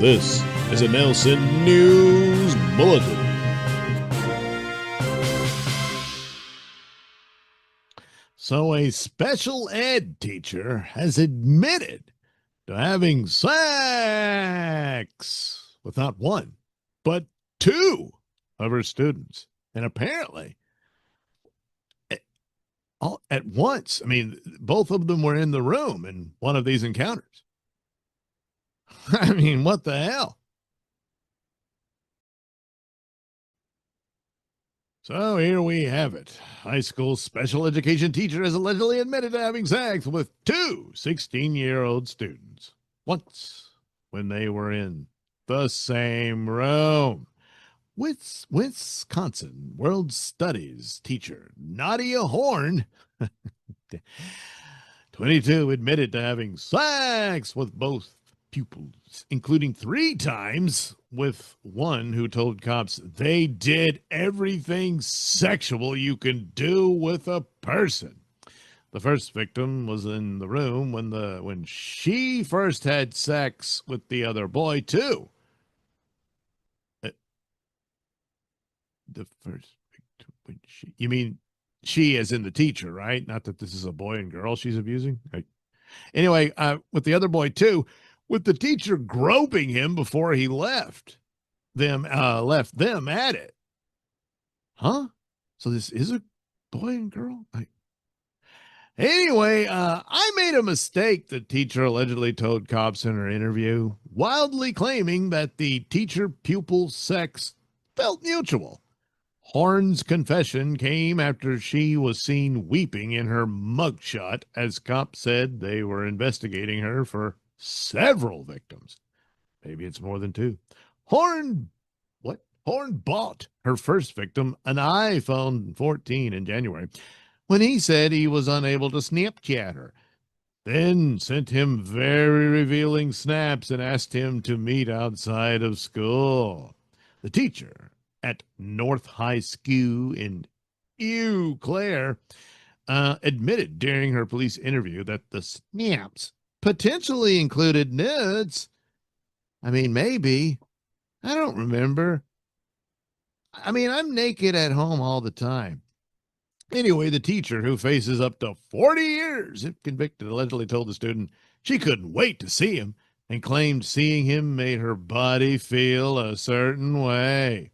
This is a Nailsin News Bulletin. So a special ed teacher has admitted to having sex with not one, but two of her students. And apparently, all at once. I mean, both of them were in the room in one of these encounters. I mean, what the hell? So here we have it. High school special education teacher has allegedly admitted to having sex with two 16-year-old students once when they were in the same room. Wisconsin World Studies teacher Nadia Horn, 22, admitted to having sex with both pupils, including 3 times with one who told cops they did everything sexual you can do with a person. The first victim was in the room when she first had sex with the other boy too. The first victim when you mean she as in the teacher, right? Not that this is a boy and girl she's abusing. Right. Anyway, with the other boy too, with the teacher groping him before he left them at it. Huh? So this is a boy and girl? Anyway, I made a mistake, the teacher allegedly told cops in her interview, wildly claiming that the teacher-pupil sex felt mutual. Horn's confession came after she was seen weeping in her mugshot as cops said they were investigating her for several victims. Maybe it's more than 2. Horn bought her first victim an iPhone 14 in January when he said he was unable to Snapchat her, then sent him very revealing snaps and asked him to meet outside of school. The teacher at North High School in Eau Claire admitted during her police interview that the snaps potentially included nudes. I mean, maybe. I don't remember. I mean, I'm naked at home all the time. Anyway, the teacher, who faces up to 40 years if convicted, allegedly told the student she couldn't wait to see him and claimed seeing him made her body feel a certain way.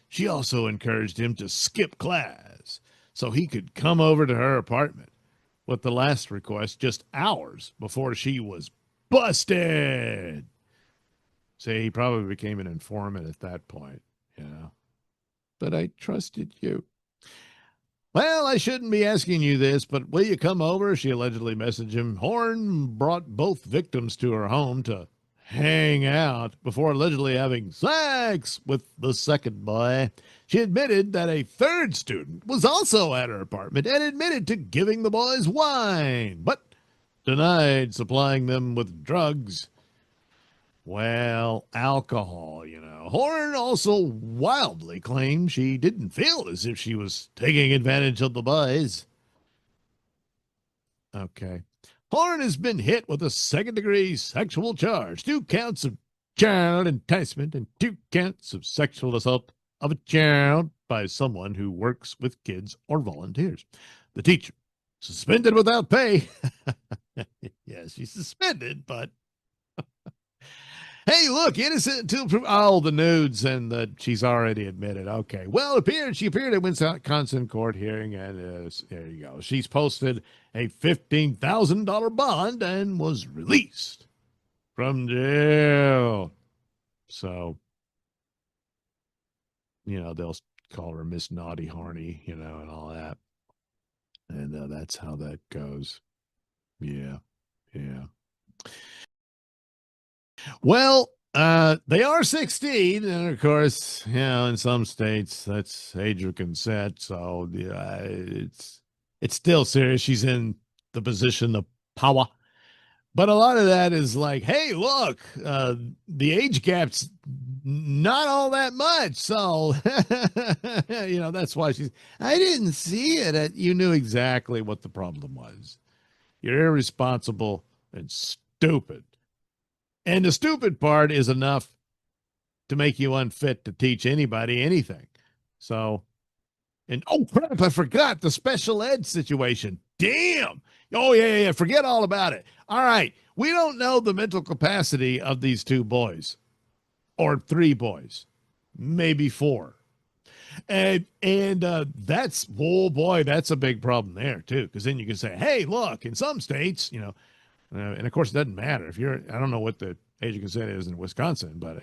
She also encouraged him to skip class so he could come over to her apartment, with the last request just hours before she was busted. Say he probably became an informant at that point, you know. But I trusted you. Well, I shouldn't be asking you this, but will you come over? She allegedly messaged him. Horn brought both victims to her home to hang out before allegedly having sex with the second boy. She admitted that a third student was also at her apartment and admitted to giving the boys wine, but denied supplying them with drugs. Well, alcohol, you know. Horn also wildly claimed she didn't feel as if she was taking advantage of the boys. Okay. Horn has been hit with a second-degree sexual charge, 2 counts of child enticement and 2 counts of sexual assault of a child by someone who works with kids or volunteers. The teacher, suspended without pay. Yes, she's suspended, but hey, look, innocent until proven. Oh, the nudes and she's already admitted. Okay. Well, she appeared at Wisconsin court hearing, and there you go. She's posted a $15,000 bond and was released from jail. So, you know, they'll call her Miss Naughty Harney, you know, and all that. And that's how that goes. Yeah. Yeah. Well, they are 16, and of course, you know, in some states that's age of consent. So it's still serious. She's in the position of power, but a lot of that is like, hey, look, the age gap's not all that much. So you know, that's why I didn't see it. You knew exactly what the problem was. You're irresponsible and stupid. And the stupid part is enough to make you unfit to teach anybody anything. So, and oh crap, I forgot the special ed situation. Damn. Oh, yeah. Forget all about it. All right. We don't know the mental capacity of these two boys or three boys, maybe four. And that's, oh boy, that's a big problem there too. Because then you can say, hey, look, in some states, and of course it doesn't matter if you're, I don't know what the age of consent is in Wisconsin, but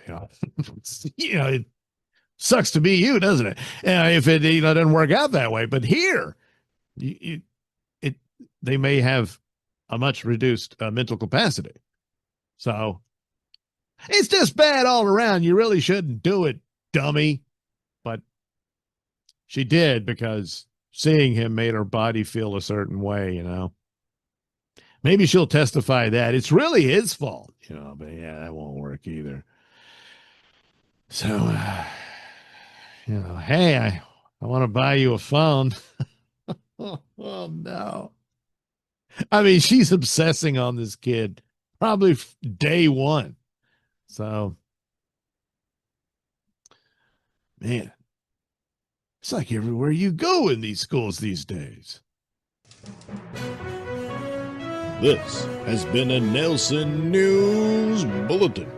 it sucks to be you, doesn't it? If it doesn't work out that way. But here, it they may have a much reduced mental capacity. So it's just bad all around. You really shouldn't do it, dummy. But she did because seeing him made her body feel a certain way, Maybe she'll testify that it's really his fault, but yeah, that won't work either. So, hey, I want to buy you a phone. Oh, no. I mean, she's obsessing on this kid probably day one. So, man, it's like everywhere you go in these schools these days. This has been a Nailsin News Bulletin.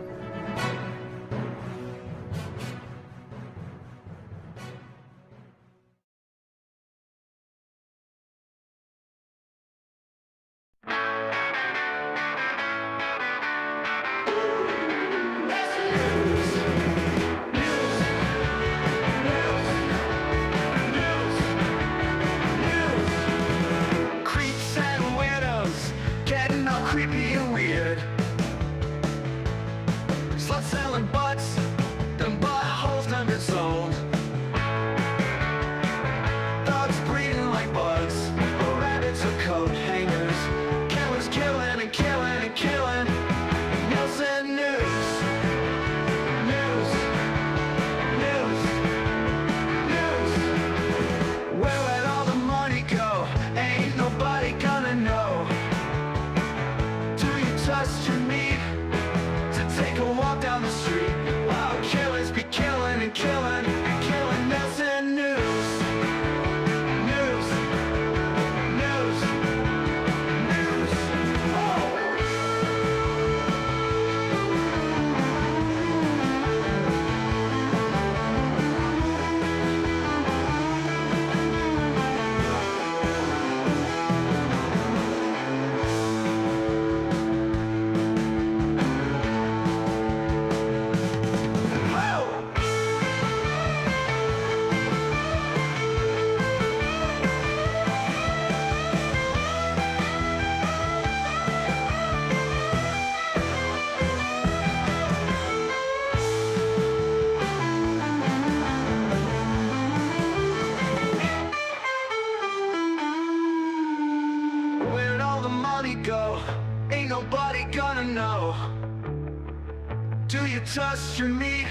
Trust your me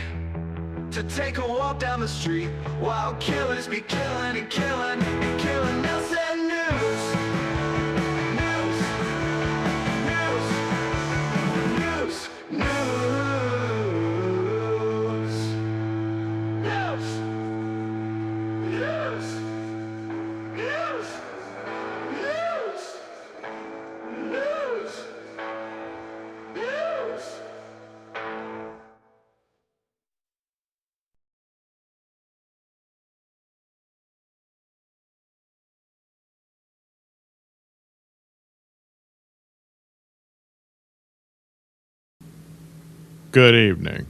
to take a walk down the street while killers be killing and killing and killing. Nailsin News. News. News. Good evening.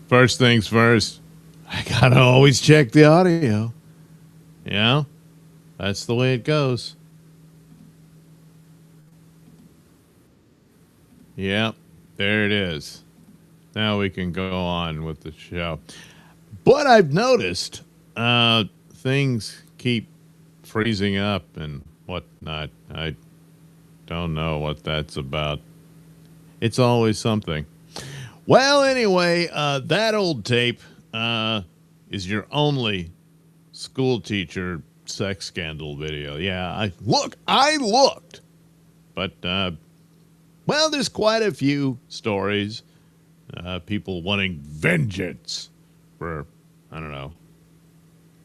First things first, I gotta always check the audio. Yeah, that's the way it goes. Yep, there it is. Now we can go on with the show. But I've noticed things keep freezing up and whatnot. I don't know what that's about. It's always something. Well, anyway, that old tape is your only school teacher sex scandal video. Yeah, I looked. But, well, there's quite a few stories people wanting vengeance for, I don't know.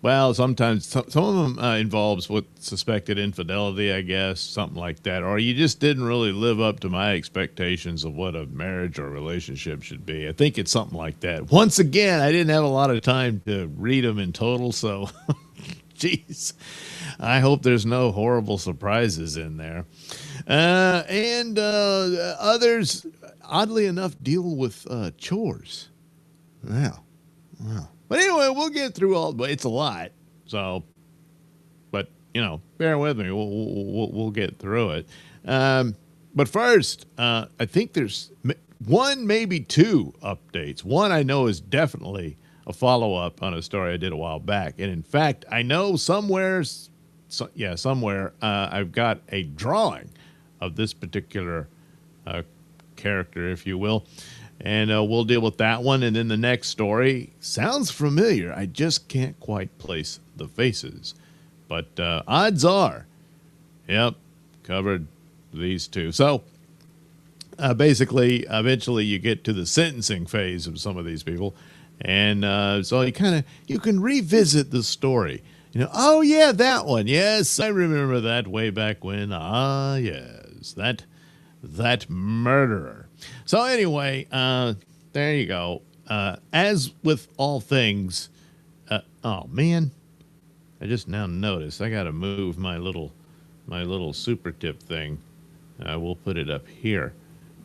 Well, sometimes some of them involves what suspected infidelity, I guess, something like that. Or you just didn't really live up to my expectations of what a marriage or relationship should be. I think it's something like that. Once again, I didn't have a lot of time to read them in total, so jeez. I hope there's no horrible surprises in there. And others, oddly enough, deal with chores. Wow. But anyway, we'll get through all. But it's a lot. So, but bear with me. We'll get through it. But first, I think there's one, maybe two updates. One I know is definitely a follow-up on a story I did a while back, and in fact, I know somewhere I've got a drawing of this particular character, if you will. And we'll deal with that one. And then the next story sounds familiar. I just can't quite place the faces. But odds are, yep, covered these two. So basically, eventually you get to the sentencing phase of some of these people. And so you can revisit the story. Oh, yeah, that one. Yes, I remember that way back when. Ah, yes, that murderer. So anyway, there you go. As with all things, oh man, I just now noticed I got to move my little super tip thing. We'll put it up here.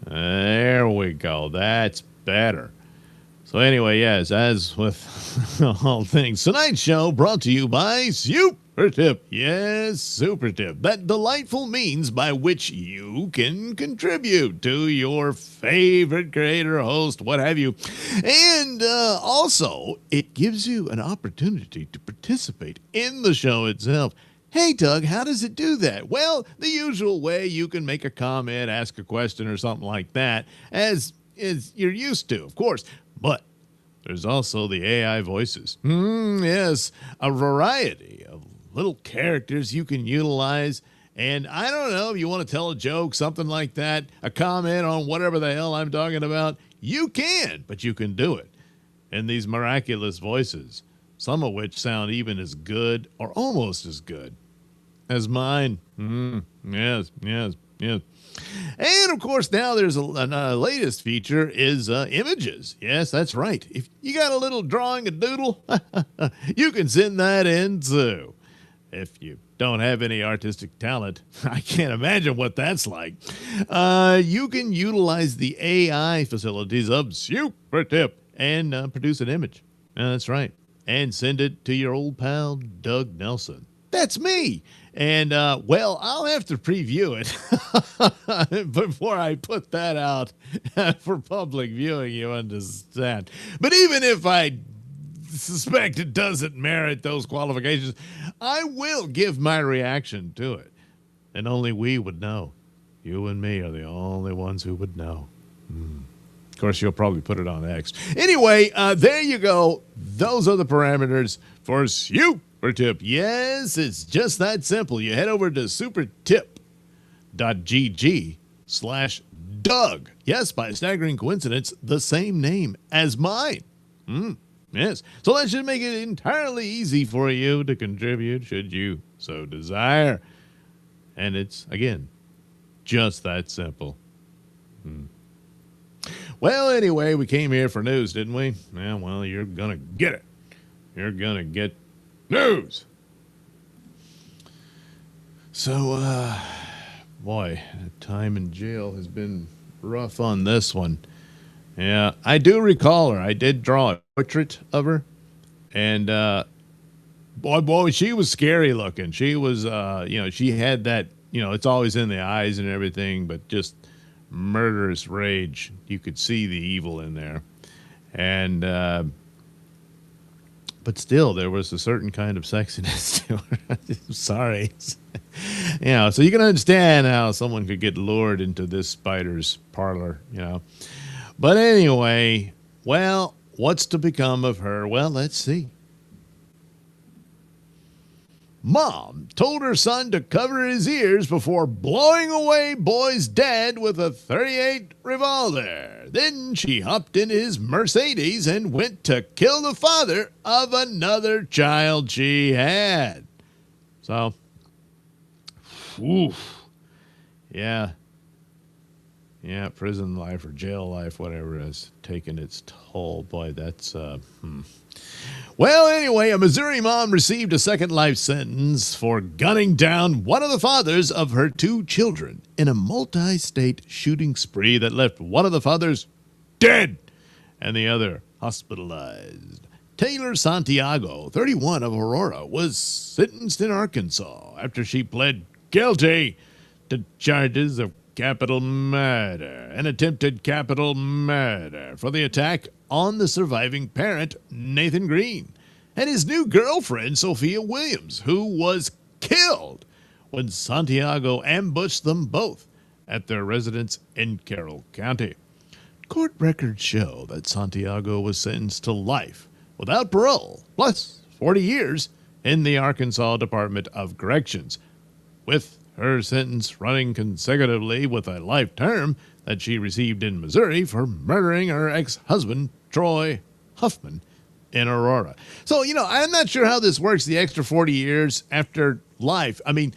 There we go. That's better. So anyway, yes, as with all things, tonight's show brought to you by Super Tip. Yes, Super Tip. That delightful means by which you can contribute to your favorite creator, host, what have you. And also, it gives you an opportunity to participate in the show itself. Hey, Doug, how does it do that? Well, the usual way. You can make a comment, ask a question, or something like that, as you're used to, of course. But there's also the AI voices. Yes, a variety of little characters you can utilize. And I don't know if you want to tell a joke, something like that, a comment on whatever the hell I'm talking about. You can, but you can do it in these miraculous voices, some of which sound even as good or almost as good as mine. Yes. And of course, now there's a latest feature is images. Yes, that's right. If you got a little drawing, a doodle, you can send that in too. If you don't have any artistic talent, I can't imagine what that's like. You can utilize the AI facilities of Super Tip and produce an image. That's right. And send it to your old pal, Doug Nailsin. That's me. And, well, I'll have to preview it before I put that out for public viewing, you understand. But even if I suspect it doesn't merit those qualifications, I will give my reaction to it. And only we would know. You and me are the only ones who would know. Of course, you'll probably put it on X. Anyway, there you go. Those are the parameters for Super Tip. Yes, it's just that simple. You head over to supertip.gg/Doug. Yes, by a staggering coincidence, the same name as mine. Yes. So that should make it entirely easy for you to contribute should you so desire. And it's, again, just that simple. Well, anyway, we came here for news, didn't we? Yeah, well, you're going to get it. You're going to get news. So, boy, time in jail has been rough on this one. Yeah, I do recall her. I did draw a portrait of her. And, boy, she was scary looking. She was, she had that, it's always in the eyes and everything, but just murderous rage. You could see the evil in there. And, but still, there was a certain kind of sexiness to her. Sorry. So you can understand how someone could get lured into this spider's parlor, But anyway, well, what's to become of her? Well, let's see. Mom told her son to cover his ears before blowing away boy's dad with a .38 revolver. Then she hopped into his Mercedes and went to kill the father of another child she had. So, oof. Yeah, prison life or jail life, whatever, has taken its toll. Boy, that's, Well, anyway, a Missouri mom received a second life sentence for gunning down one of the fathers of her two children in a multi-state shooting spree that left one of the fathers dead and the other hospitalized. Taylor Santiago, 31, of Aurora, was sentenced in Arkansas after she pled guilty to charges of capital murder and attempted capital murder for the attack on the surviving parent, Nathan Green, and his new girlfriend, Sophia Williams, who was killed when Santiago ambushed them both at their residence in Carroll County. Court records show that Santiago was sentenced to life without parole, plus 40 years in the Arkansas Department of Corrections, with her sentence running consecutively with a life term that she received in Missouri for murdering her ex-husband, Troy Huffman, in Aurora. So, I'm not sure how this works, the extra 40 years after life. I mean,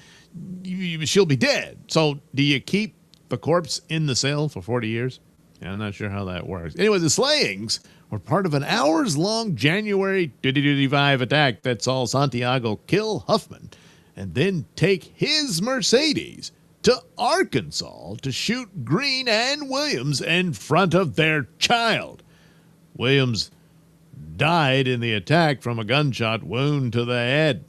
she'll be dead. So do you keep the corpse in the cell for 40 years? I'm not sure how that works. Anyway, the slayings were part of an hours-long January 2025 attack that saw Santiago kill Huffman and then take his Mercedes to Arkansas to shoot Green and Williams in front of their child. Williams died in the attack from a gunshot wound to the head.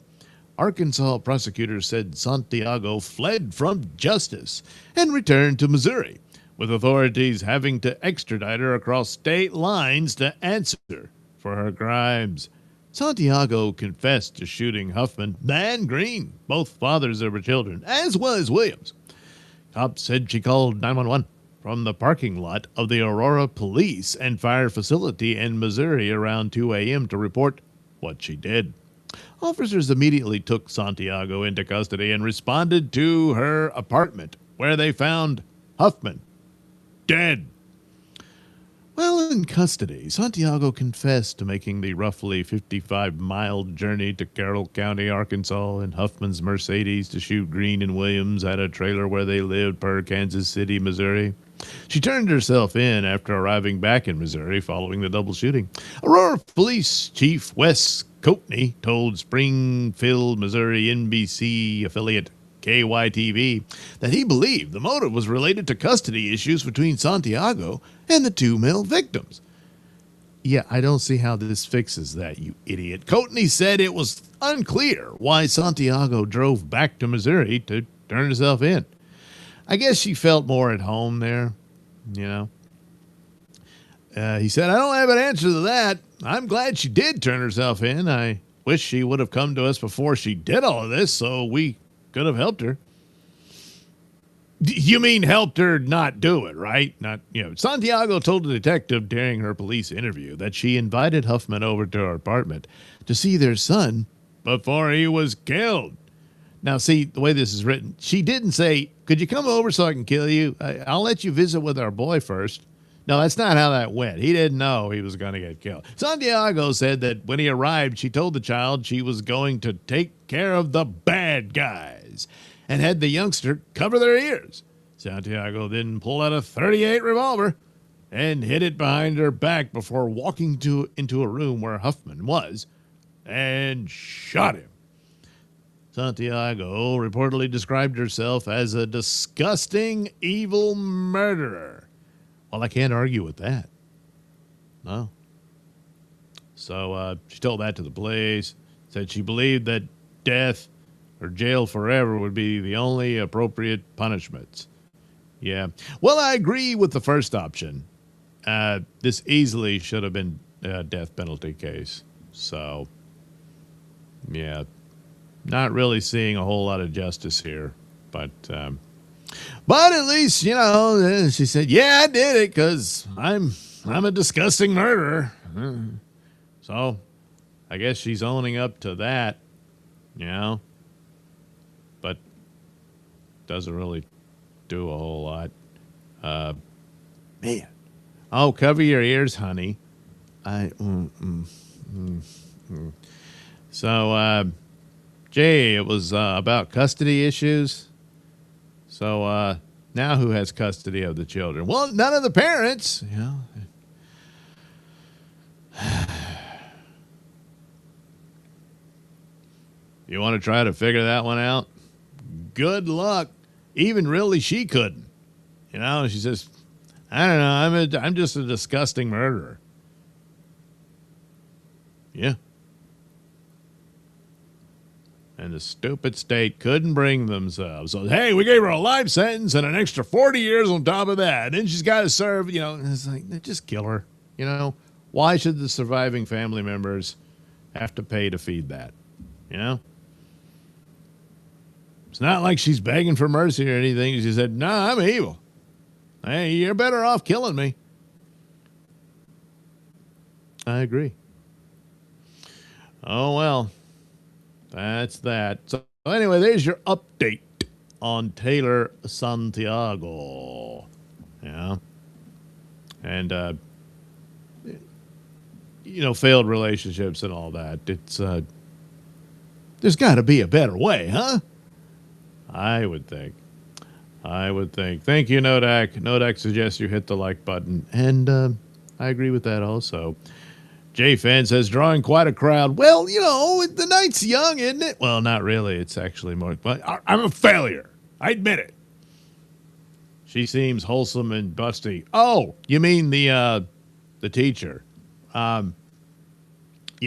Arkansas prosecutors said Santiago fled from justice and returned to Missouri, with authorities having to extradite her across state lines to answer for her crimes. Santiago confessed to shooting Huffman and Green, both fathers of her children, as well as Williams. Cops said she called 911 from the parking lot of the Aurora Police and Fire Facility in Missouri around 2 a.m. to report what she did. Officers immediately took Santiago into custody and responded to her apartment, where they found Huffman dead. While in custody, Santiago confessed to making the roughly 55-mile journey to Carroll County, Arkansas, in Huffman's Mercedes to shoot Green and Williams at a trailer where they lived per Kansas City, Missouri. She turned herself in after arriving back in Missouri following the double shooting. Aurora Police Chief Wes Coatney told Springfield, Missouri NBC affiliate KYTV that he believed the motive was related to custody issues between Santiago and the two male victims. Yeah, I don't see how this fixes that, you idiot. Coatney said it was unclear why Santiago drove back to Missouri to turn herself in. I guess she felt more at home there, He said, I don't have an answer to that. I'm glad she did turn herself in. I wish she would have come to us before she did all of this so we could have helped her. You mean helped her not do it, right? Santiago told the detective during her police interview that she invited Huffman over to her apartment to see their son before he was killed. Now, see, the way this is written, she didn't say, could you come over so I can kill you? I'll let you visit with our boy first. No, that's not how that went. He didn't know he was going to get killed. Santiago said that when he arrived, she told the child she was going to take care of the bad guys and had the youngster cover their ears. Santiago then pulled out a .38 revolver and hid it behind her back before walking into a room where Huffman was and shot him. Santiago reportedly described herself as a disgusting, evil murderer. Well, I can't argue with that. No. So she told that to the police, said she believed that death or jail forever would be the only appropriate punishments. Yeah. Well, I agree with the first option. This easily should have been a death penalty case. So, yeah, not really seeing a whole lot of justice here. But at least, she said, yeah, I did it because I'm a disgusting murderer. So I guess she's owning up to that, doesn't really do a whole lot. Man. Oh, cover your ears, honey. So, Jay, it was about custody issues. So now who has custody of the children? Well, none of the parents. You know. You want to try to figure that one out? Good luck. Even really, she couldn't. You know, she says, I don't know. I'm just a disgusting murderer. Yeah. And the stupid state couldn't bring themselves. So, hey, we gave her a life sentence and an extra 40 years on top of that. And she's got to serve, you know, and it's like, just kill her. You know, why should the surviving family members have to pay to feed that? You know? It's not like she's begging for mercy or anything. She said, no, I'm evil. Hey, you're better off killing me. I agree. Oh, well. That's that. So anyway, there's your update on Taylor Santiago. Yeah. And, you know, failed relationships and all that. It's, there's got to be a better way, huh? I would think. Thank you, Nodak. Nodak suggests you hit the like button. And I agree with that also. J-Fan says, drawing quite a crowd. Well, you know, the night's young, isn't it? Well, not really. It's actually more. But I'm a failure. I admit it. She seems wholesome and busty. Oh, you mean the teacher? Yeah,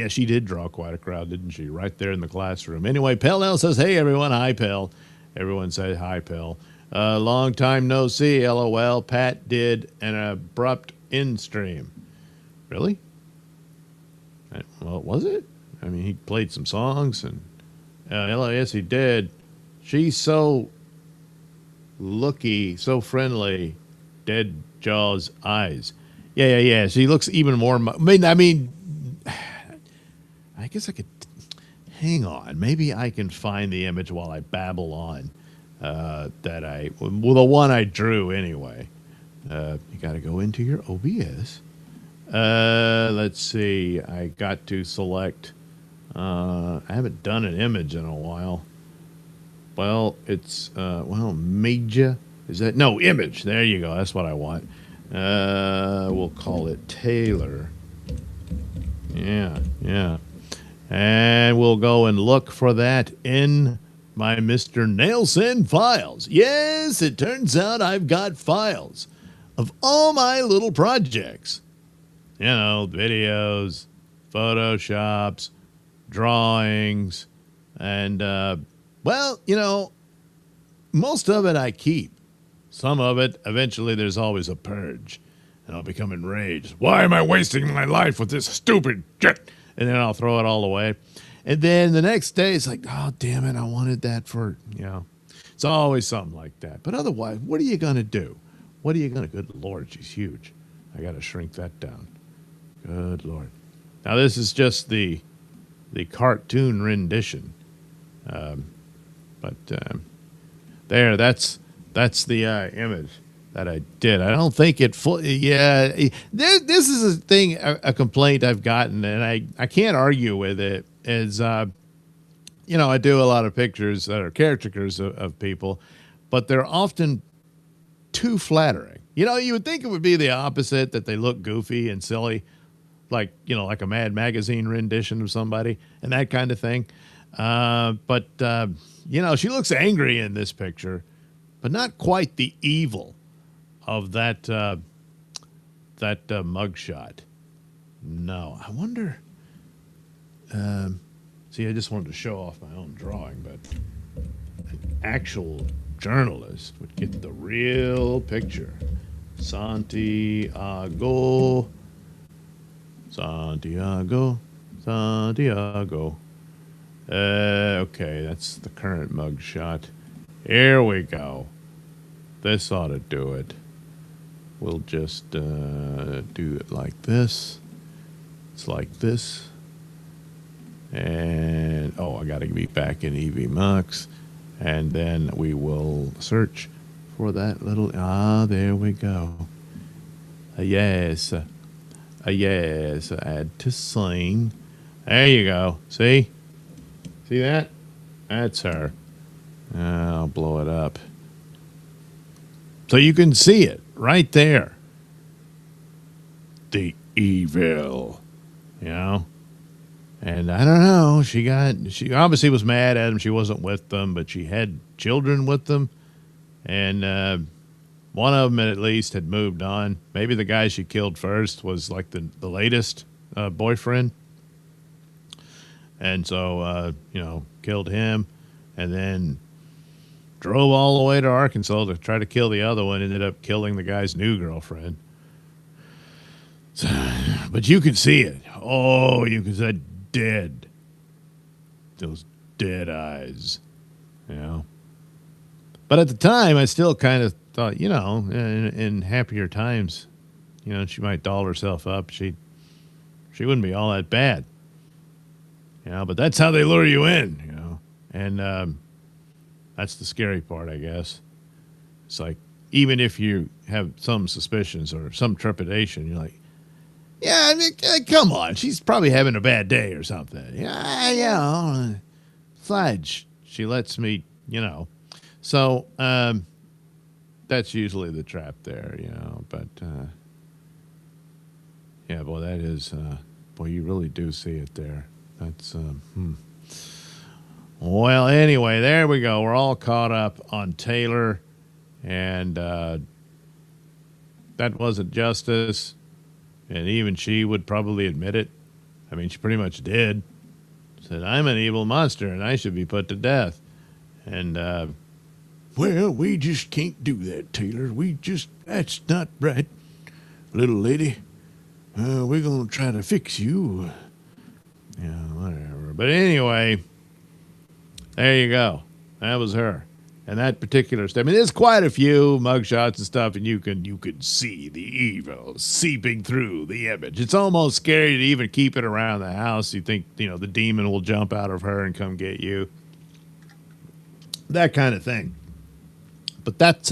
she did draw quite a crowd, didn't she? Right there in the classroom. Anyway, Pell says, hey, everyone. Hi, Pell. Everyone say hi, Pell. Long time no see, LOL. Pat did an abrupt in-stream. Really? Well, was it? I mean, he played some songs, and yes, he did. She's so looky, so friendly. Dead Jaws eyes. Yeah. She looks even more. I mean, I guess I could. Hang on. Maybe I can find the image while I babble on. Well, the one I drew anyway. You got to go into your OBS. Let's see. I got to select. I haven't done an image in a while. Well, it's media. Is that no image? There you go. That's what I want. We'll call it Taylor. Yeah. And we'll go and look for that in my Mr. Nailsin files. Yes, it turns out I've got files of all my little projects. You know, videos, photoshops, drawings, and, well, you know, most of it I keep. Some of it, eventually there's always a purge, and I'll become enraged. Why am I wasting my life with this stupid shit? And then I'll throw it all away. And then the next day, it's like, oh, damn it, I wanted that for, you know. It's always something like that. But otherwise, what are you going to do? What are you going to, good Lord, she's huge. I got to shrink that down. Good Lord. Now, this is just the cartoon rendition. There, that's the image that I did. I don't think it fully. Yeah, this is a thing, a complaint I've gotten, and I can't argue with it. Is you know, I do a lot of pictures that are caricatures of people, but they're often too flattering. You know, you would think it would be the opposite, that they look goofy and silly, like, you know, like a Mad Magazine rendition of somebody and that kind of thing. But you know, she looks angry in this picture, but not quite the evil of that mugshot. No, I wonder. See, I just wanted to show off my own drawing, but an actual journalist would get the real picture. Santiago. Okay, that's the current mugshot. Here we go. This ought to do it. We'll just do it like this. It's like this. And, oh, I got to be back in EV Mux. And then we will search for that little. There we go. Yes. Yes. Add to scene. There you go. See? See that? That's her. I'll blow it up. So you can see it right there. The evil. You know? And I don't know. She obviously was mad at him. She wasn't with them, but she had children with them. And one of them at least had moved on. Maybe the guy she killed first was like the latest boyfriend. And so, killed him and then drove all the way to Arkansas to try to kill the other one. Ended up killing the guy's new girlfriend. So, but you could see it. Oh, you could see dead. Those dead eyes. But at the time, I still kind of thought, in happier times, she might doll herself up. She wouldn't be all that bad. But that's how they lure you in, and that's the scary part, I guess. It's like, even if you have some suspicions or some trepidation, you're like, yeah, I mean, come on, she's probably having a bad day or something. Fudge, she lets me, So that's usually the trap there, but yeah, boy, that is, boy, you really do see it there. That's, Well, anyway, there we go. We're all caught up on Taylor, and that wasn't justice, and even she would probably admit it. I mean, she pretty much did. Said, I'm an evil monster, and I should be put to death. And, well, we just can't do that, Taylor. That's not right, little lady. We're going to try to fix you. Yeah, whatever. But anyway, there you go. That was her. And that particular stuff. I mean, there's quite a few mugshots and stuff, and you can see the evil seeping through the image. It's almost scary to even keep it around the house. You think, the demon will jump out of her and come get you. That kind of thing. But that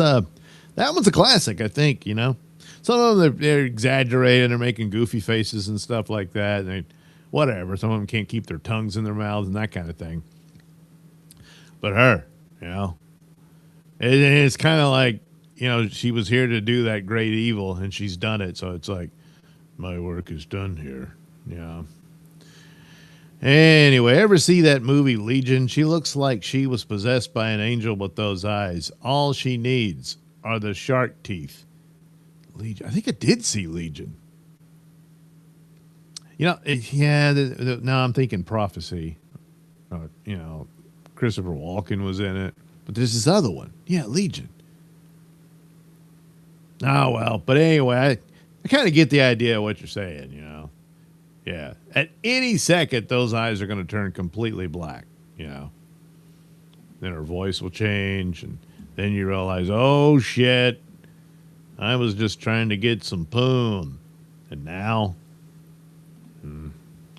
one's a classic, I think, Some of them, they're exaggerating. They're making goofy faces and stuff like that. And whatever. Some of them can't keep their tongues in their mouths and that kind of thing. But her, it's kind of like, she was here to do that great evil, and she's done it. So it's like, my work is done here. Yeah. Anyway, ever see that movie Legion? She looks like she was possessed by an angel with those eyes. All she needs are the shark teeth. Legion. I think I did see Legion. No, I'm thinking Prophecy. Christopher Walken was in it. But there's this other one. Yeah, Legion. Oh, well. But anyway, I kind of get the idea of what you're saying, Yeah. At any second, those eyes are going to turn completely black, Then her voice will change, and then you realize, oh, shit, I was just trying to get some poon. And now,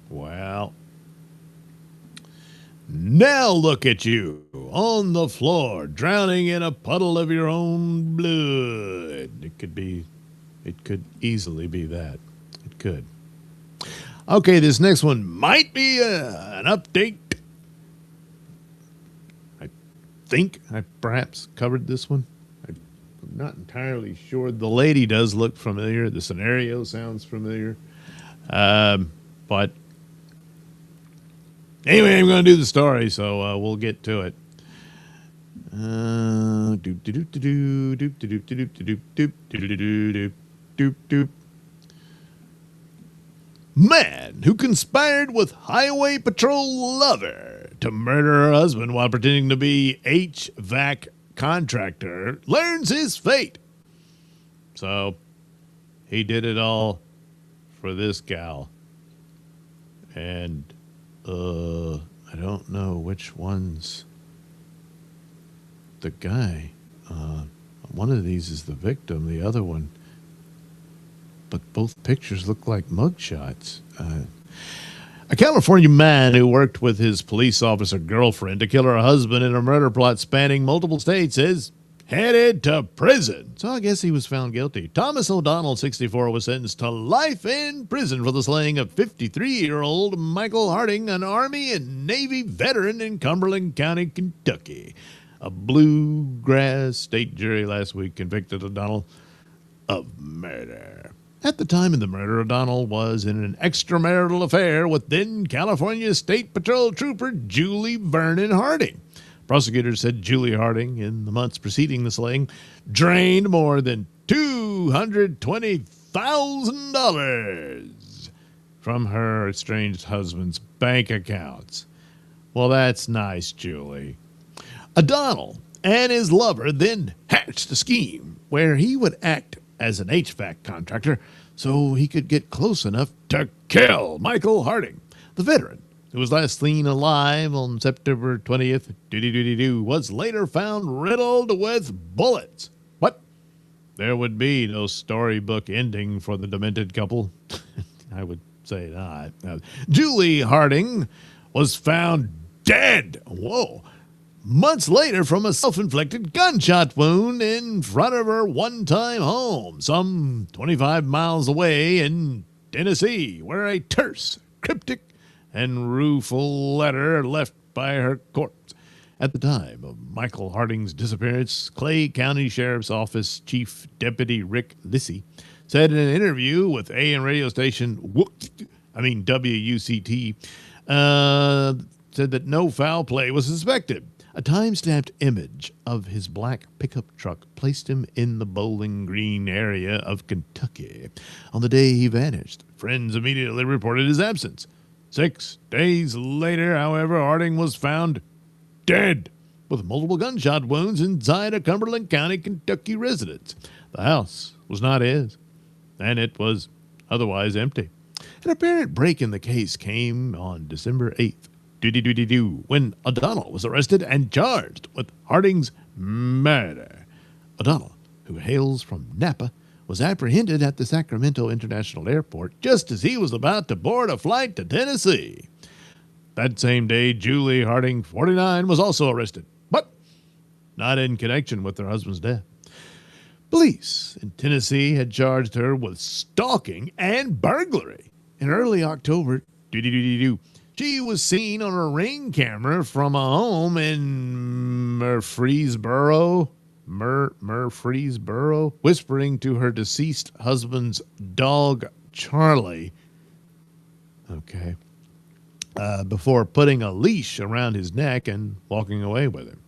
well, now look at you on the floor, drowning in a puddle of your own blood. It could easily be that. It could. Okay, this next one might be an update. I think I perhaps covered this one. I'm not entirely sure. The lady does look familiar. The scenario sounds familiar. But anyway, I'm going to do the story, so we'll get to it. Man who conspired with highway patrol lover to murder her husband while pretending to be HVAC contractor learns his fate. So he did it all for this gal. And I don't know which one's the guy. One of these is the victim, the other one. But both pictures look like mugshots. A California man who worked with his police officer girlfriend to kill her husband in a murder plot spanning multiple states is headed to prison. So I guess he was found guilty. Thomas O'Donnell, 64, was sentenced to life in prison for the slaying of 53-year-old Michael Harding, an Army and Navy veteran in Cumberland County, Kentucky. A bluegrass state jury last week convicted O'Donnell of murder. At the time of the murder, O'Donnell was in an extramarital affair with then California State Patrol Trooper Julie Vernon Harding. Prosecutors said Julie Harding, in the months preceding the slaying, drained more than $220,000 from her estranged husband's bank accounts. Well, that's nice, Julie. O'Donnell and his lover then hatched a scheme where he would act as an HVAC contractor so he could get close enough to kill Michael Harding. The veteran, who was last seen alive on September 20th, was later found riddled with bullets. What? There would be no storybook ending for the demented couple. I would say not. Julie Harding was found dead. Whoa. Months later from a self-inflicted gunshot wound in front of her one-time home, some 25 miles away in Tennessee, where a terse, cryptic, and rueful letter left by her corpse. At the time of Michael Harding's disappearance, Clay County Sheriff's Office Chief Deputy Rick Lissy said in an interview with AM radio station WUCT, said that no foul play was suspected. A time-stamped image of his black pickup truck placed him in the Bowling Green area of Kentucky. On the day he vanished, friends immediately reported his absence. 6 days later, however, Harding was found dead with multiple gunshot wounds inside a Cumberland County, Kentucky residence. The house was not his, and it was otherwise empty. An apparent break in the case came on December 8th. When O'Donnell was arrested and charged with Harding's murder. O'Donnell, who hails from Napa, was apprehended at the Sacramento International Airport just as he was about to board a flight to Tennessee. That same day, Julie Harding, 49, was also arrested, but not in connection with her husband's death. Police in Tennessee had charged her with stalking and burglary. In early October, she was seen on a Ring camera from a home in Murfreesboro, whispering to her deceased husband's dog, Charlie. Okay. Before putting a leash around his neck and walking away with him.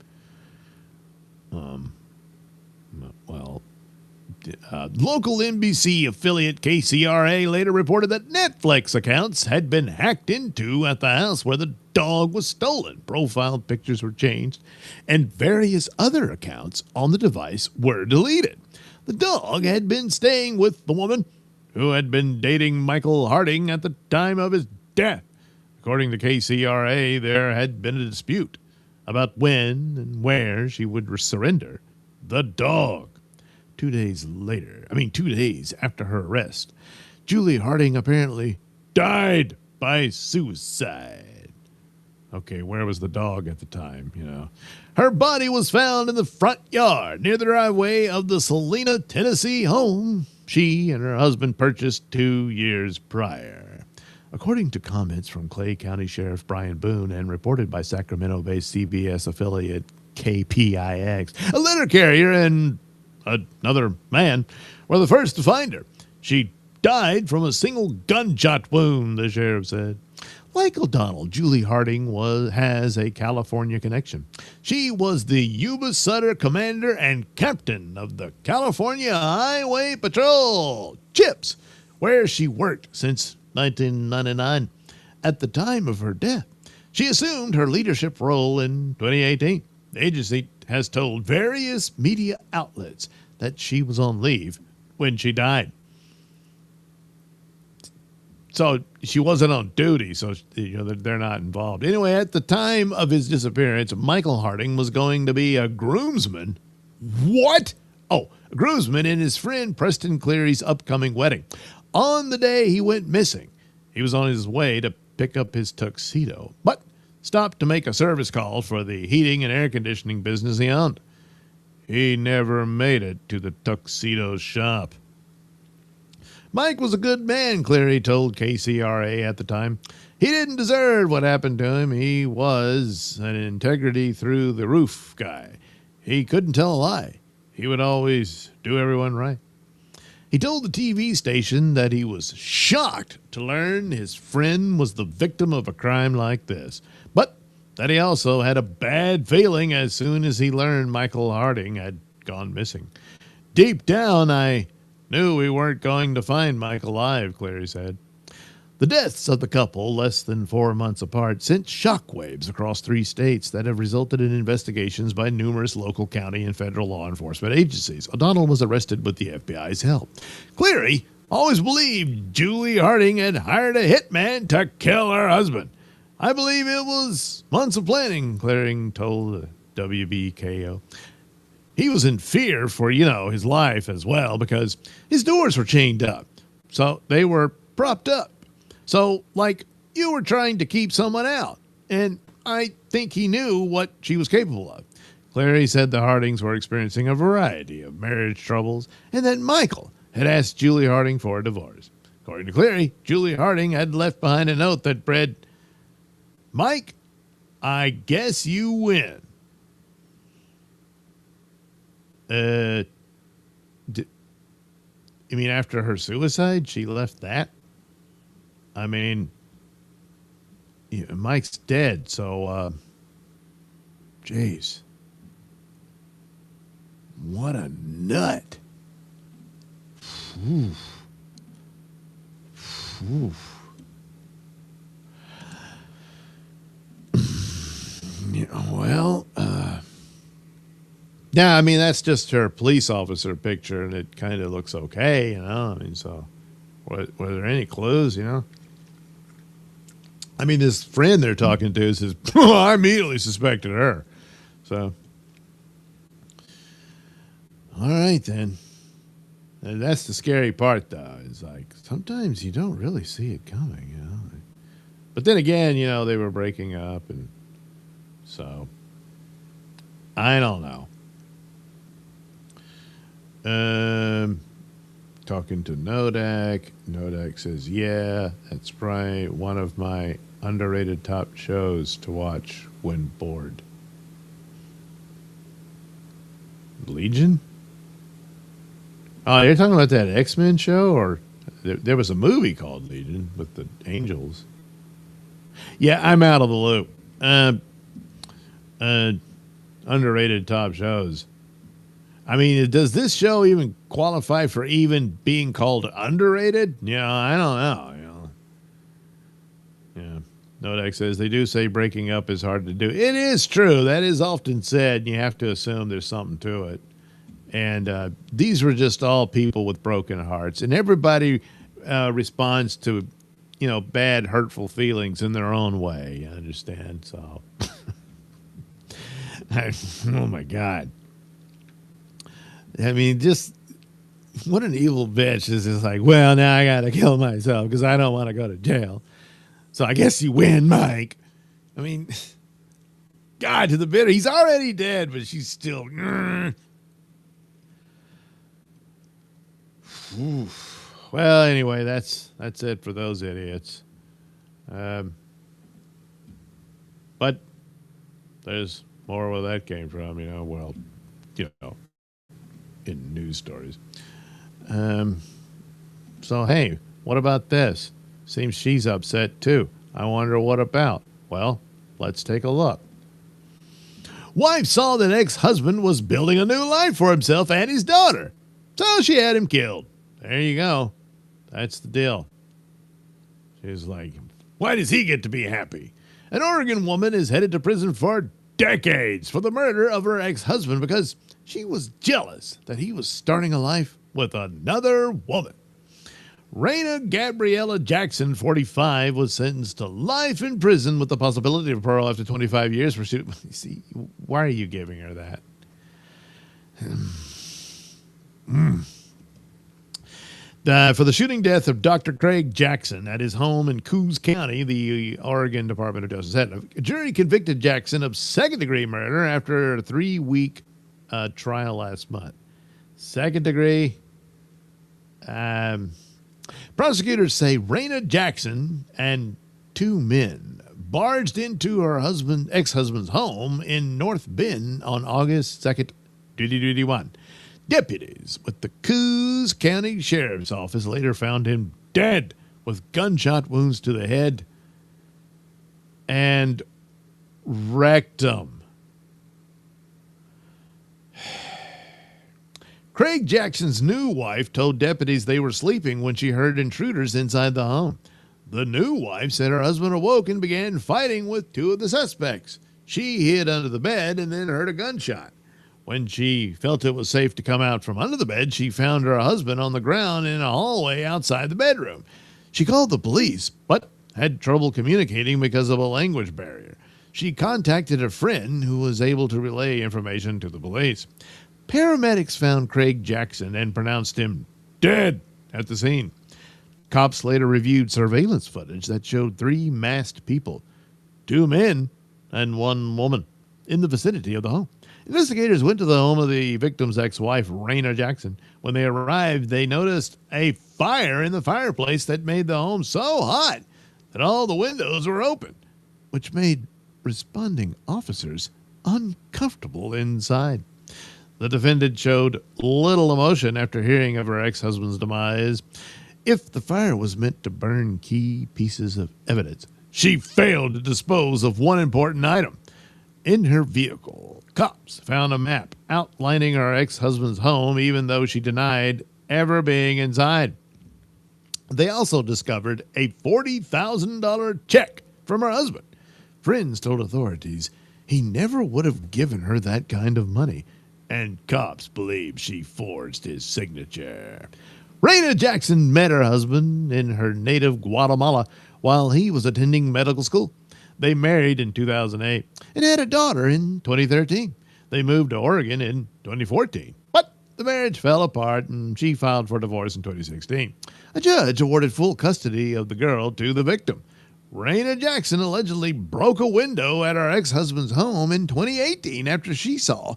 Local NBC affiliate KCRA later reported that Netflix accounts had been hacked into at the house where the dog was stolen. Profile pictures were changed, and various other accounts on the device were deleted. The dog had been staying with the woman who had been dating Michael Harding at the time of his death. According to KCRA, there had been a dispute about when and where she would surrender the dog. 2 days after her arrest, Julie Harding apparently died by suicide. Okay, where was the dog at the time, Her body was found in the front yard near the driveway of the Salina, Tennessee home she and her husband purchased 2 years prior. According to comments from Clay County Sheriff Brian Boone and reported by Sacramento-based CBS affiliate KPIX, a letter carrier and another man were the first to find her. She died from a single gunshot wound, the sheriff said. Like O'Donnell, Julie Harding has a California connection. She was the Yuba Sutter commander and captain of the California Highway Patrol, CHIPS, where she worked since 1999. At the time of her death, she assumed her leadership role in 2018. The agency has told various media outlets that she was on leave when she died. So she wasn't on duty, so they're not involved. Anyway, at the time of his disappearance, Michael Harding was going to be a groomsman. What? Oh, a groomsman in his friend Preston Cleary's upcoming wedding. On the day he went missing, he was on his way to pick up his tuxedo, but stopped to make a service call for the heating and air conditioning business he owned. He never made it to the tuxedo shop. Mike was a good man, Cleary told KCRA at the time. He didn't deserve what happened to him. He was an integrity through the roof guy. He couldn't tell a lie. He would always do everyone right. He told the TV station that he was shocked to learn his friend was the victim of a crime like this, but that he also had a bad feeling as soon as he learned Michael Harding had gone missing. Deep down, I knew we weren't going to find Mike alive, Cleary said. The deaths of the couple, less than 4 months apart, sent shockwaves across 3 states that have resulted in investigations by numerous local, county, and federal law enforcement agencies. O'Donnell was arrested with the FBI's help. Cleary always believed Julie Harding had hired a hitman to kill her husband. I believe it was months of planning, Cleary told WBKO. He was in fear for, his life as well because his doors were chained up. So they were propped up. So, like, you were trying to keep someone out. And I think he knew what she was capable of. Cleary said the Hardings were experiencing a variety of marriage troubles and that Michael had asked Julie Harding for a divorce. According to Cleary, Julie Harding had left behind a note that read, "Mike, I guess you win." You mean after her suicide, she left that? I mean, Mike's dead, so, jeez. What a nut. Oof. Oof. Yeah, I mean, that's just her police officer picture, and it kind of looks okay, I mean, so were there any clues, I mean, this friend they're talking to says, I immediately suspected her. So, all right, then. And that's the scary part, though. It's like, sometimes you don't really see it coming, But then again, they were breaking up, and so, I don't know. Talking to Nodak. Nodak says, yeah, that's right. One of my underrated top shows to watch when bored. Legion? Oh, you're talking about that X-Men show? Or there was a movie called Legion with the Angels. Yeah, I'm out of the loop. Underrated top shows. I mean, does this show even qualify for even being called underrated? Yeah, I don't know. Yeah. Nodak says they do say breaking up is hard to do. It is true. That is often said. And you have to assume there's something to it. And these were just all people with broken hearts. And everybody responds to, bad, hurtful feelings in their own way. You understand? So, oh, my God. I mean, just what an evil bitch is just like, well, now I got to kill myself because I don't want to go to jail. So I guess you win, Mike. I mean, God, to the bitter. He's already dead, but she's still. Well, anyway, that's it for those idiots. But there's more where that came from, in news stories. So, hey, what about this? Seems she's upset, too. I wonder what about. Well, let's take a look. Wife saw that ex-husband was building a new life for himself and his daughter, so she had him killed. There you go. That's the deal. She's like, why does he get to be happy? An Oregon woman is headed to prison for decades for the murder of her ex-husband because she was jealous that he was starting a life with another woman. Raina Gabriella Jackson, 45, was sentenced to life in prison with the possibility of parole after 25 years for shooting. See, why are you giving her that? For the shooting death of Dr. Craig Jackson at his home in Coos County, the Oregon Department of Justice said a jury convicted Jackson of second-degree murder after a 3-week trial last month. Second degree. Prosecutors say Raina Jackson and 2 men barged into her ex-husband's home in North Bend on August 2nd, 2021. Deputies with the Coos County Sheriff's Office later found him dead with gunshot wounds to the head and rectum. Craig Jackson's new wife told deputies they were sleeping when she heard intruders inside the home. The new wife said her husband awoke and began fighting with 2 of the suspects. She hid under the bed and then heard a gunshot. When she felt it was safe to come out from under the bed, she found her husband on the ground in a hallway outside the bedroom. She called the police, but had trouble communicating because of a language barrier. She contacted a friend who was able to relay information to the police. Paramedics found Craig Jackson and pronounced him dead at the scene. Cops later reviewed surveillance footage that showed 3 masked people, 2 men and 1 woman, in the vicinity of the home. Investigators went to the home of the victim's ex-wife, Raina Jackson. When they arrived, they noticed a fire in the fireplace that made the home so hot that all the windows were open, which made responding officers uncomfortable inside. The defendant showed little emotion after hearing of her ex-husband's demise. If the fire was meant to burn key pieces of evidence, she failed to dispose of one important item. In her vehicle, cops found a map outlining her ex-husband's home, even though she denied ever being inside. They also discovered a $40,000 check from her husband. Friends told authorities he never would have given her that kind of money, and cops believe she forged his signature. Raina Jackson met her husband in her native Guatemala while he was attending medical school. They married in 2008 and had a daughter in 2013. They moved to Oregon in 2014, but the marriage fell apart and she filed for divorce in 2016. A judge awarded full custody of the girl to the victim. Raina Jackson allegedly broke a window at her ex-husband's home in 2018 after she saw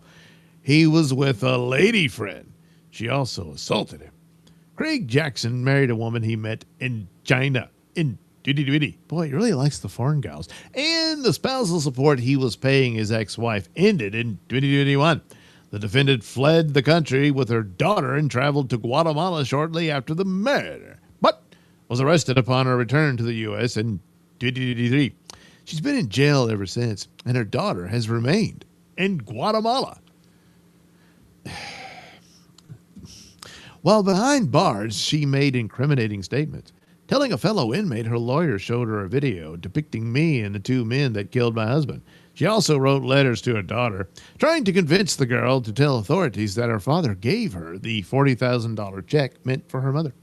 he was with a lady friend. She also assaulted him. Craig Jackson married a woman he met in China in 2020. Boy, he really likes the foreign gals. And the spousal support he was paying his ex-wife ended in 2021. The defendant fled the country with her daughter and traveled to Guatemala shortly after the murder, but was arrested upon her return to the U.S. in 2023. She's been in jail ever since, and her daughter has remained in Guatemala. While behind bars, she made incriminating statements. Telling a fellow inmate her lawyer showed her a video depicting me and the 2 men that killed my husband. She also wrote letters to her daughter, trying to convince the girl to tell authorities that her father gave her the $40,000 check meant for her mother.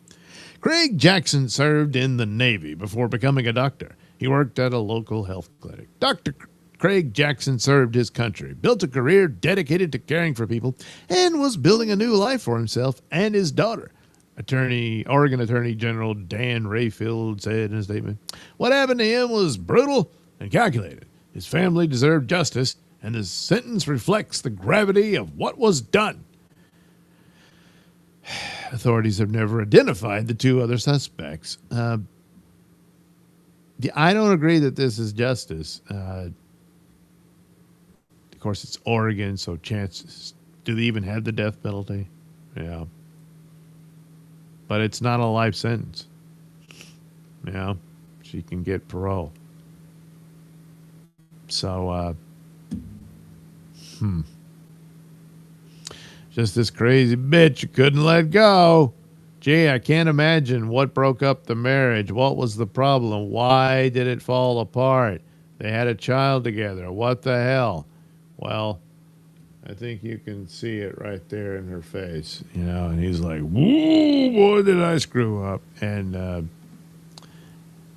Craig Jackson served in the Navy before becoming a doctor. He worked at a local health clinic. Dr. Craig Jackson served his country, built a career dedicated to caring for people, and was building a new life for himself and his daughter. Oregon Attorney General Dan Rayfield said in a statement, "What happened to him was brutal and calculated. His family deserved justice, and the sentence reflects the gravity of what was done." Authorities have never identified the 2 other suspects. I don't agree that this is justice. Of course, it's Oregon, so chances. Do they even have the death penalty? Yeah. But it's not a life sentence. Yeah. She can get parole. So, just this crazy bitch you couldn't let go. Gee, I can't imagine what broke up the marriage. What was the problem? Why did it fall apart? They had a child together. What the hell? Well, I think you can see it right there in her face, and he's like, "Whoa, boy, did I screw up." And,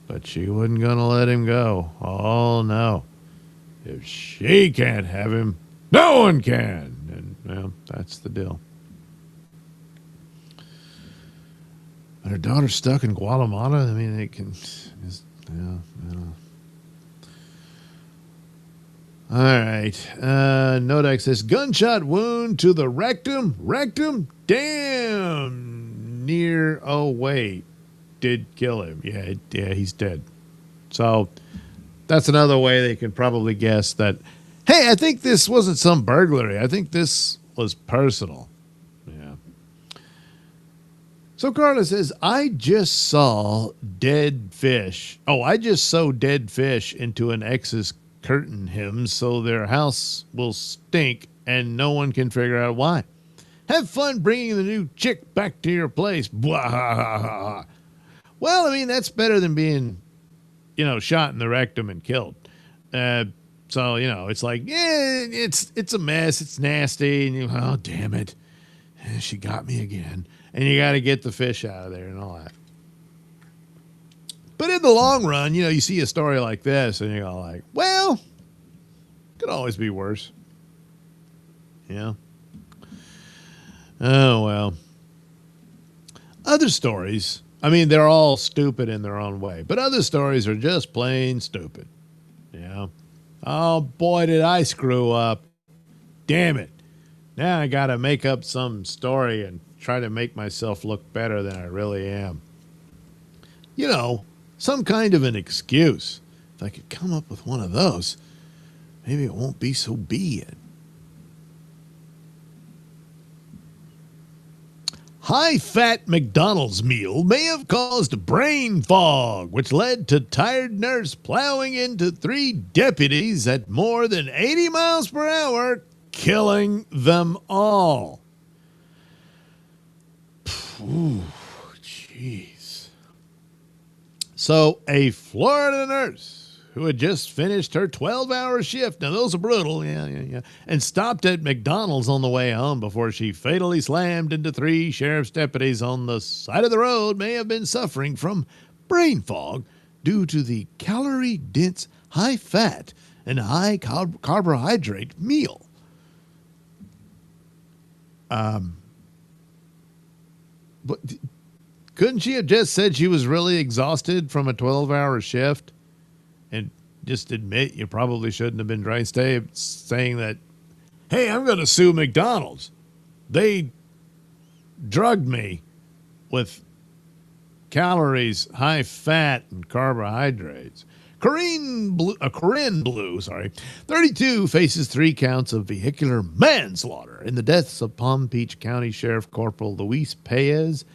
but she wasn't going to let him go. Oh, no. If she can't have him, no one can. And, well, that's the deal. Her daughter's stuck in Guatemala. I mean, it can. Yeah. All right. Nodex says gunshot wound to the rectum. Rectum? Damn. Near. Oh, wait. Did kill him. Yeah, he's dead. So that's another way they can probably guess that, hey, I think this wasn't some burglary. I think this was personal. Yeah. So Carla says, I just saw dead fish. Oh, I just sew dead fish into an ex's curtain hem so their house will stink and no one can figure out why. Have fun bringing the new chick back to your place. Blah. Well, I mean, that's better than being, shot in the rectum and killed. So, it's like, yeah, it's a mess. It's nasty. And oh, damn it. She got me again. And you got to get the fish out of there and all that. But in the long run, you see a story like this and you're all like, well, could always be worse. Yeah. Oh, well. Other stories, I mean, they're all stupid in their own way, but other stories are just plain stupid. Yeah. Oh, boy, did I screw up. Damn it. Now I got to make up some story and try to make myself look better than I really am. Some kind of an excuse. If I could come up with one of those, maybe it won't be so bad. High-fat McDonald's meal may have caused brain fog, which led to tired nurse plowing into 3 deputies at more than 80 miles per hour, killing them all. Ooh, jeez. So a Florida nurse who had just finished her 12-hour shift, now those are brutal, yeah, and stopped at McDonald's on the way home before she fatally slammed into 3 sheriff's deputies on the side of the road may have been suffering from brain fog due to the calorie-dense, high-fat, and high-carbohydrate meal. But couldn't she have just said she was really exhausted from a 12-hour shift and just admit you probably shouldn't have been saying that, hey, I'm going to sue McDonald's. They drugged me with calories, high fat, and carbohydrates. Corinne Blue, 32, faces 3 counts of vehicular manslaughter in the deaths of Palm Beach County Sheriff Corporal Luis Paez,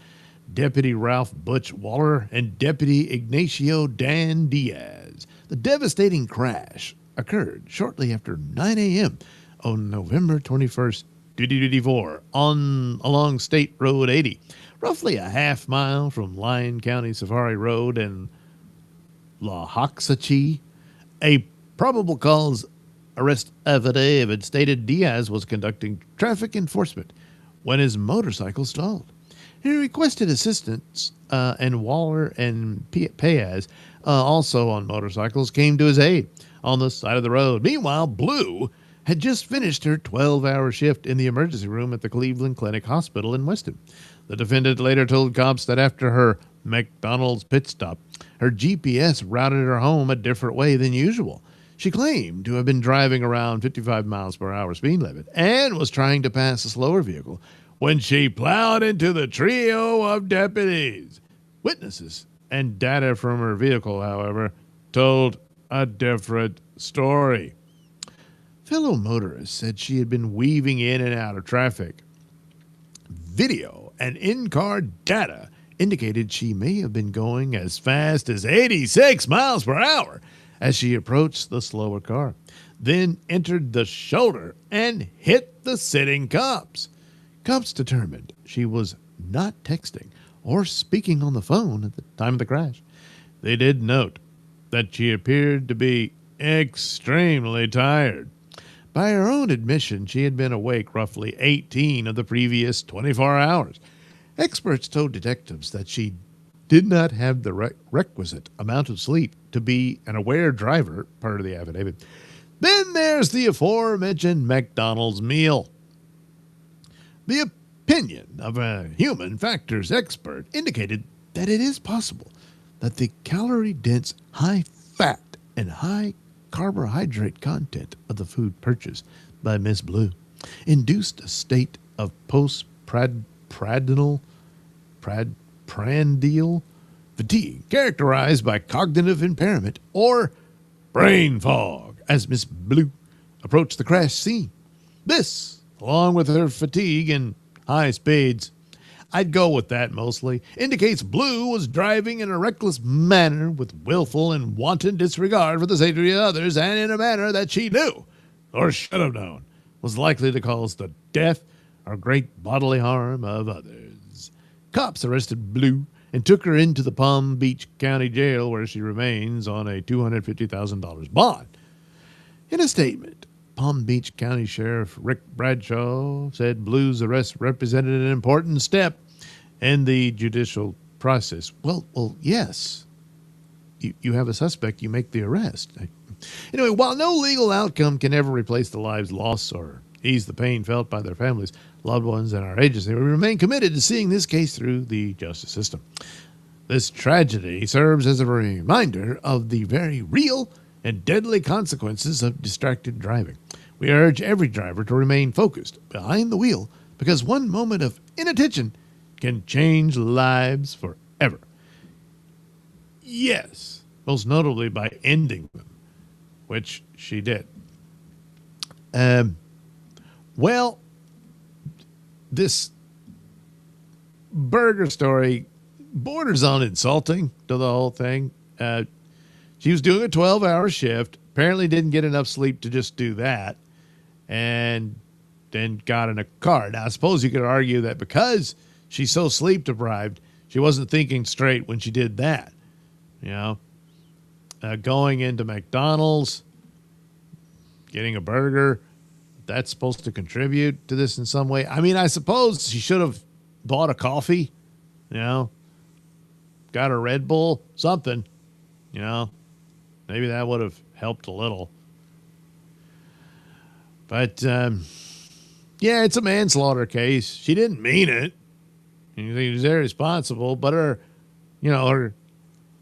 Deputy Ralph Butch Waller, and Deputy Ignacio Dan Diaz. The devastating crash occurred shortly after 9 a.m. on November 21st, 2024, along State Road 80, roughly a half mile from Lyon County Safari Road and La Hoxachi. A probable cause arrest affidavit stated Diaz was conducting traffic enforcement when his motorcycle stalled. He requested assistance, and Waller and Paez, also on motorcycles, came to his aid on the side of the road. Meanwhile, Blue had just finished her 12-hour shift in the emergency room at the Cleveland Clinic Hospital in Weston. The defendant later told cops that after her McDonald's pit stop, her GPS routed her home a different way than usual. She claimed to have been driving around 55 miles per hour speed limit and was trying to pass a slower vehicle when she plowed into the trio of deputies. Witnesses and data from her vehicle, however, told a different story. Fellow motorists said she had been weaving in and out of traffic. Video and in-car data indicated she may have been going as fast as 86 miles per hour as she approached the slower car, then entered the shoulder and hit the sitting cops. Cops determined she was not texting or speaking on the phone at the time of the crash. They did note that she appeared to be extremely tired. By her own admission, she had been awake roughly 18 of the previous 24 hours. Experts told detectives that she did not have the requisite amount of sleep to be an aware driver, part of the affidavit. Then there's the aforementioned McDonald's meal. The opinion of a human factors expert indicated that it is possible that the calorie-dense, high-fat, and high-carbohydrate content of the food purchased by Miss Blue induced a state of post-prandial fatigue characterized by cognitive impairment or brain fog as Miss Blue approached the crash scene. This, along with her fatigue and high speeds, I'd go with that mostly, indicates Blue was driving in a reckless manner with willful and wanton disregard for the safety of others and in a manner that she knew, or should have known, was likely to cause the death or great bodily harm of others. Cops arrested Blue and took her into the Palm Beach County Jail where she remains on a $250,000 bond. In a statement, Palm Beach County Sheriff Rick Bradshaw said Blue's arrest represented an important step in the judicial process. Well, yes. You have a suspect, you make the arrest. Anyway, while no legal outcome can ever replace the lives lost or ease the pain felt by their families, loved ones, and our agency, we remain committed to seeing this case through the justice system. This tragedy serves as a reminder of the very real and deadly consequences of distracted driving. We urge every driver to remain focused behind the wheel because one moment of inattention can change lives forever. Yes, most notably by ending them, which she did. Well, this burger story borders on insulting to the whole thing. She was doing a 12-hour shift, apparently didn't get enough sleep to just do that, and then got in a car. Now, I suppose you could argue that because she's so sleep-deprived, she wasn't thinking straight when she did that. You know, going into McDonald's, getting a burger, that's supposed to contribute to this in some way. I mean, I suppose she should have bought a coffee, you know, got a Red Bull, something, you know. Maybe that would have helped a little. But, yeah, it's a manslaughter case. She didn't mean it. She was irresponsible, but her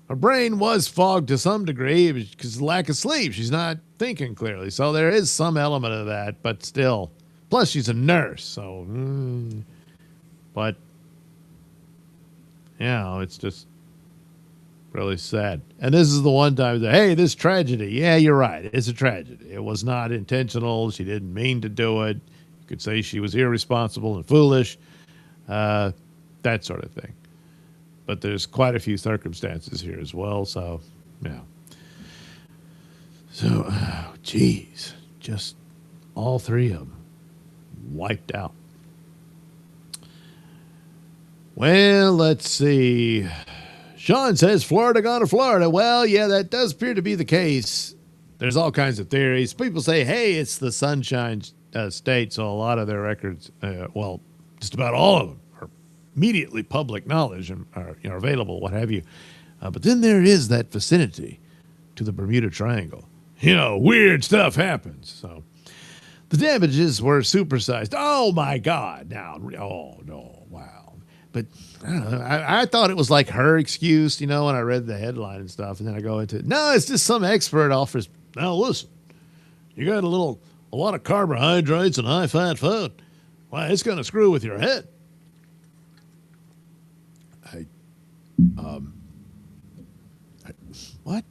brain was fogged to some degree because of lack of sleep. She's not thinking clearly. So there is some element of that, but still. Plus, she's a nurse. So, but, it's just really sad. And this is the one time that, hey, this tragedy. Yeah, you're right. It's a tragedy. It was not intentional. She didn't mean to do it. You could say she was irresponsible and foolish, that sort of thing. But there's quite a few circumstances here as well. So, yeah. So, geez, just all three of them wiped out. Well, let's see. Sean says, Florida gone to Florida. Well, yeah, that does appear to be the case. There's all kinds of theories. People say, hey, it's the Sunshine State, so a lot of their records, well, just about all of them are immediately public knowledge and are available, what have you. But then there is that vicinity to the Bermuda Triangle. Weird stuff happens. So the damages were supersized. Oh, my God. Now, oh, no, wow. But I don't know. I thought it was like her excuse, when I read the headline and stuff. And then I go into, no, it's just some expert offers. Now, listen, you got a lot of carbohydrates and high-fat food. Why, it's going to screw with your head. What?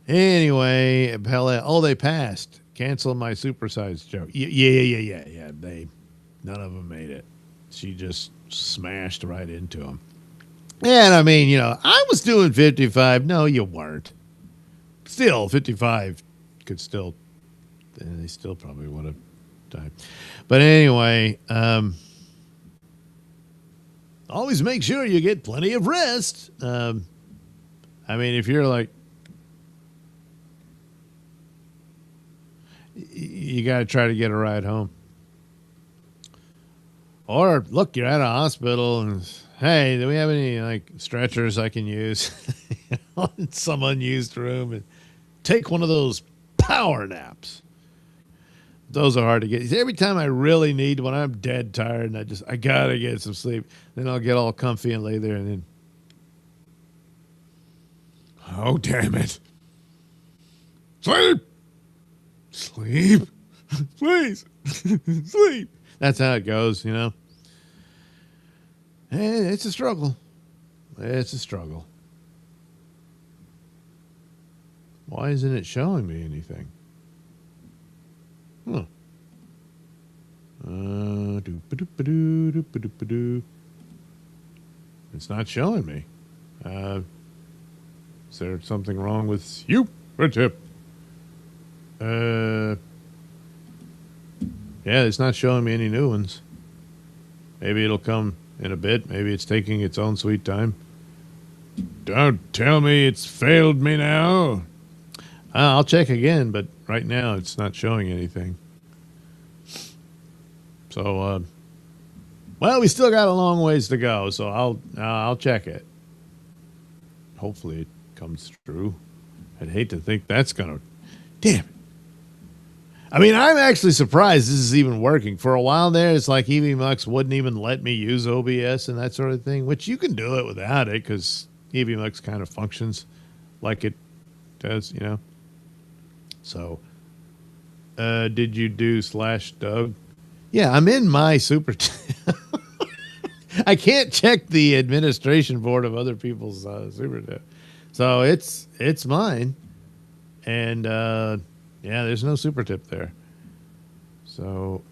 Anyway, they passed. Cancel my supersized joke. Yeah. None of them made it. She just smashed right into them. And I mean, I was doing 55. No, you weren't. Still, 55 could still, they still probably would have died. But anyway, always make sure you get plenty of rest. I mean, if you're like, you got to try to get a ride home. Or, look, you're at a hospital and, hey, do we have any, stretchers I can use in some unused room? And take one of those power naps. Those are hard to get. Every time I really need, when I'm dead tired and I got to get some sleep, then I'll get all comfy and lay there and then Oh, damn it. Sleep! Sleep! Please! Sleep! That's how it goes, you know? And it's a struggle. It's a struggle. Why isn't it showing me anything? Huh. It's not showing me. Is there something wrong with Supertip? Yeah, it's not showing me any new ones. Maybe it'll come in a bit. Maybe it's taking its own sweet time. Don't tell me it's failed me now. I'll check again, but right now it's not showing anything. So, well, we still got a long ways to go, so I'll check it. Hopefully it comes through. I'd hate to think that's gonna. Damn it. I mean, I'm actually surprised this is even working. For a while there, it's like EVMux wouldn't even let me use OBS and that sort of thing, which you can do it without it because EVMux kind of functions like it does, you know. So, did you do /Doug? Yeah, I'm in my super. I can't check the administration board of other people's super tip. So it's mine. And yeah, there's no super tip there. So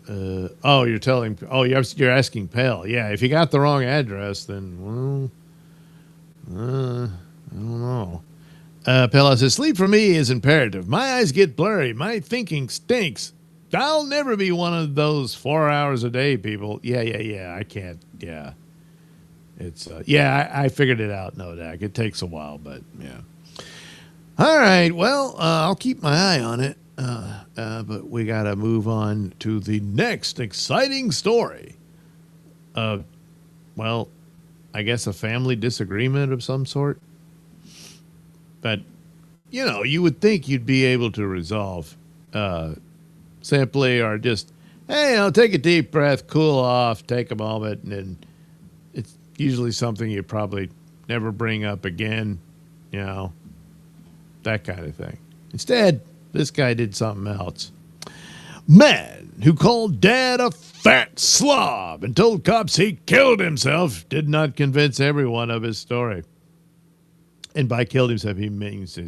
oh, you're asking Pell. Yeah, if you got the wrong address, then well, I don't know. Pella says, sleep for me is imperative. My eyes get blurry. My thinking stinks. I'll never be one of those 4 hours a day people. Yeah. I can't. Yeah. It's, I figured it out. No, Dak. It takes a while, but yeah. All right. Well, I'll keep my eye on it. But we got to move on to the next exciting story. Well, I guess a family disagreement of some sort. But, you know, you would think you'd be able to resolve simply or just, hey, take a deep breath, cool off, take a moment, and then it's usually something you probably never bring up again, you know, that kind of thing. Instead, this guy did something else. Man who called dad a fat slob and told cops he killed himself did not convince everyone of his story. And by killed himself, he means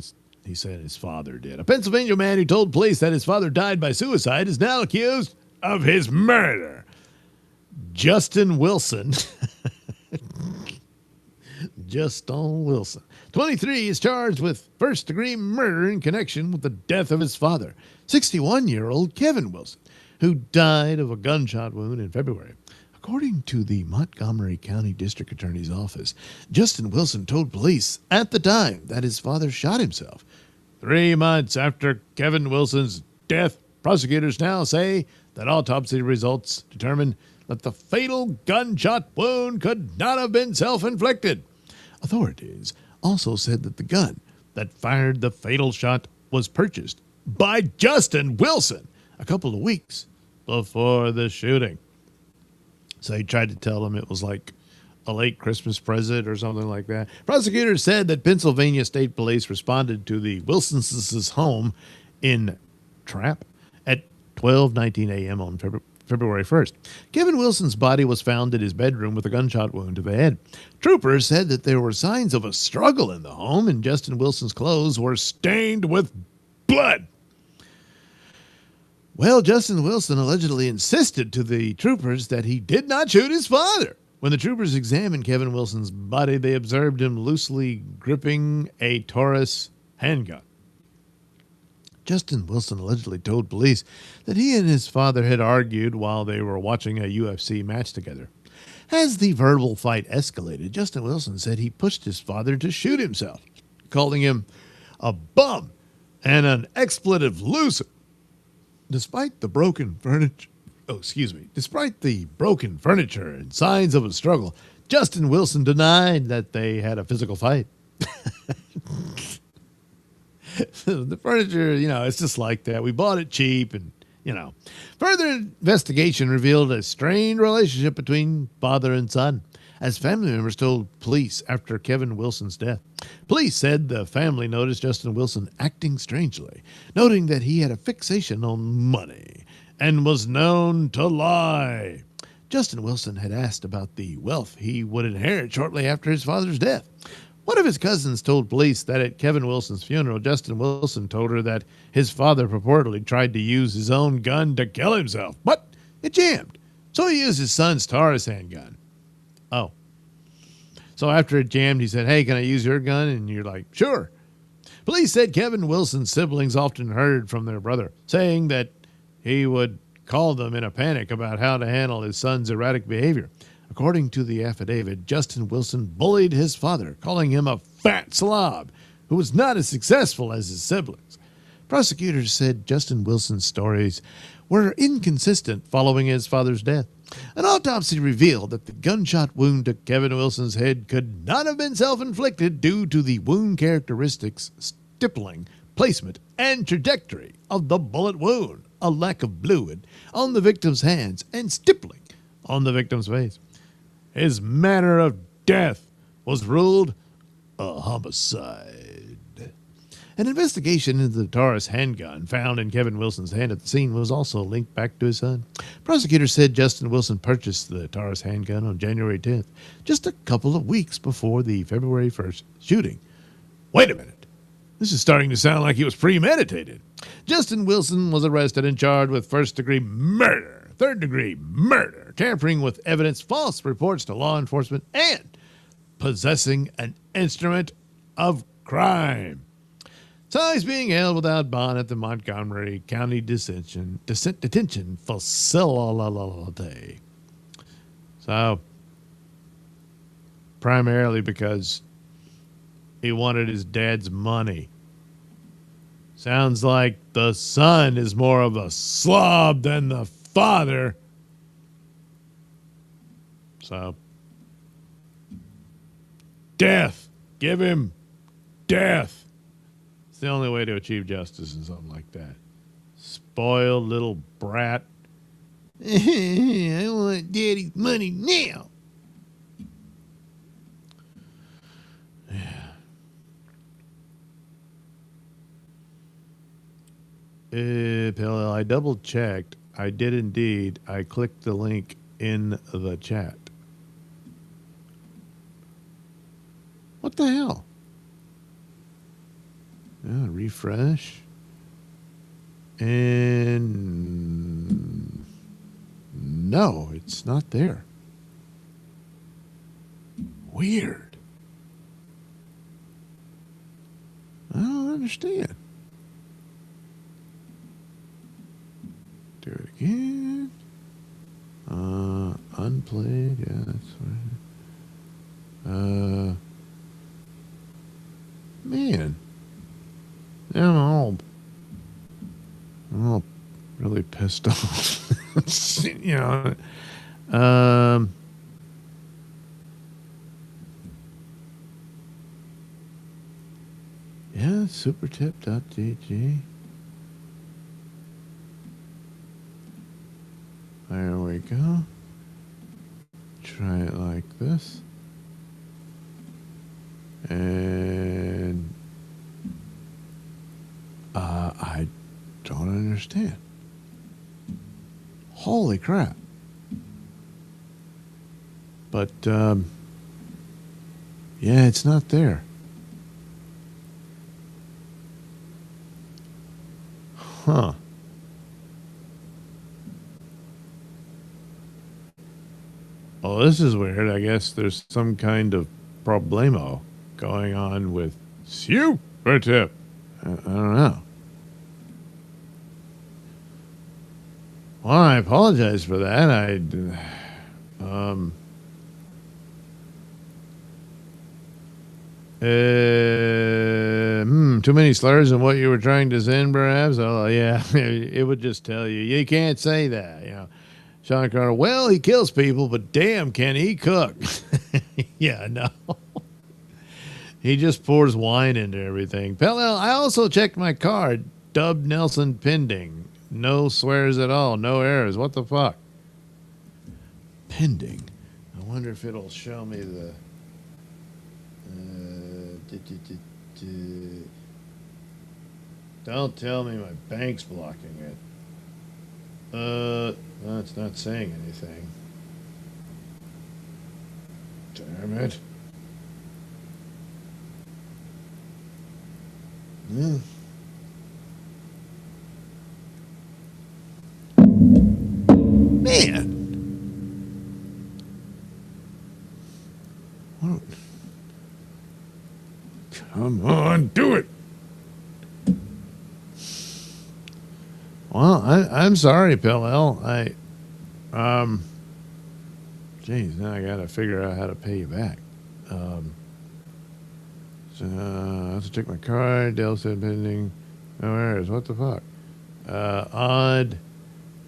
he said his father did. A Pennsylvania man who told police that his father died by suicide is now accused of his murder. Justin Wilson. Justin Wilson. 23 is charged with first-degree murder in connection with the death of his father, 61-year-old Kevin Wilson, who died of a gunshot wound in February. According to the Montgomery County District Attorney's Office, Justin Wilson told police at the time that his father shot himself. 3 months after Kevin Wilson's death, prosecutors now say that autopsy results determined that the fatal gunshot wound could not have been self-inflicted. Authorities also said that the gun that fired the fatal shot was purchased by Justin Wilson a couple of weeks before the shooting. So he tried to tell him it was like a late Christmas present or something like that. Prosecutors said that Pennsylvania State Police responded to the Wilsons' home in Trapp at 12:19 a.m. on February 1st. Kevin Wilson's body was found in his bedroom with a gunshot wound to the head. Troopers said that there were signs of a struggle in the home, and Justin Wilson's clothes were stained with blood. Well, Justin Wilson allegedly insisted to the troopers that he did not shoot his father. When the troopers examined Kevin Wilson's body, they observed him loosely gripping a Taurus handgun. Justin Wilson allegedly told police that he and his father had argued while they were watching a UFC match together. As the verbal fight escalated, Justin Wilson said he pushed his father to shoot himself, calling him a bum and an expletive loser. Despite the broken furniture and signs of a struggle, Justin Wilson denied that they had a physical fight. The furniture, it's just like that. We bought it cheap and, Further investigation revealed a strained relationship between father and son. as family members told police after Kevin Wilson's death. Police said the family noticed Justin Wilson acting strangely, noting that he had a fixation on money and was known to lie. Justin Wilson had asked about the wealth he would inherit shortly after his father's death. One of his cousins told police that at Kevin Wilson's funeral, Justin Wilson told her that his father purportedly tried to use his own gun to kill himself, but it jammed. So he used his son's Taurus handgun. Oh. So after it jammed, he said, "Hey, can I use your gun?" And you're like, "Sure." Police said Kevin Wilson's siblings often heard from their brother, saying that he would call them in a panic about how to handle his son's erratic behavior. According to the affidavit, Justin Wilson bullied his father, calling him a fat slob who was not as successful as his siblings. Prosecutors said Justin Wilson's stories were inconsistent following his father's death. An autopsy revealed that the gunshot wound to Kevin Wilson's head could not have been self-inflicted due to the wound characteristics, stippling, placement, and trajectory of the bullet wound, a lack of fluid on the victim's hands, and stippling on the victim's face. His manner of death was ruled a homicide. An investigation into the Taurus handgun found in Kevin Wilson's hand at the scene was also linked back to his son. Prosecutors said Justin Wilson purchased the Taurus handgun on January 10th, just a couple of weeks before the February 1st shooting. Wait a minute. This is starting to sound like he was premeditated. Justin Wilson was arrested and charged with first-degree murder, third-degree murder, tampering with evidence, false reports to law enforcement, and possessing an instrument of crime. So he's being held without bond at the Montgomery County Detention Facility. So, primarily because he wanted his dad's money. Sounds like the son is more of a slob than the father. So, death. Give him death. It's the only way to achieve justice in something like that. Spoiled little brat. I want daddy's money now. I double checked. I did indeed. I clicked the link in the chat. What the hell? Refresh. And no, it's not there. Weird. I don't understand. Do it again. Unplayed. Yeah, that's right. Man. I'm all really pissed off. You know. Yeah, supertip.gg. There we go. Try it like this. And I don't understand. Holy crap. But yeah, it's not there. Huh. Oh, this is weird. I guess there's some kind of problemo going on with Super Tip. I don't know. Well, I apologize for that. Too many slurs in what you were trying to send, perhaps? Oh, yeah. It would just tell you. You can't say that, you know. Sean Carter, well, he kills people, but damn, can he cook? Yeah, no. He just pours wine into everything. Pell, I also checked my card. Dubbed Nelson pending. No swears at all. No errors. What the fuck? Pending. wonder if it'll show me the. Don't tell me my bank's blocking it. No, it's not saying anything. Damn it. Man. What? Come on, do it. Well, I'm sorry, Pillel. Geez, now I got to figure out how to pay you back. So I have to check my card. Dale said pending. No errors. What the fuck? Odd.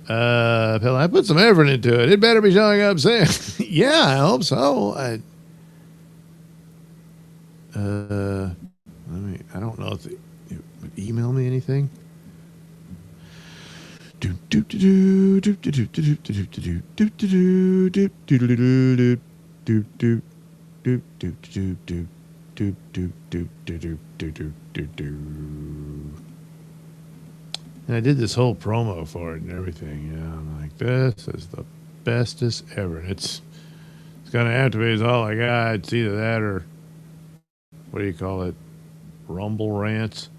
Pillel, I put some effort into it. It better be showing up soon. Yeah, I hope so. I don't know if it would email me anything. And I did this whole promo for it and everything. Yeah, I'm like, this is the bestest ever. It's gonna have to be all I got. It's either that or what do you call it? Rumble rants.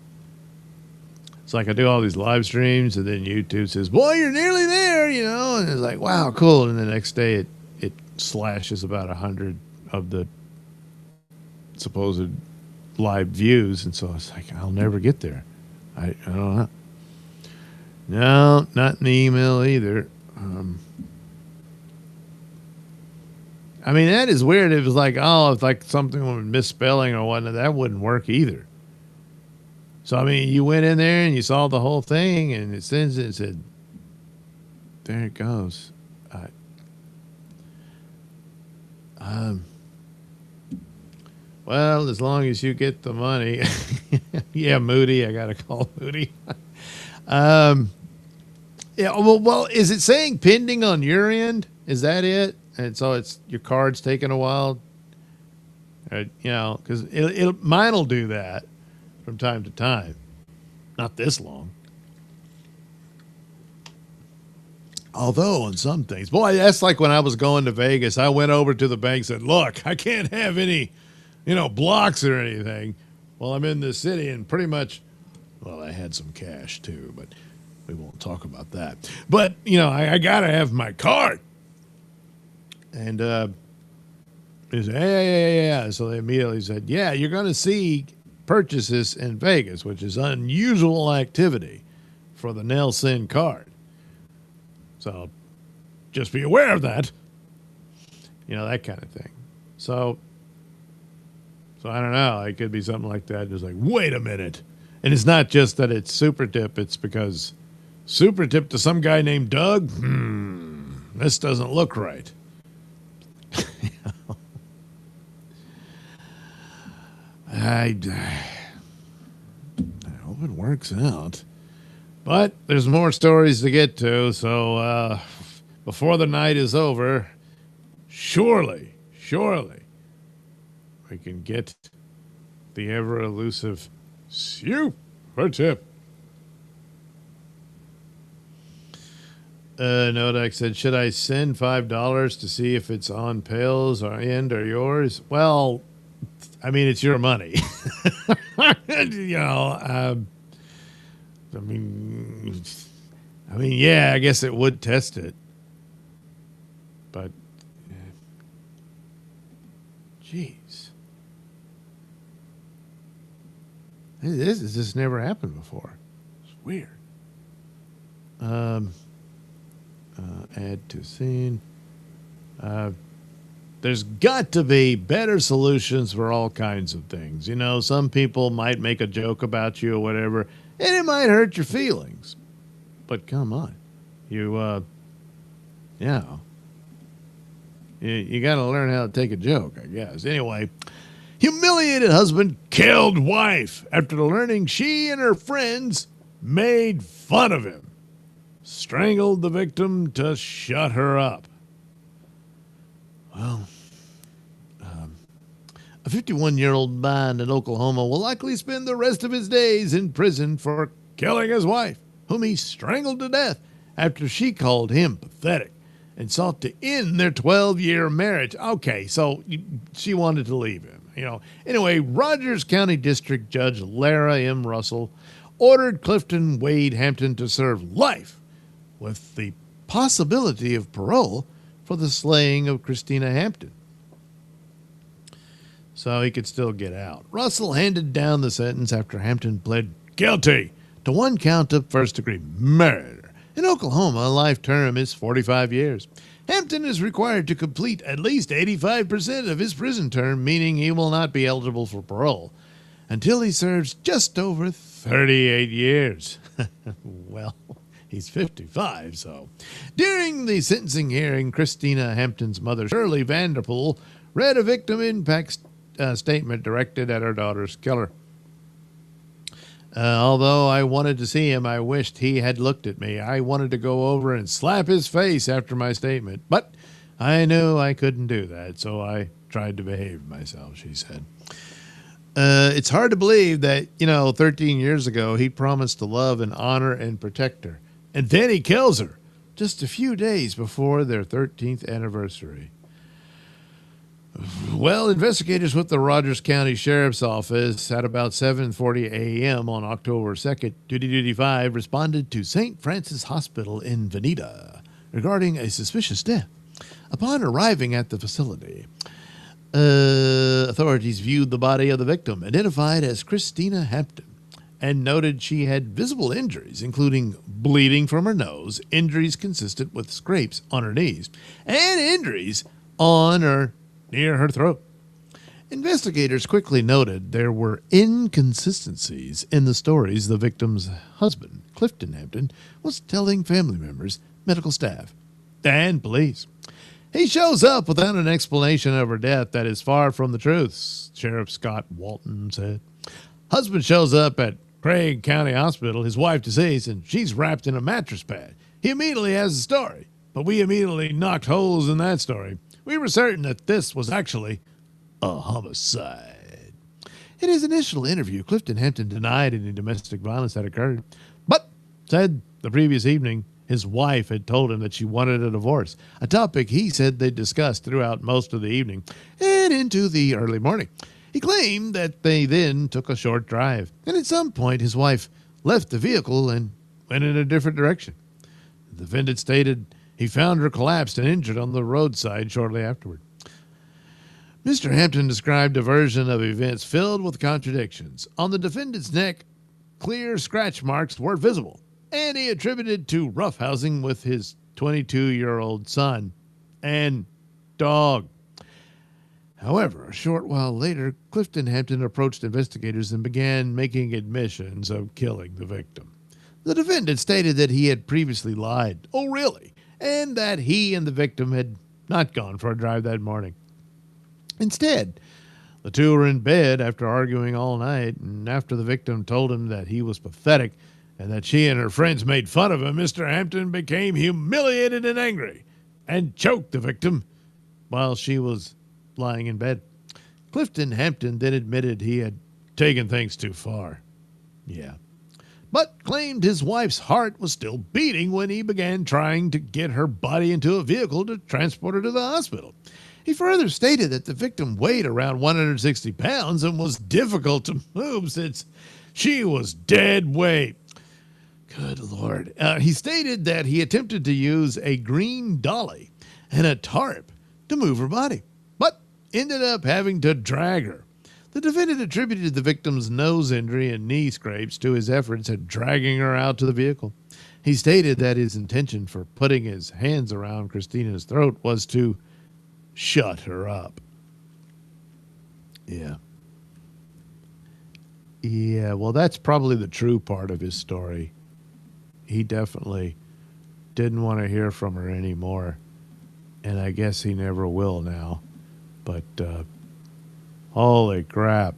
It's like I do all these live streams and then YouTube says, boy, you're nearly there, you know, and it's like, wow, cool. And the next day it slashes about 100 of the supposed live views. And so it's like, I'll never get there. I don't know. No, not in the email either. I mean, that is weird. It was like, oh, if like something with misspelling or whatnot, that wouldn't work either. So, I mean, you went in there and you saw the whole thing and it sends it and said, there it goes. Well, as long as you get the money. Yeah, Moody. I got to call Moody. Yeah, well, is it saying pending on your end? Is that it? And so it's your card's taking a while, you know, because mine will do that from time to time. Not this long. Although on some things, boy, that's like when I was going to Vegas. I went over to the bank and said, look, I can't have any, you know, blocks or anything while I'm in this city. And pretty much, well, I had some cash too, but we won't talk about that. But, you know, I got to have my card. And he said, yeah. So they immediately said, yeah, you're going to see purchases in Vegas, which is unusual activity for the Nailsin card. So just be aware of that. You know, that kind of thing. So I don't know. It could be something like that. Just like, wait a minute. And it's not just that it's super tip. It's because super tip to some guy named Doug. This doesn't look right. I hope it works out. But there's more stories to get to, so before the night is over, surely, we can get the ever-elusive super tip. Nodak said, should I send $5 to see if it's on Pale's or end or yours? Well, I mean, it's your money. You know, I mean, yeah, I guess it would test it. But, jeez. This has just never happened before. It's weird. Add to scene. There's got to be better solutions for all kinds of things. You know, some people might make a joke about you or whatever, and it might hurt your feelings. But come on. You know, you got to learn how to take a joke, I guess. Anyway, humiliated husband killed wife after learning she and her friends made fun of him. Strangled the victim to shut her up. Well, A 51-year-old man in Oklahoma will likely spend the rest of his days in prison for killing his wife, whom he strangled to death after she called him pathetic and sought to end their 12-year marriage. Okay, so she wanted to leave him, Anyway, Rogers County District Judge Lara M. Russell ordered Clifton Wade Hampton to serve life with the possibility of parole for the slaying of Christina Hampton, so he could still get out. Russell handed down the sentence after Hampton pled guilty to one count of first-degree murder. In Oklahoma, a life term is 45 years. Hampton is required to complete at least 85% of his prison term, meaning he will not be eligible for parole until he serves just over 38 years. Well, he's 55, so. During the sentencing hearing, Christina Hampton's mother, Shirley Vanderpool, read a victim impact statement directed at her daughter's killer. Although I wanted to see him, I wished he had looked at me. I wanted to go over and slap his face after my statement, but I knew I couldn't do that, so I tried to behave myself, she said. It's hard to believe that, 13 years ago, he promised to love and honor and protect her, and then he kills her just a few days before their 13th anniversary. Well, investigators with the Rogers County Sheriff's Office at about 7:40 a.m. on October 2nd, 2025, responded to St. Francis Hospital in Veneta regarding a suspicious death. Upon arriving at the facility, authorities viewed the body of the victim, identified as Christina Hampton, and noted she had visible injuries, including bleeding from her nose, injuries consistent with scrapes on her knees, and injuries on or near her throat. Investigators quickly noted there were inconsistencies in the stories the victim's husband, Clifton Hampton, was telling family members, medical staff, and police. He shows up without an explanation of her death that is far from the truth, Sheriff Scott Walton said. Husband shows up at Craig County Hospital, his wife deceased, and she's wrapped in a mattress pad. He immediately has a story, but we immediately knocked holes in that story. We were certain that this was actually a homicide. In his initial interview, Clifton Hampton denied any domestic violence had occurred, but said the previous evening his wife had told him that she wanted a divorce, a topic he said they discussed throughout most of the evening and into the early morning. He claimed that they then took a short drive, and at some point his wife left the vehicle and went in a different direction. The defendant stated he found her collapsed and injured on the roadside shortly afterward. Mr. Hampton described a version of events filled with contradictions. On the defendant's neck, clear scratch marks were visible, and he attributed to roughhousing with his 22-year-old son and dog. However, a short while later, Clifton Hampton approached investigators and began making admissions of killing the victim. The defendant stated that he had previously lied. Oh, really? And that he and the victim had not gone for a drive that morning. Instead, the two were in bed after arguing all night, and after the victim told him that he was pathetic and that she and her friends made fun of him, Mr. Hampton became humiliated and angry and choked the victim while she was lying in bed. Clifton Hampton then admitted he had taken things too far. Yeah. But claimed his wife's heart was still beating when he began trying to get her body into a vehicle to transport her to the hospital. He further stated that the victim weighed around 160 pounds and was difficult to move since she was dead weight. Good Lord. He stated that he attempted to use a green dolly and a tarp to move her body, but ended up having to drag her. The defendant attributed the victim's nose injury and knee scrapes to his efforts at dragging her out to the vehicle. He stated that his intention for putting his hands around Christina's throat was to shut her up. Yeah. Yeah, well, that's probably the true part of his story. He definitely didn't want to hear from her anymore, and I guess he never will now. But, holy crap.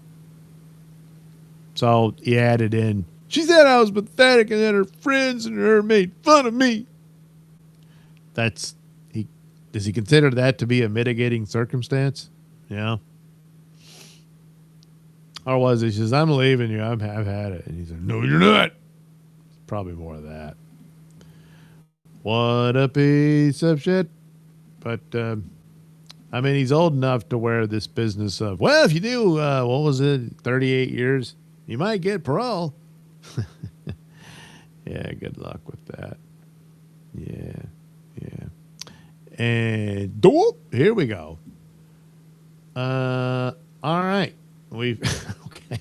So he added in, she said I was pathetic and that her friends and her made fun of me. Does he consider that to be a mitigating circumstance? Yeah. Or was he? She says, I'm leaving you. I've had it. And he said, no, you're not. Probably more of that. What a piece of shit. But, I mean, he's old enough to wear this business of, well, if you do, what was it, 38 years, you might get parole. Yeah, good luck with that. Yeah. And here we go. All right. We've okay.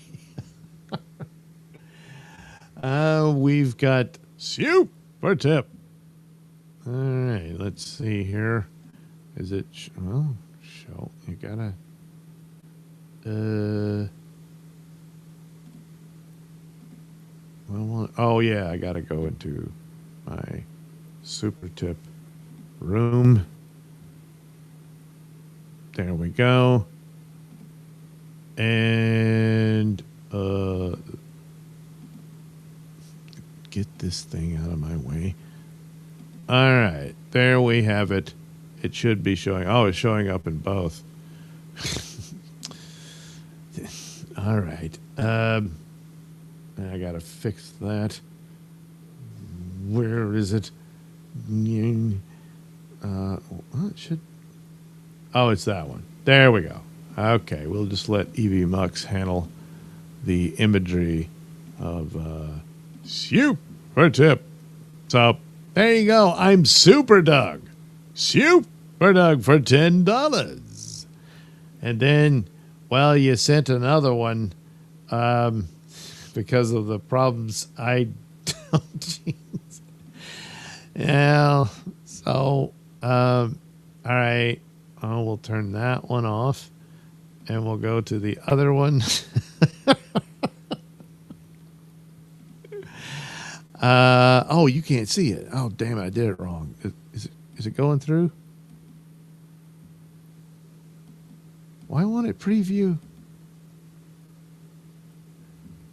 We've got super tip. All right, let's see here. Is it show? You gotta oh yeah, I gotta go into my super tip room. There we go. And get this thing out of my way. All right, there we have it. It should be showing. Oh, it's showing up in both. All right. I gotta fix that. Where is it? It should. Oh, it's that one. There we go. Okay, we'll just let Evie Mux handle the imagery of super tip. So there you go. I'm Super Doug. Super Doug for $10. And then, well, you sent another one because of the problems I don't. Jeez. Yeah. So, all right. Oh, we'll turn that one off. And we'll go to the other one. Oh, you can't see it. Oh, damn it. I did it wrong. Is it going through? Why won't it preview?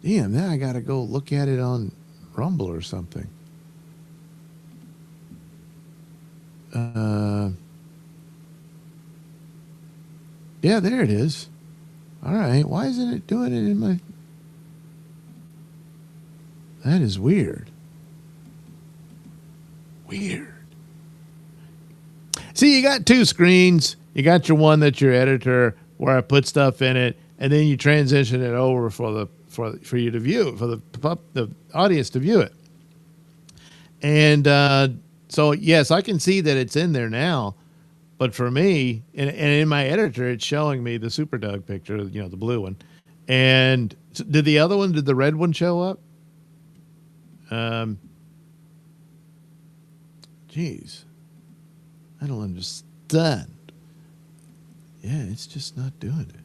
Damn, now I got to go look at it on Rumble or something. Yeah, there it is. All right. Why isn't it doing it in my... That is weird. Weird. See, you got two screens. You got your one that's your editor where I put stuff in it, and then you transition it over for you to view it, for the audience to view it. And so, yes, I can see that it's in there now. But for me, and in my editor, it's showing me the Super Doug picture, you know, the blue one. And so did the red one show up? Geez. I don't understand. Yeah, it's just not doing it.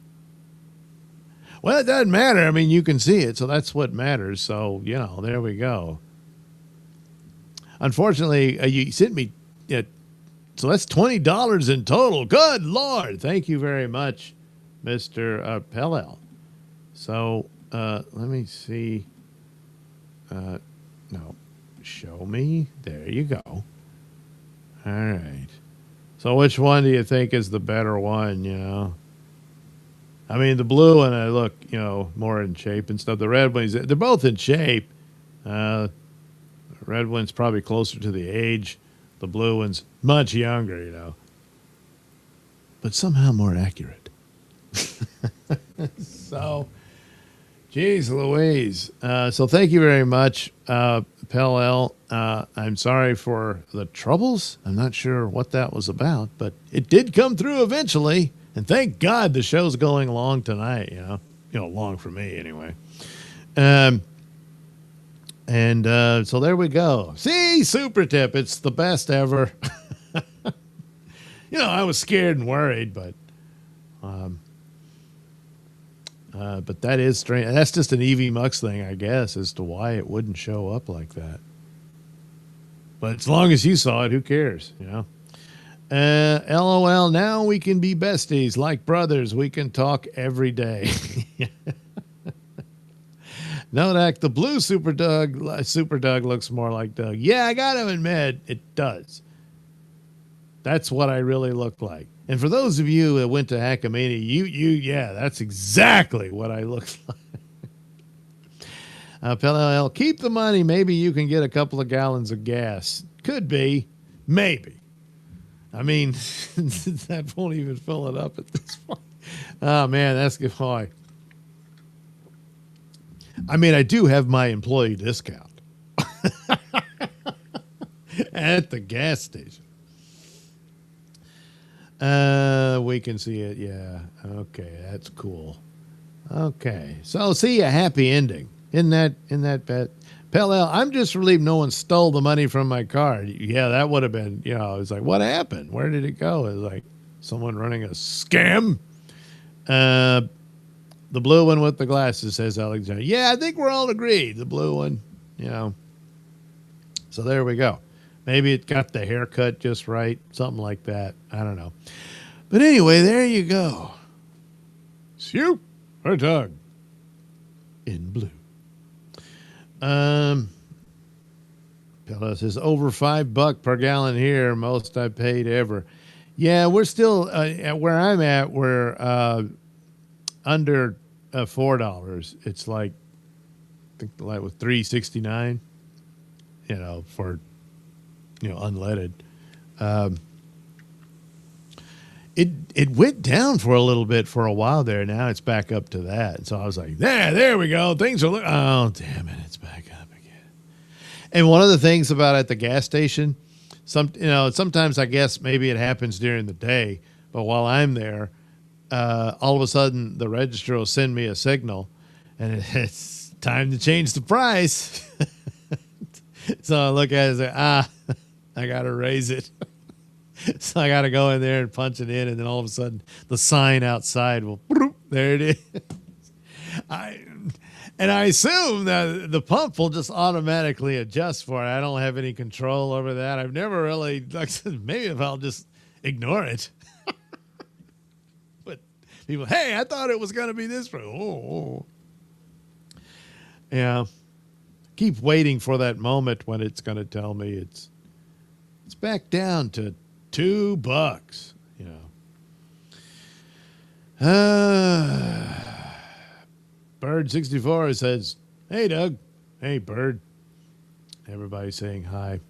Well, it doesn't matter. I mean, you can see it, so that's what matters. So, you know, there we go. Unfortunately, you sent me... So that's $20 in total. Good Lord. Thank you very much, Mr. Pellel. So let me see. No, show me. There you go. All right. So which one do you think is the better one, you know? I mean, the blue one, I look, you know, more in shape and stuff. The red ones, they're both in shape. The red one's probably closer to the age. The blue one's much younger, you know, but somehow more accurate. So, geez Louise. So thank you very much, Pellel. I'm sorry for the troubles. I'm not sure what that was about, but it did come through eventually. And thank God the show's going long tonight, you know, long for me anyway. And so there we go. See, super tip. It's the best ever. You know, I was scared and worried, but that is strange. That's just an Evie Mux thing, I guess, as to why it wouldn't show up like that. But as long as you saw it, who cares, you know? LOL, now we can be besties like brothers. We can talk every day. Nodak, the blue Super Doug looks more like Doug. Yeah, I got to admit, it does. That's what I really look like. And for those of you that went to Hackamania, yeah, that's exactly what I look like. Pell, keep the money. Maybe you can get a couple of gallons of gas. Could be. Maybe. I mean, that won't even fill it up at this point. Oh, man, that's good. Boy. I mean, I do have my employee discount at the gas station. We can see it. Yeah. Okay. That's cool. Okay. So see a happy ending. Isn't that bad? Pell, I'm just relieved no one stole the money from my card. Yeah, that would have been, it was like, what happened? Where did it go? It was like someone running a scam. The blue one with the glasses, says Alexander. Yeah, I think we're all agreed. The blue one, So there we go. Maybe it got the haircut just right. Something like that. I don't know. But anyway, there you go. Super Doug in blue. Pella says over $5 per gallon here, most I paid ever. Yeah, we're still at where I'm at. We're under $4. It's like I think the light was $3.69. For unleaded. It went down for a little bit for a while there. Now it's back up to that. So I was like, there we go. Things are, oh, damn it. It's back up again. And one of the things about at the gas station, sometimes I guess maybe it happens during the day, but while I'm there, all of a sudden the register will send me a signal and it's time to change the price. So I look at it and say, I got to raise it. So I got to go in there and punch it in, and then all of a sudden the sign outside will, there it is. I assume that the pump will just automatically adjust for it. I don't have any control over that. I've never really, like I said, maybe if I'll just ignore it. But people, hey, I thought it was going to be this. Oh. Yeah. Keep waiting for that moment when it's going to tell me it's back down to $2. Bird64 says, hey, Doug. Hey, Bird. Everybody saying hi.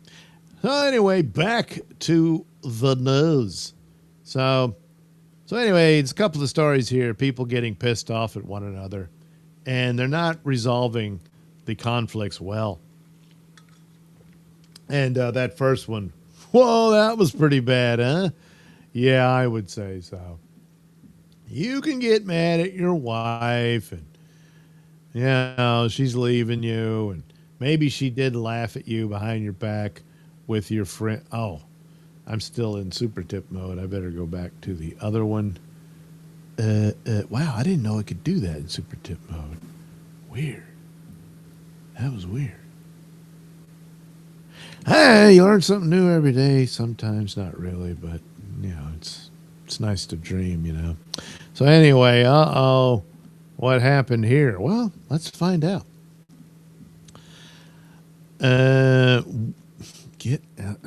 So anyway, back to the news. So anyway, it's a couple of stories here. People getting pissed off at one another, and they're not resolving the conflicts well. And that first one, whoa, that was pretty bad, huh? Yeah, I would say so. You can get mad at your wife and, she's leaving you, and maybe she did laugh at you behind your back with your friend. Oh, I'm still in super tip mode. I better go back to the other one. Wow, I didn't know I could do that in super tip mode. Weird. That was weird. Hey, you learn something new every day. Sometimes not really, but it's nice to dream, So anyway, what happened here? Well, let's find out. Get out.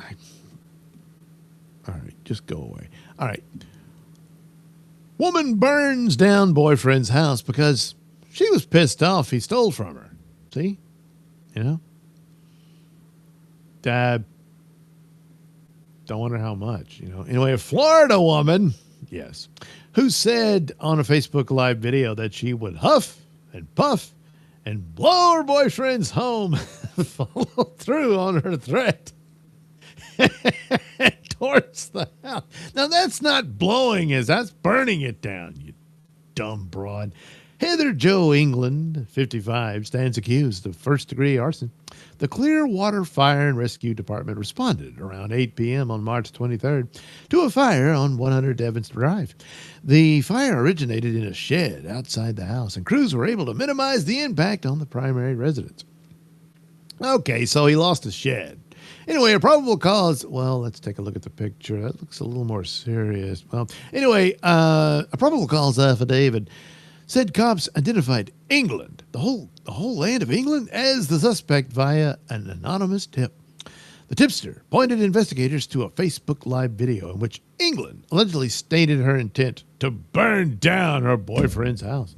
All right, just go away. All right. Woman burns down boyfriend's house because she was pissed off he stole from her. See? Don't wonder how much, Anyway, a Florida woman, yes, who said on a Facebook Live video that she would huff and puff and blow her boyfriend's home, follow through on her threat towards the house. Now, that's not blowing that's burning it down, you dumb broad. Heather Jo England, 55, stands accused of first-degree arson. The Clearwater Fire and Rescue Department responded around 8 p.m. on March 23rd to a fire on 100 Evans Drive. The fire originated in a shed outside the house, and crews were able to minimize the impact on the primary residence. Okay, so he lost a shed. Anyway, a probable cause. Well, let's take a look at the picture. That looks a little more serious. Well, anyway, a probable cause affidavit said cops identified England, the whole land of England, as the suspect via an anonymous tip. The tipster pointed investigators to a Facebook Live video in which England allegedly stated her intent to burn down her boyfriend's house.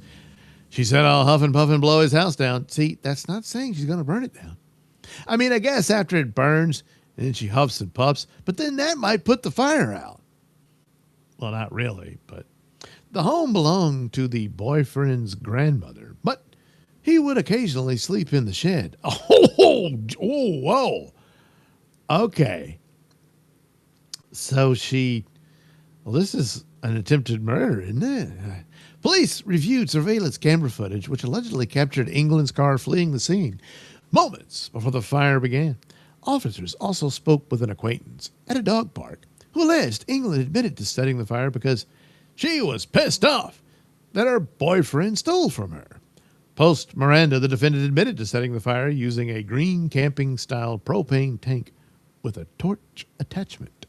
She said, "I'll huff and puff and blow his house down." See, that's not saying she's going to burn it down. I mean, I guess after it burns, and then she huffs and puffs, but then that might put the fire out. Well, not really, but the home belonged to the boyfriend's grandmother, but he would occasionally sleep in the shed. Whoa. Okay. So this is an attempted murder, isn't it? Police reviewed surveillance camera footage, which allegedly captured England's car fleeing the scene moments before the fire began. Officers also spoke with an acquaintance at a dog park who alleged England admitted to setting the fire because she was pissed off that her boyfriend stole from her. Post Miranda, the defendant admitted to setting the fire using a green camping-style propane tank with a torch attachment.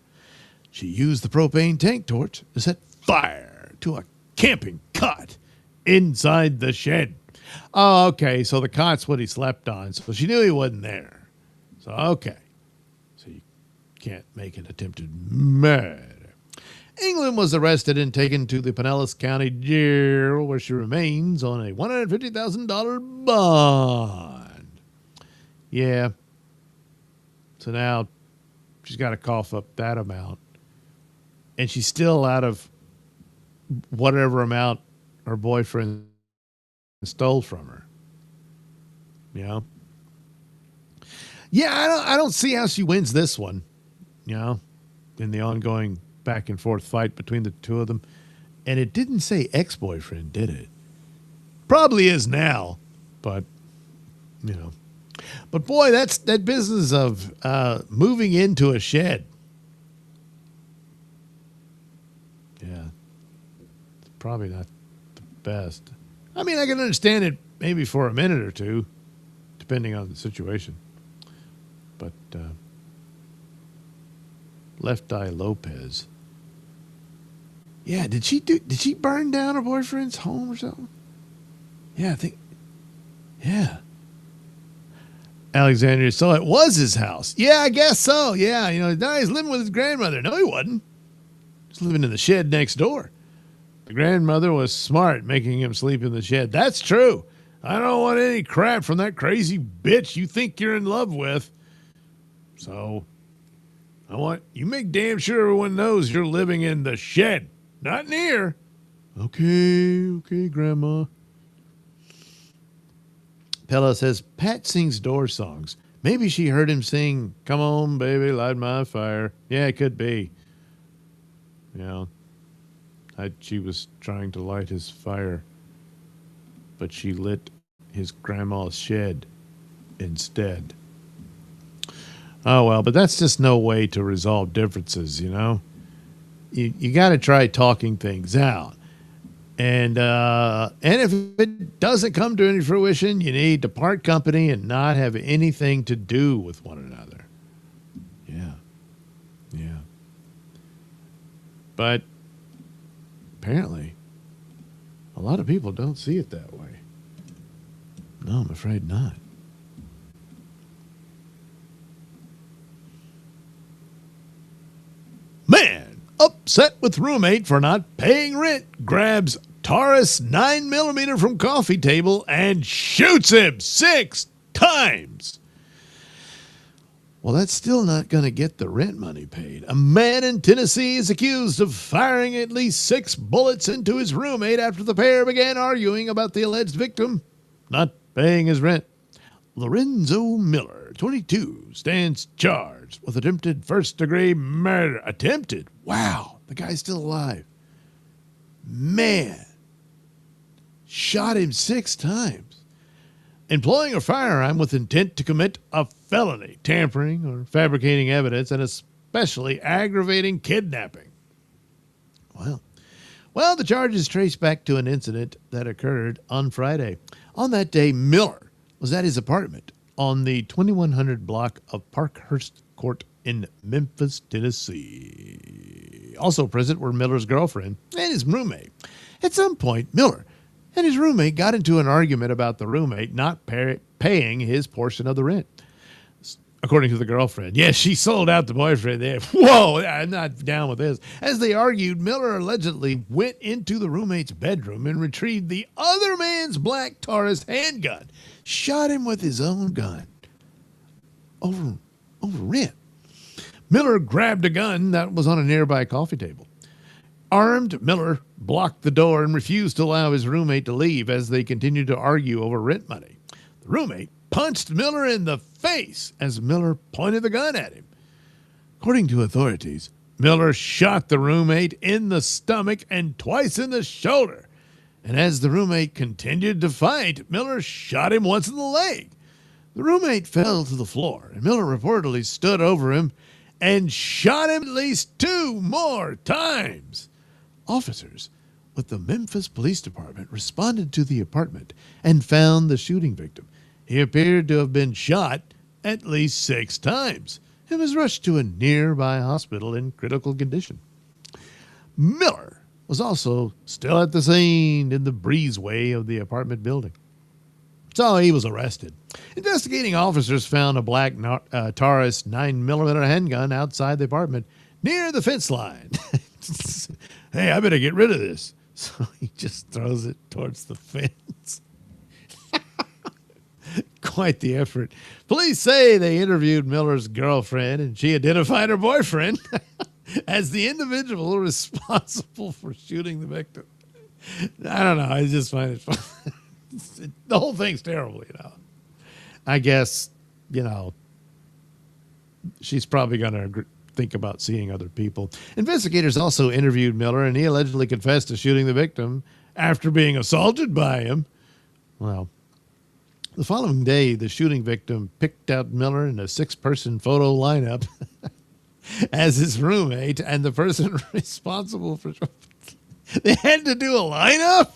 She used the propane tank torch to set fire to a camping cot inside the shed. Oh, okay, so the cot's what he slept on, so she knew he wasn't there. So, okay. So you can't make an attempted murder. England was arrested and taken to the Pinellas County Jail, where she remains on a $150,000 bond. Yeah. So now she's got to cough up that amount. And she's still out of whatever amount her boyfriend stole from her. You know? Yeah, I don't see how she wins this one, you know, in the ongoing back and forth fight between the two of them. And it didn't say ex-boyfriend, did it? Probably is now, but, you know. But boy, that business of moving into a shed. Yeah. It's probably not the best. I mean, I can understand it maybe for a minute or two, depending on the situation. But Left Eye Lopez. Yeah, did she burn down her boyfriend's home or something? Yeah, I think. Yeah. Alexandria, so it was his house. Yeah, I guess so. Yeah, you know, now he's living with his grandmother. No, he wasn't. He's living in the shed next door. The grandmother was smart making him sleep in the shed. That's true. I don't want any crap from that crazy bitch you think you're in love with. So, you make damn sure everyone knows you're living in the shed, not near. Okay, Grandma. Pella says, Pat sings door songs. Maybe she heard him sing, "Come on, baby, light my fire." Yeah, it could be. You know, she was trying to light his fire, but she lit his grandma's shed instead. Oh, well, but that's just no way to resolve differences, you know? You got to try talking things out. And if it doesn't come to any fruition, you need to part company and not have anything to do with one another. Yeah. But apparently, a lot of people don't see it that way. No, I'm afraid not. Man, upset with roommate for not paying rent, grabs Taurus 9mm from coffee table and shoots him 6 times. Well, that's still not going to get the rent money paid. A man in Tennessee is accused of firing at least 6 bullets into his roommate after the pair began arguing about the alleged victim not paying his rent. Lorenzo Miller, 22, stands charged with attempted first-degree murder. Attempted? Wow, the guy's still alive. Man, shot him 6 times. Employing a firearm with intent to commit a felony, tampering or fabricating evidence, and especially aggravating kidnapping. Well, the charges trace back to an incident that occurred on Friday. On that day, Miller was at his apartment on the 2100 block of Parkhurst Court in Memphis, Tennessee. Also present were Miller's girlfriend and his roommate. At some point, Miller and his roommate got into an argument about the roommate not paying his portion of the rent. according to the girlfriend. Yes, she sold out the boyfriend there. Whoa, I'm not down with this. As they argued, Miller allegedly went into the roommate's bedroom and retrieved the other man's black Taurus handgun, shot him with his own gun over rent. Miller grabbed a gun that was on a nearby coffee table. Armed, Miller blocked the door and refused to allow his roommate to leave as they continued to argue over rent money. The roommate punched Miller in the face as Miller pointed the gun at him. According to authorities, Miller shot the roommate in the stomach and twice in the shoulder. And as the roommate continued to fight, Miller shot him once in the leg. The roommate fell to the floor, and Miller reportedly stood over him and shot him at least 2 more times. Officers with the Memphis Police Department responded to the apartment and found the shooting victim. He appeared to have been shot at least 6 times and was rushed to a nearby hospital in critical condition. Miller was also still at the scene in the breezeway of the apartment building, so he was arrested. Investigating officers found a black Taurus 9mm handgun outside the apartment near the fence line. Hey, I better get rid of this. So he just throws it towards the fence. Quite the effort. Police say they interviewed Miller's girlfriend, and she identified her boyfriend as the individual responsible for shooting the victim. I don't know. I just find it fun. The whole thing's terrible, you know. I guess, you know, she's probably going to think about seeing other people. Investigators also interviewed Miller, and he allegedly confessed to shooting the victim after being assaulted by him. Well, the following day, the shooting victim picked out Miller in a 6-person photo lineup as his roommate and the person responsible for... They had to do a lineup?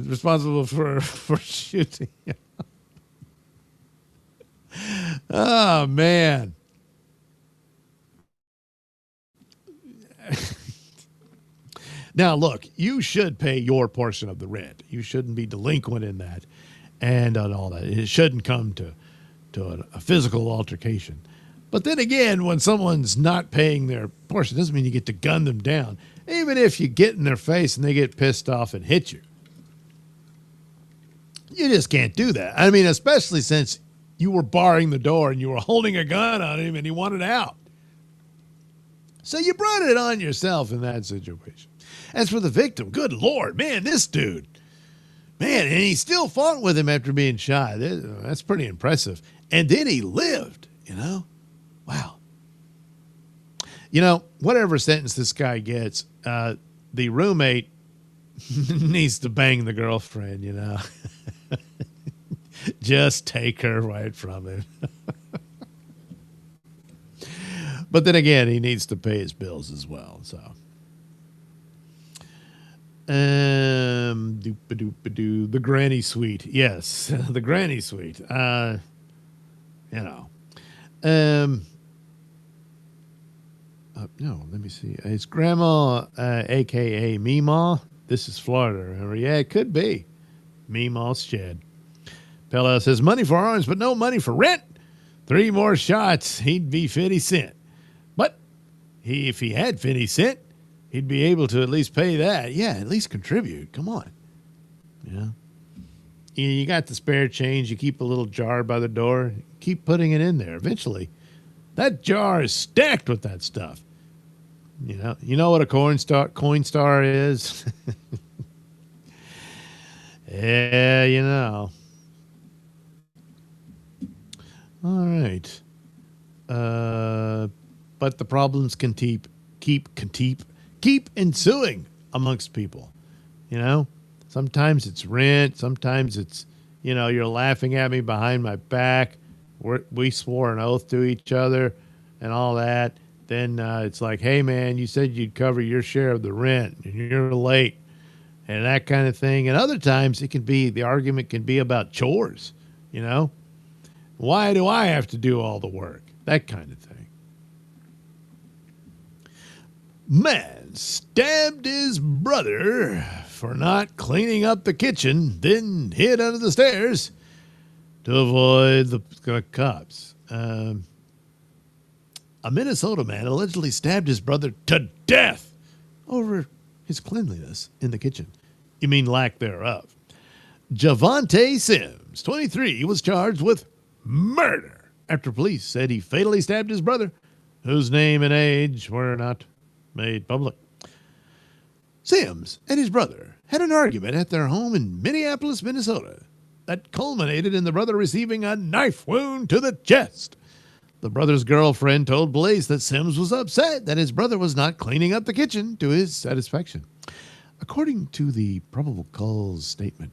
Responsible for shooting. Oh, man. Now, look, you should pay your portion of the rent. You shouldn't be delinquent in that and all that. It shouldn't come to a physical altercation. But then again, when someone's not paying their portion, it doesn't mean you get to gun them down. Even if you get in their face and they get pissed off and hit you. You just can't do that. I mean, especially since you were barring the door and you were holding a gun on him and he wanted out. So you brought it on yourself in that situation. As for the victim, good Lord, man, this dude, man, and he still fought with him after being shot. That's pretty impressive. And then he lived, you know? Wow. You know, whatever sentence this guy gets, the roommate needs to bang the girlfriend, you know? Just take her right from him. But then again, he needs to pay his bills as well, so. The granny suite. Yes, the granny suite. You know. No, let me see. It's Grandma, a.k.a. Meemaw. This is Florida, remember? Yeah, it could be. Meemaw's shed. Pella says, money for arms, but no money for rent. 3 more shots, he'd be 50 cents. But if he had 50 cents, he'd be able to at least pay that. Yeah, at least contribute. Come on. You know? You got the spare change. You keep a little jar by the door. Keep putting it in there. Eventually, that jar is stacked with that stuff. You know what a Coinstar is? Yeah, you know. All right. But the problems can keep ensuing amongst people. You know, sometimes it's rent. Sometimes it's, you know, you're laughing at me behind my back. We swore an oath to each other and all that. Then it's like, hey, man, you said you'd cover your share of the rent and you're late and that kind of thing. And other times the argument can be about chores, you know. Why do I have to do all the work? That kind of thing. Man stabbed his brother for not cleaning up the kitchen, then hid under the stairs. to avoid the cops. A Minnesota man allegedly stabbed his brother to death over his cleanliness in the kitchen. You mean lack thereof. Javante Sims, 23, was charged with murder after police said he fatally stabbed his brother, whose name and age were not made public. Sims and his brother had an argument at their home in Minneapolis, Minnesota, that culminated in the brother receiving a knife wound to the chest. The brother's girlfriend told police that Sims was upset that his brother was not cleaning up the kitchen to his satisfaction. According to the probable cause statement,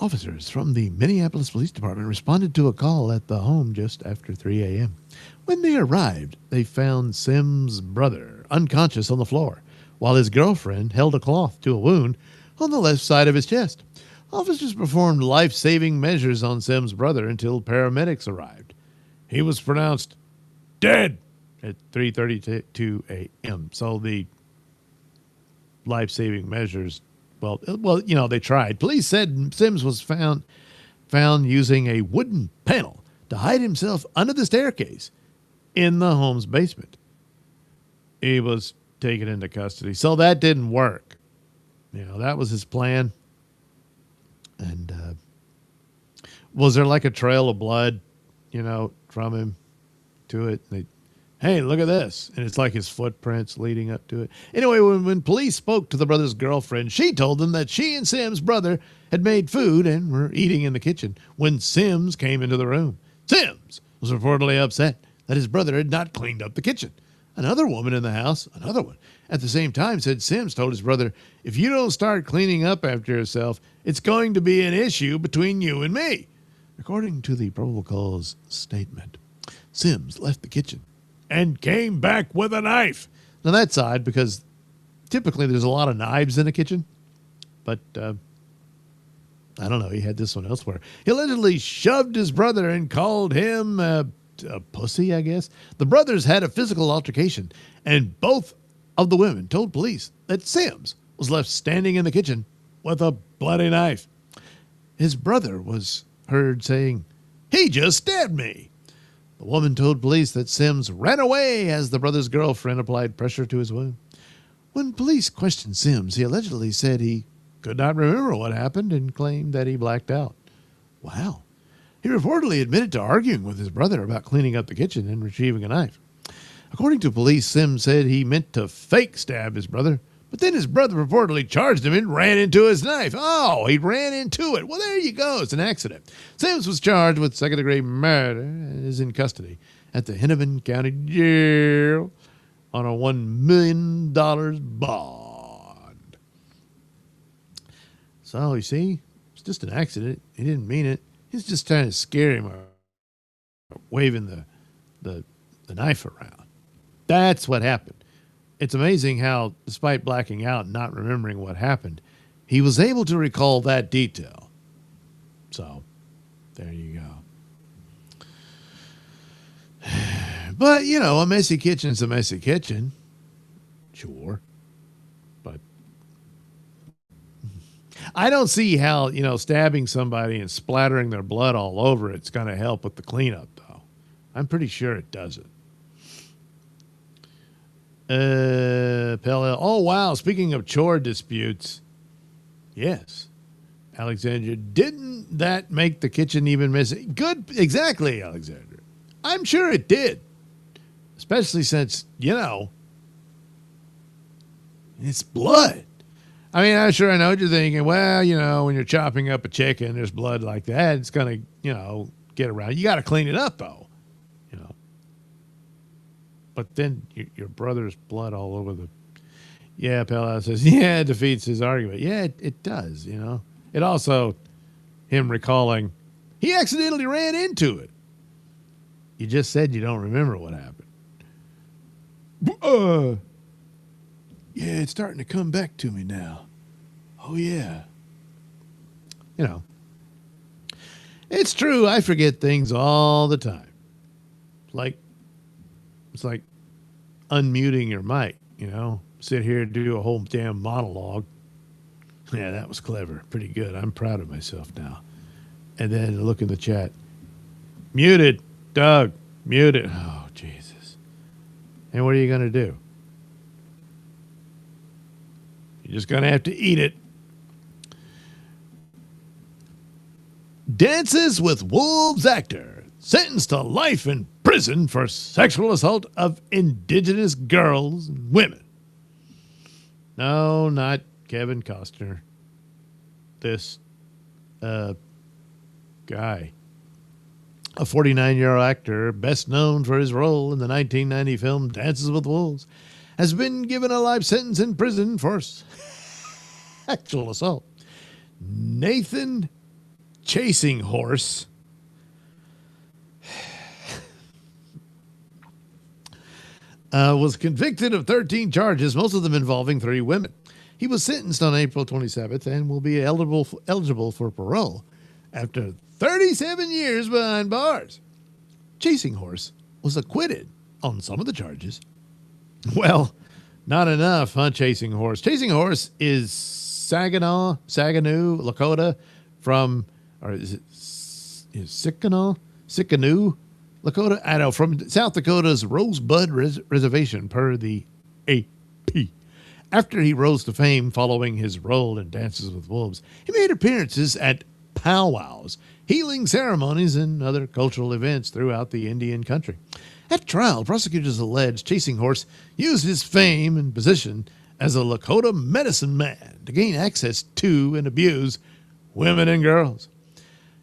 officers from the Minneapolis Police Department responded to a call at the home just after 3 a.m. When they arrived, they found Sims' brother unconscious on the floor, while his girlfriend held a cloth to a wound on the left side of his chest. Officers performed life-saving measures on Sims' brother until paramedics arrived. He was pronounced dead at 3:32 a.m. So the life-saving measures, well, they tried. Police said Sims was found using a wooden panel to hide himself under the staircase in the home's basement. He was taken into custody. So that didn't work. That was his plan. And was there like a trail of blood, from him to it? Hey, look at this. And it's like his footprints leading up to it. Anyway, when police spoke to the brother's girlfriend, she told them that she and Sims' brother had made food and were eating in the kitchen when Sims came into the room. Sims was reportedly upset that his brother had not cleaned up the kitchen. Another woman in the house, at the same time said Sims told his brother, if you don't start cleaning up after yourself, it's going to be an issue between you and me. According to the probable cause statement, Sims left the kitchen and came back with a knife. Now that's odd because typically there's a lot of knives in a kitchen, but I don't know. He had this one elsewhere. He allegedly shoved his brother and called him a pussy, I guess. The brothers had a physical altercation, and both of the women told police that Sims was left standing in the kitchen with a bloody knife. His brother was heard saying, "He just stabbed me." The woman told police that Sims ran away as the brother's girlfriend applied pressure to his wound. When police questioned Sims, he allegedly said he could not remember what happened and claimed that he blacked out. Wow. He reportedly admitted to arguing with his brother about cleaning up the kitchen and retrieving a knife. According to police, Sims said he meant to fake stab his brother, but then his brother reportedly charged him and ran into his knife. Oh, he ran into it. Well, there you go. It's an accident. Sims was charged with second-degree murder and is in custody at the Hennepin County Jail on a $1 million bond. So, you see, it's just an accident. He didn't mean it. He's just trying to scare him, waving the knife around. That's what happened. It's amazing how, despite blacking out and not remembering what happened, he was able to recall that detail. So, there you go. But, a messy kitchen's a messy kitchen. Sure. But I don't see how, stabbing somebody and splattering their blood all over it's going to help with the cleanup, though. I'm pretty sure it doesn't. Oh, wow. Speaking of chore disputes. Yes. Alexandra, didn't that make the kitchen even messy? Good. Exactly, Alexandra. I'm sure it did. Especially since, it's blood. I mean, I'm sure I know what you're thinking. Well, when you're chopping up a chicken, there's blood like that. It's going to, get around. You got to clean it up, though. But then your brother's blood all over the... Yeah, Pella says, it defeats his argument. Yeah, it does, It also, him recalling, he accidentally ran into it. You just said you don't remember what happened. Yeah, it's starting to come back to me now. Oh, yeah. It's true. I forget things all the time. It's like unmuting your mic, sit here and do a whole damn monologue. Yeah, that was clever. Pretty good. I'm proud of myself now. And then look in the chat. Muted. Doug, muted. Oh, Jesus. And what are you going to do? You're just going to have to eat it. Dances with Wolves actor sentenced to life in prison for sexual assault of indigenous girls and women. No, not Kevin Costner. This guy. A 49-year-old actor, best known for his role in the 1990 film Dances with Wolves, has been given a life sentence in prison for sexual assault. Nathan Chasing Horse was convicted of 13 charges, most of them involving 3 women. He was sentenced on April 27th and will be eligible for parole after 37 years behind bars. Chasing Horse was acquitted on some of the charges. Well, not enough, huh, Chasing Horse? Chasing Horse is Saginaw, Lakota from, or is it Sikanoo, Lakota? I know, from South Dakota's Rosebud Reservation, per the AP. After he rose to fame following his role in Dances with Wolves, he made appearances at powwows, healing ceremonies, and other cultural events throughout the Indian country. At trial, prosecutors alleged Chasing Horse used his fame and position as a Lakota medicine man to gain access to and abuse women and girls.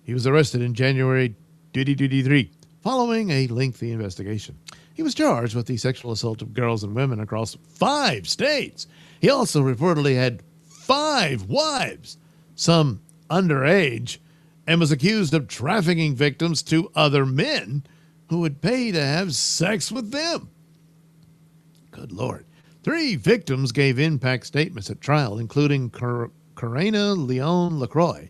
He was arrested in January 2023 following a lengthy investigation. He was charged with the sexual assault of girls and women across 5 states. He also reportedly had 5 wives, some underage, and was accused of trafficking victims to other men who would pay to have sex with them. Good Lord. 3 victims gave impact statements at trial, including Karina Leon LaCroix,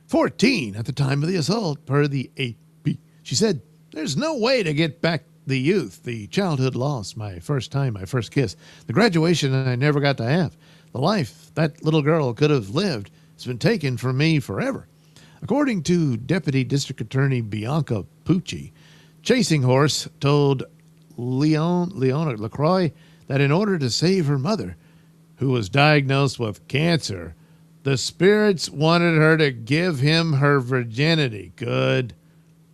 14 at the time of the assault, per the AP. She said, "There's no way to get back the youth, the childhood loss, my first time, my first kiss, the graduation I never got to have. The life that little girl could have lived has been taken from me forever." According to Deputy District Attorney Bianca Pucci, Chasing Horse told Leona LaCroix that in order to save her mother, who was diagnosed with cancer, the spirits wanted her to give him her virginity. Good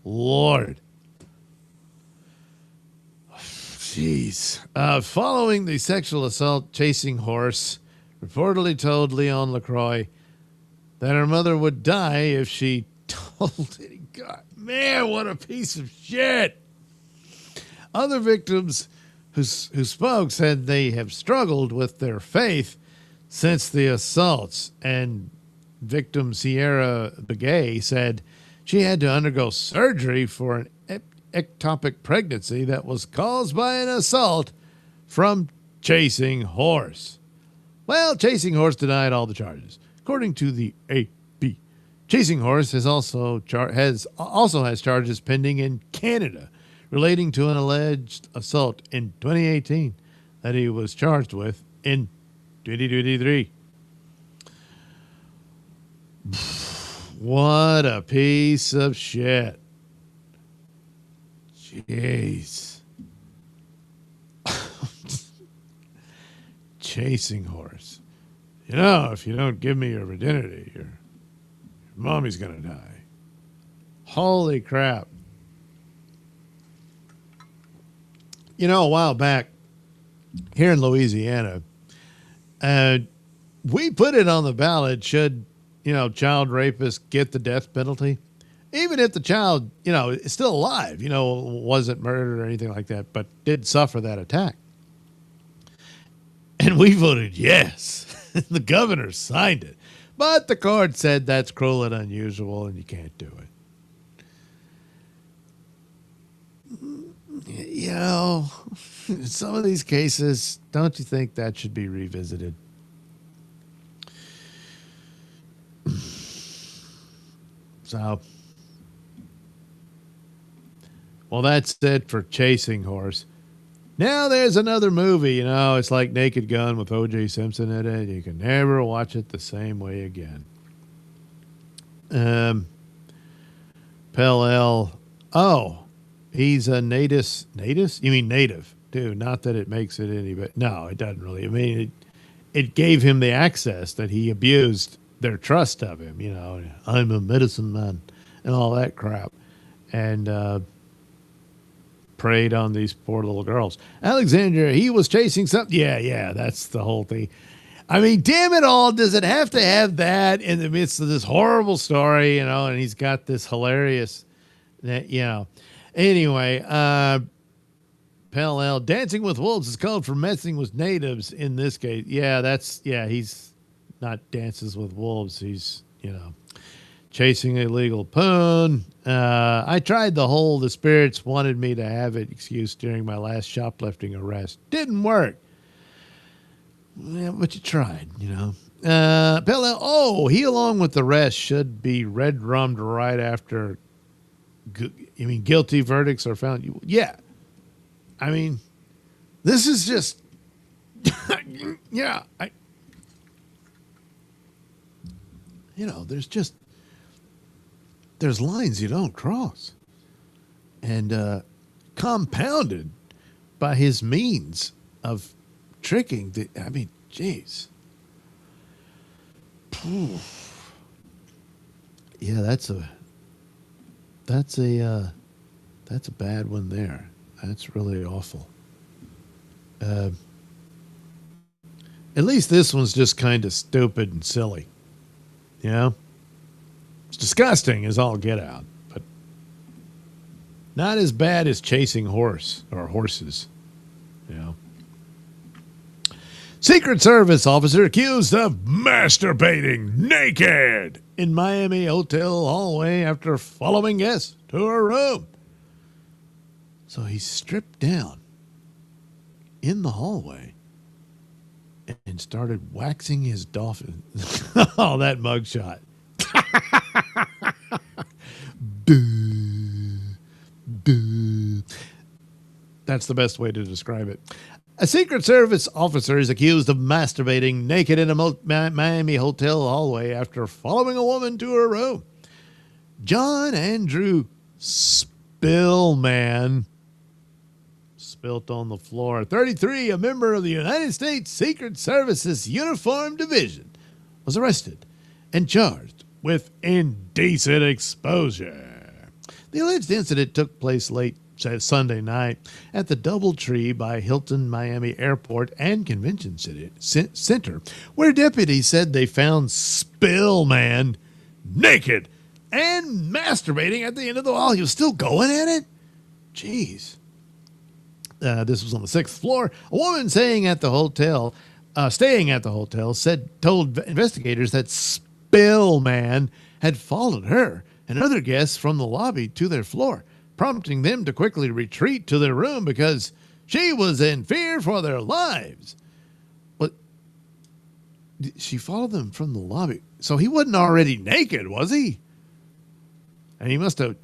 Lord. Jeez. Following the sexual assault, Chasing Horse reportedly told Leon LaCroix that her mother would die if she told it. God, man, what a piece of shit. Other victims who spoke said they have struggled with their faith since the assaults, and victim Sierra Begay said she had to undergo surgery for an ectopic pregnancy that was caused by an assault from Chasing Horse. Well, Chasing Horse denied all the charges. According to the AP, Chasing Horse has also has charges pending in Canada relating to an alleged assault in 2018 that he was charged with in 2023. What a piece of shit. Jeez. Chasing Horse. You know, if you don't give me your virginity, your mommy's going to die. Holy crap. You know, a while back here in Louisiana, we put it on the ballot, should, child rapists get the death penalty? Even if the child, is still alive, wasn't murdered or anything like that, but did suffer that attack. And we voted yes. The governor signed it. But the court said that's cruel and unusual and you can't do it. In some of these cases, don't you think that should be revisited? So, well, that's it for Chasing Horse. Now there's another movie, it's like Naked Gun with O.J. Simpson in it. You can never watch it the same way again. Pell-El, Oh, he's a native. Native? You mean native? Dude, not that it makes it any better. No, it doesn't really. I mean, it gave him the access that he abused their trust of him. You know, I'm a medicine man and all that crap. And preyed on these poor little girls. Alexandria, he was chasing something. Yeah, that's the whole thing. I mean, damn it all, does it have to have that in the midst of this horrible story, you know, and he's got this hilarious, you know. Anyway, Pell L, Dancing with Wolves is called for messing with natives in this case. Yeah, he's not dances with wolves. He's, you know, chasing illegal poon. I tried the spirits wanted me to have it excuse during my last shoplifting arrest. Didn't work. Yeah, but you tried, you know. He along with the rest should be red rummed right after. You mean guilty verdicts are found? Yeah. I mean, this is just. Yeah. There's lines you don't cross. And compounded by his means of tricking. Jeez. Yeah, that's a bad one there. That's really awful. At least this one's just kind of stupid and silly. You know? It's disgusting as all get out, but not as bad as chasing horses. You know? Secret Service officer accused of masturbating naked in Miami hotel hallway after following guests to her room. So he stripped down in the hallway and started waxing his dolphin. Oh, that mugshot. That's the best way to describe it. A Secret Service officer is accused of masturbating naked in a Miami hotel hallway after following a woman to her room. John Andrew Spillman, spilt on the floor, 33, a member of the United States Secret Service's Uniform Division, was arrested and charged with indecent exposure. The alleged incident took place late Sunday night at the DoubleTree by Hilton Miami Airport and Convention Center, where deputies said they found Spillman naked and masturbating at the end of the wall. He was still going at it? Jeez. This was on the 6th floor. A woman staying at the hotel told investigators that Spillman had followed her and other guests from the lobby to their floor, prompting them to quickly retreat to their room because she was in fear for their lives. But she followed them from the lobby. So he wasn't already naked, was he? And he must have,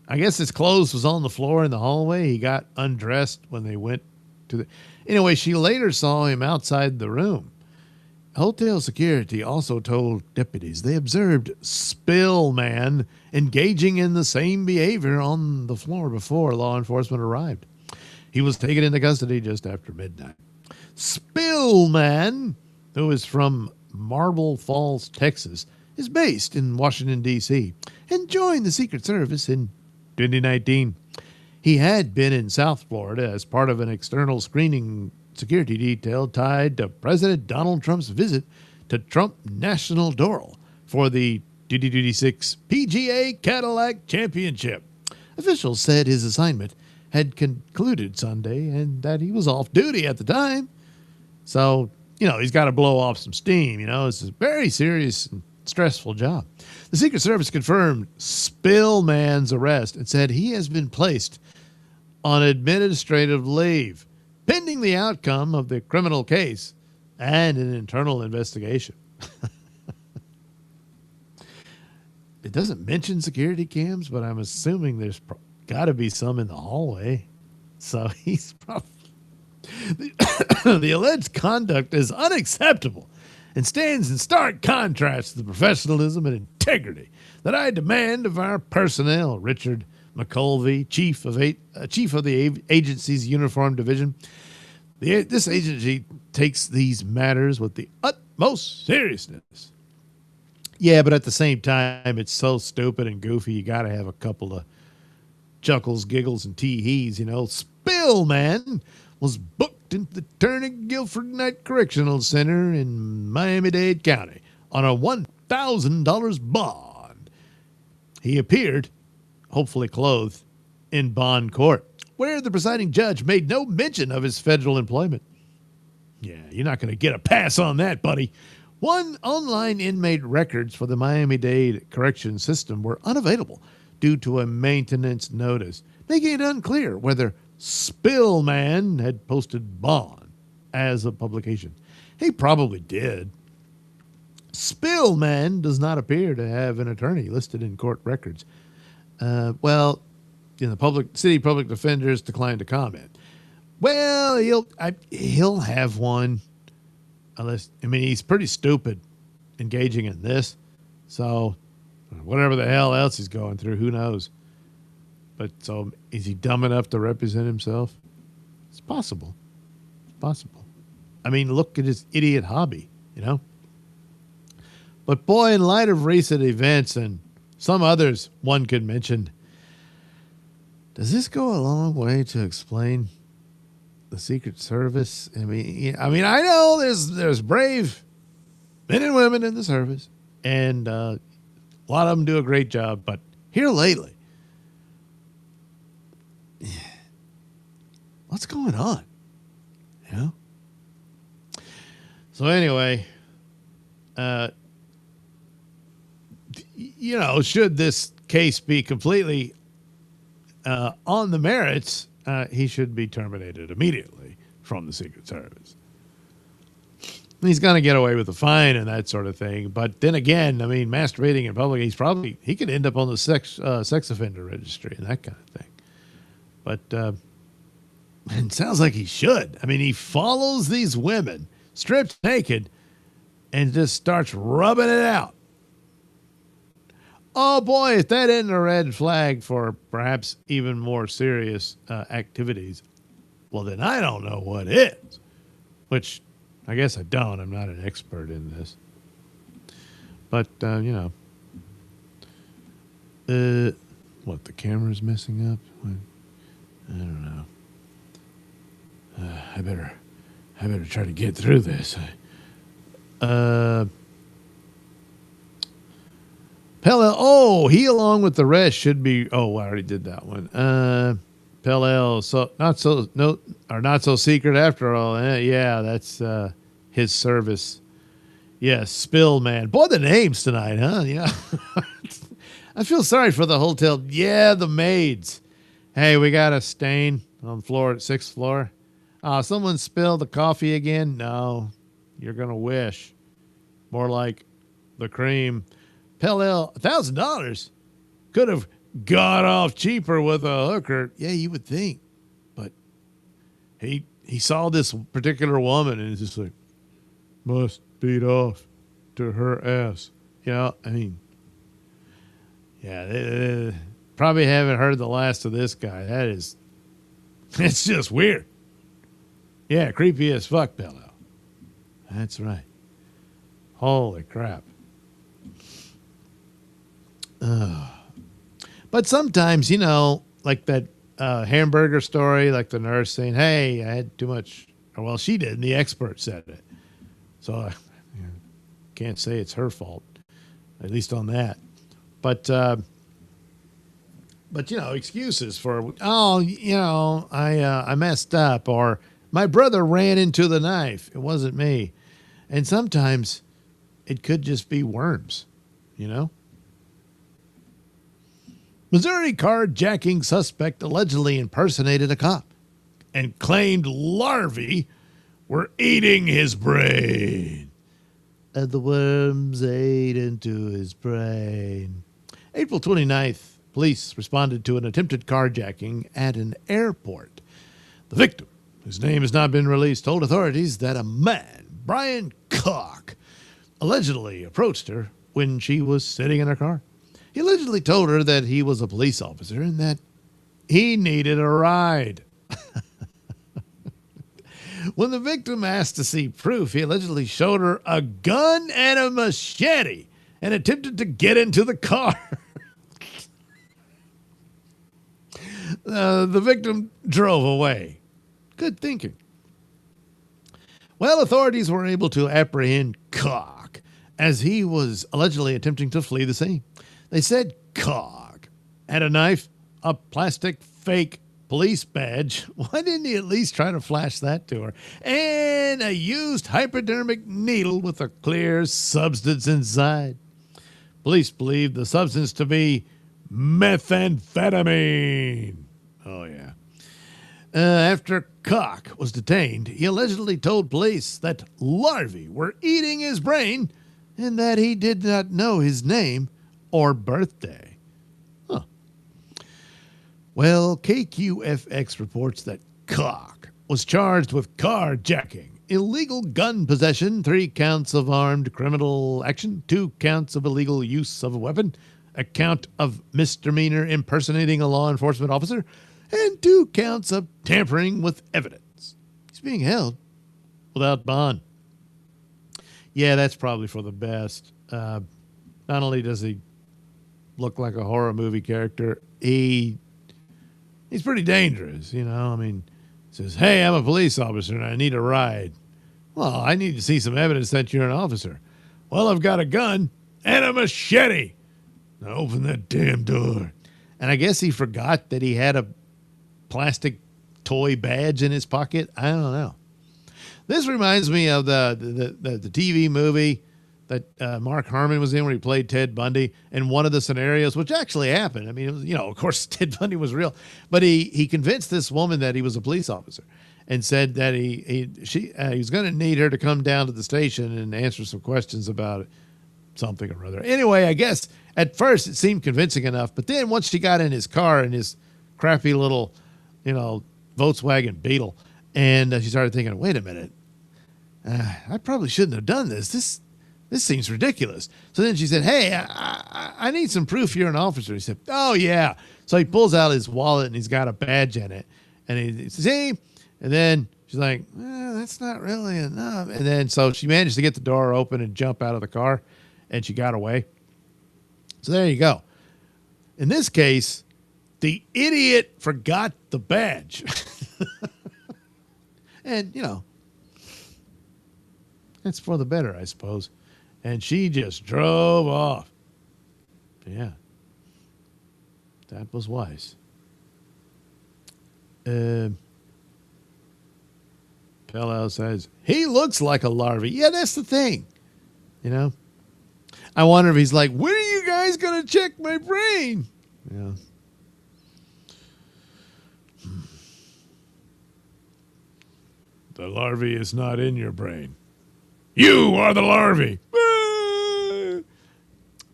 I guess his clothes was on the floor in the hallway. He got undressed when they went to the... Anyway, she later saw him outside the room. Hotel security also told deputies they observed Spillman engaging in the same behavior on the floor before law enforcement arrived. He was taken into custody just after midnight. Spillman, who is from Marble Falls, Texas, is based in Washington, D.C., and joined the Secret Service in 2019. He had been in South Florida as part of an external screening security detail tied to President Donald Trump's visit to Trump National Doral for the 2026 PGA Cadillac Championship. Officials said his assignment had concluded Sunday and that he was off duty at the time. So, he's got to blow off some steam. It's a very serious and stressful job. The Secret Service confirmed Spillman's arrest and said he has been placed on administrative leave pending the outcome of the criminal case and an internal investigation. It doesn't mention security cams, but I'm assuming there's got to be some in the hallway. So he's probably... The alleged conduct is unacceptable and stands in stark contrast to the professionalism and integrity that I demand of our personnel, Richard McCulvey, chief of the agency's uniform division. This agency takes these matters with the utmost seriousness. Yeah, but at the same time, it's so stupid and goofy, you got to have a couple of chuckles, giggles, and tee-hees, you know. Spillman was booked into the Turner Guilford Night Correctional Center in Miami-Dade County on a $1,000 bond. He appeared, hopefully clothed, in bond court, where the presiding judge made no mention of his federal employment. Yeah, you're not going to get a pass on that, buddy. One, online inmate records for the Miami-Dade correction system were unavailable due to a maintenance notice, making it unclear whether Spillman had posted bond as a publication. He probably did. Spillman does not appear to have an attorney listed in court records. The city public defenders declined to comment. Well, he'll have one. He's pretty stupid engaging in this. So whatever the hell else he's going through, who knows? But so is he dumb enough to represent himself? It's possible. I mean, look at his idiot hobby, you know? But boy, in light of recent events and some others one could mention, does this go a long way to explain the Secret Service? I mean, I know there's brave men and women in the service, and a lot of them do a great job. But here lately, what's going on? You know. So anyway, should this case be completely on the merits, he should be terminated immediately from the Secret Service. He's going to get away with a fine and that sort of thing. But then again, I mean, masturbating in public, he could end up on the sex offender registry and that kind of thing. But it sounds like he should. I mean, he follows these women stripped naked and just starts rubbing it out. Oh boy, if that isn't a red flag for perhaps even more serious activities, well then I don't know what is. Which I guess I don't. I'm not an expert in this. But, what, the camera's messing up? I don't know. I better try to get through this. Pell, he along with the rest should be. Oh, I already did that one. Pell, not so secret after all. Yeah, that's his service. Yes, Spillman. Boy, the names tonight, huh? Yeah. I feel sorry for the hotel. Yeah, the maids. Hey, we got a stain on sixth floor. Someone spilled the coffee again? No, you're gonna wish. More like the cream. Pell, $1,000 could have got off cheaper with a hooker. Yeah, you would think, but he saw this particular woman and he's just like, must beat off to her ass. You know, I mean, yeah, they probably haven't heard the last of this guy. It's just weird. Yeah, creepy as fuck, Pell. That's right. Holy crap. But sometimes, like that hamburger story, like the nurse saying, hey, I had too much. Well, she did, and the expert said it. So I can't say it's her fault, at least on that. But excuses for, I messed up, or my brother ran into the knife. It wasn't me. And sometimes it could just be worms, Missouri carjacking suspect allegedly impersonated a cop and claimed larvae were eating his brain. And the worms ate into his brain. April 29th, police responded to an attempted carjacking at an airport. The victim, whose name has not been released, told authorities that a man, Brian Koch, allegedly approached her when she was sitting in her car. He allegedly told her that he was a police officer and that he needed a ride. When the victim asked to see proof, he allegedly showed her a gun and a machete and attempted to get into the car. The victim drove away. Good thinking. Well, authorities were able to apprehend Cock as he was allegedly attempting to flee the scene. They said Cock had a knife, a plastic fake police badge. Why didn't he at least try to flash that to her? And a used hypodermic needle with a clear substance inside. Police believe the substance to be methamphetamine. Oh, yeah. After Cock was detained, he allegedly told police that larvae were eating his brain and that he did not know his name or birthday. Huh. Well, KQFX reports that Cock was charged with carjacking, illegal gun possession, 3 counts of armed criminal action, 2 counts of illegal use of a weapon, a count of misdemeanor impersonating a law enforcement officer, and 2 counts of tampering with evidence. He's being held without bond. Yeah, that's probably for the best. Not only does he look like a horror movie character, he's pretty dangerous, you know. I mean, he says, hey, I'm a police officer and I need a ride. Well, I need to see some evidence that you're an officer. Well, I've got a gun and a machete. Now open that damn door. And I guess he forgot that he had a plastic toy badge in his pocket. I don't know. This reminds me of the TV movie that Mark Harmon was in where he played Ted Bundy, and one of the scenarios, which actually happened. I mean, it was, you know, of course, Ted Bundy was real, but he convinced this woman that he was a police officer and said that he was going to need her to come down to the station and answer some questions about something or other. Anyway, I guess at first it seemed convincing enough, but then once she got in his car in his crappy little, you know, Volkswagen Beetle, and she started thinking, wait a minute, I probably shouldn't have done this. This seems ridiculous. So then she said, hey, I need some proof you're an officer. He said, oh, yeah. So he pulls out his wallet and he's got a badge in it. And he says, hey, and then she's like, that's not really enough. And then so she managed to get the door open and jump out of the car, and she got away. So there you go. In this case, the idiot forgot the badge. And, you know, that's for the better, I suppose. And she just drove off. Yeah. That was wise. Pello says, he looks like a larvae. Yeah, that's the thing. You know? I wonder if he's like, when are you guys going to check my brain? Yeah. The larvae is not in your brain. You are the larvae.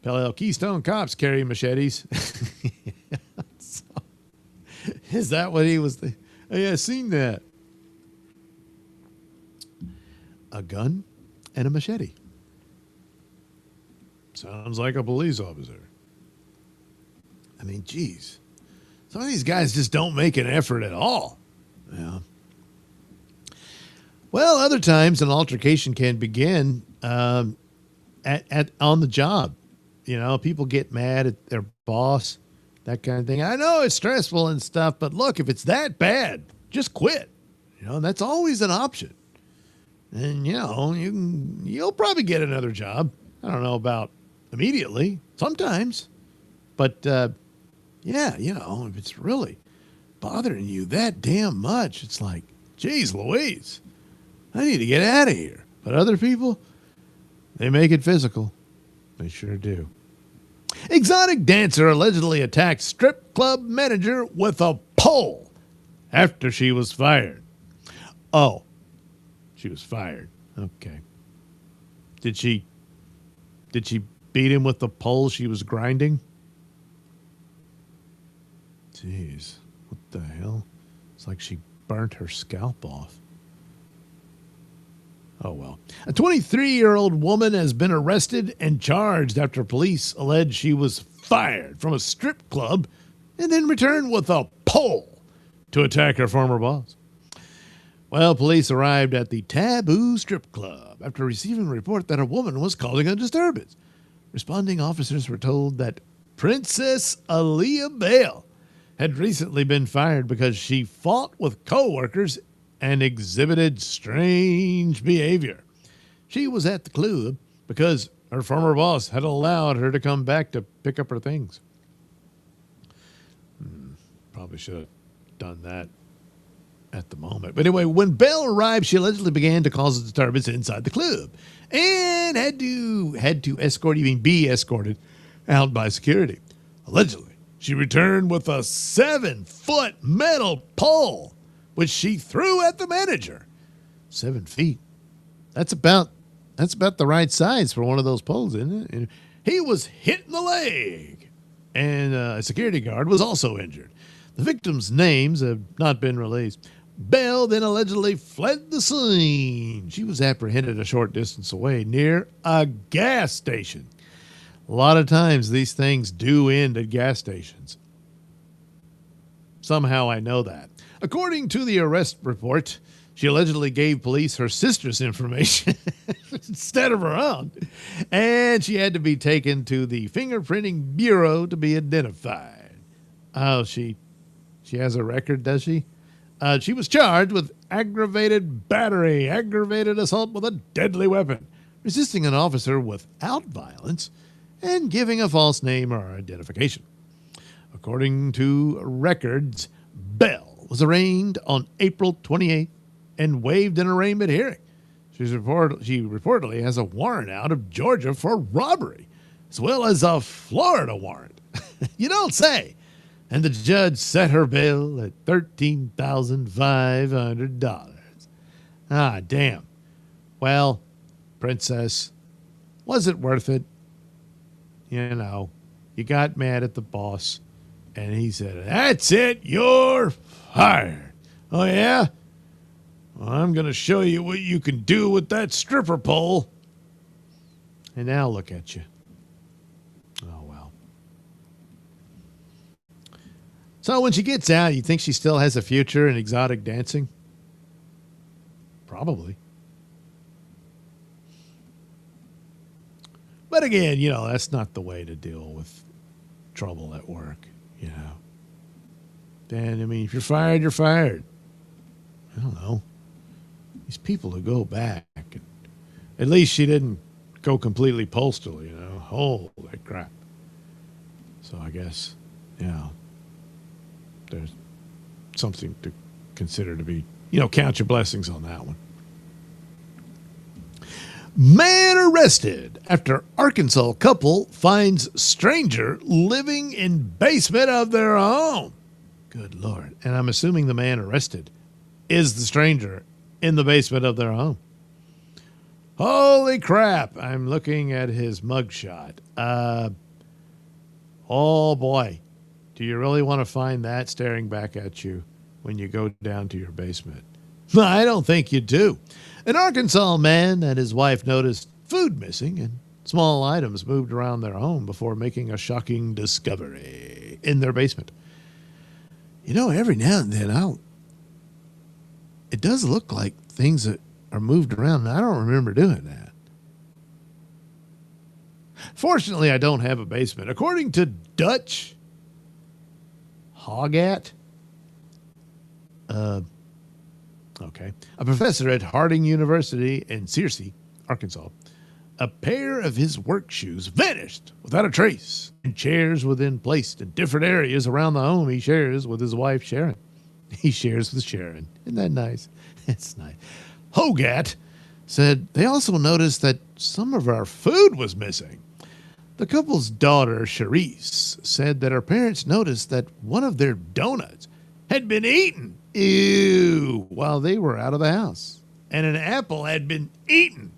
Pello, Keystone cops carry machetes. So, is that what he was? Oh, yeah, I've seen that. A gun and a machete. Sounds like a police officer. I mean, geez. Some of these guys just don't make an effort at all. Yeah. Well, other times an altercation can begin on the job. You know, people get mad at their boss, that kind of thing. I know it's stressful and stuff, but look, if it's that bad, just quit. You know, that's always an option. And, you know, you'll probably get another job. I don't know about immediately, sometimes. But, yeah, you know, if it's really bothering you that damn much, it's like, geez Louise, I need to get out of here. But other people, they make it physical. They sure do. Exotic dancer allegedly attacked strip club manager with a pole after she was fired. Oh, she was fired. Okay. Did she beat him with the pole she was grinding? Jeez, what the hell? It's like she burnt her scalp off. Oh, well. A 23-year-old woman has been arrested and charged after police allege she was fired from a strip club and then returned with a pole to attack her former boss. Well, police arrived at the Taboo Strip Club after receiving a report that a woman was causing a disturbance. Responding officers were told that Princess Aaliyah Bale had recently been fired because she fought with co-workers and exhibited strange behavior. She was at the club because her former boss had allowed her to come back to pick up her things. Probably should have done that at the moment. But anyway, when Belle arrived, she allegedly began to cause a disturbance inside the club and had to be escorted out by security. Allegedly, she returned with a 7-foot metal pole, which she threw at the manager. 7 feet. That's about the right size for one of those poles, isn't it? And he was hit in the leg, and a security guard was also injured. The victims' names have not been released. Belle then allegedly fled the scene. She was apprehended a short distance away near a gas station. A lot of times these things do end at gas stations. Somehow I know that. According to the arrest report, she allegedly gave police her sister's information instead of her own, and she had to be taken to the fingerprinting bureau to be identified. Oh, she has a record, does she? She was charged with aggravated battery, aggravated assault with a deadly weapon, resisting an officer without violence, and giving a false name or identification. According to records, Belle was arraigned on April 28th and waived an arraignment hearing. She reportedly has a warrant out of Georgia for robbery, as well as a Florida warrant. You don't say. And the judge set her bail at $13,500. Ah, damn. Well, princess, was it worth it? You know, you got mad at the boss, and he said, "That's it, you're fired." Oh, yeah? Well, I'm going to show you what you can do with that stripper pole. And now look at you. Oh, well. So when she gets out, you think she still has a future in exotic dancing? Probably. But again, you know, that's not the way to deal with trouble at work, you know. And, I mean, if you're fired, you're fired. I don't know. These people who go back, at least she didn't go completely postal, you know. Holy crap. So I guess, you know, there's something to consider to be, you know, count your blessings on that one. Man arrested after Arkansas couple finds stranger living in basement of their home. Good Lord. And I'm assuming the man arrested is the stranger in the basement of their home. Holy crap. I'm looking at his mugshot. Oh boy. Do you really want to find that staring back at you when you go down to your basement? I don't think you do. An Arkansas man and his wife noticed food missing and small items moved around their home before making a shocking discovery in their basement. You know, every now and then it does look like things that are moved around, and I don't remember doing that. Fortunately, I don't have a basement. According to Dutch Hogat, a professor at Harding University in Searcy, Arkansas, a pair of his work shoes vanished without a trace, and chairs were then placed in different areas around the home he shares with his wife, Sharon. He shares with Sharon. Isn't that nice? It's nice. Hogat said they also noticed that some of our food was missing. The couple's daughter, Charisse, said that her parents noticed that one of their donuts had been eaten. Ew, while they were out of the house. And an apple had been eaten.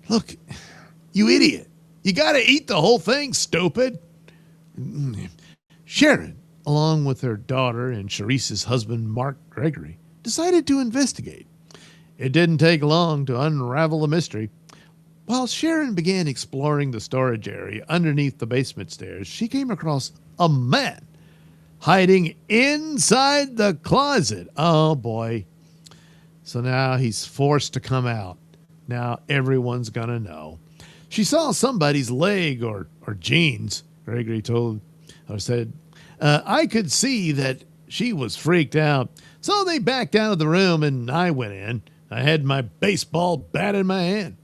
Look, you idiot. You got to eat the whole thing, stupid. Sharon, along with her daughter and Charisse's husband, Mark Gregory, decided to investigate. It didn't take long to unravel the mystery. While Sharon began exploring the storage area underneath the basement stairs, she came across a man hiding inside the closet. Oh boy. So now he's forced to come out. Now everyone's going to know. She saw somebody's leg or jeans, Gregory told or said. I could see that she was freaked out. So they backed out of the room and I went in. I had my baseball bat in my hand.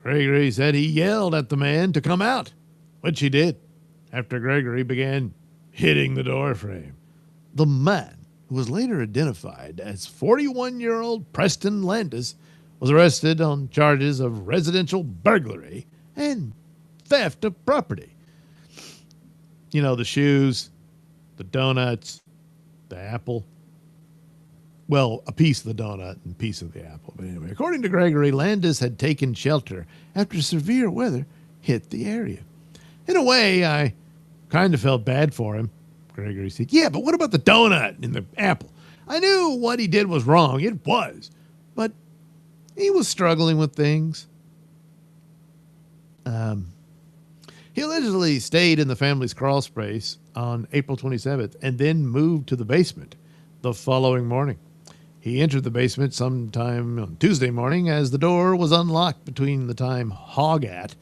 Gregory said he yelled at the man to come out, which he did after Gregory began hitting the door frame. The man, who was later identified as 41-year-old Preston Landis, was arrested on charges of residential burglary and theft of property. You know, the shoes, the donuts, the apple. Well, a piece of the donut and a piece of the apple. But anyway, according to Gregory, Landis had taken shelter after severe weather hit the area. In a way, I kind of felt bad for him, Gregory said. Yeah, but what about the donut and the apple? I knew what he did was wrong. It was. But he was struggling with things. He allegedly stayed in the family's crawl space on April 27th and then moved to the basement the following morning. He entered the basement sometime on Tuesday morning as the door was unlocked between the time Hogat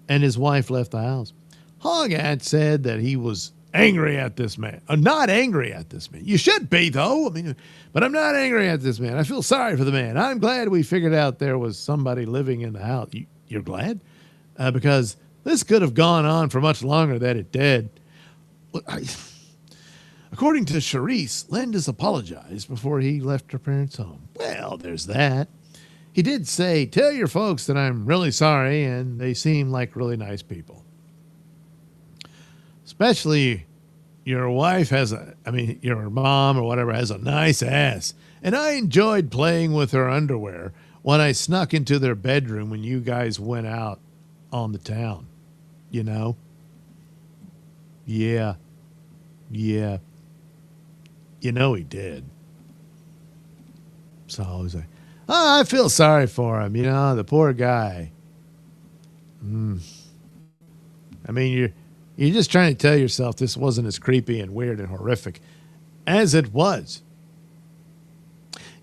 and his wife left the house. Hogat said that he was angry at this man. Not angry at this man. You should be, though. But I'm not angry at this man. I feel sorry for the man. I'm glad we figured out there was somebody living in the house. You're glad? Because this could have gone on for much longer than it did. According to Charisse, Landis apologized before he left her parents' home. Well, there's that. He did say, tell your folks that I'm really sorry, and they seem like really nice people. Especially your wife your mom or whatever has a nice ass. And I enjoyed playing with her underwear when I snuck into their bedroom when you guys went out on the town. You know? Yeah. You know he did. So I was like, I feel sorry for him. You know, the poor guy. I mean, you're just trying to tell yourself this wasn't as creepy and weird and horrific as it was.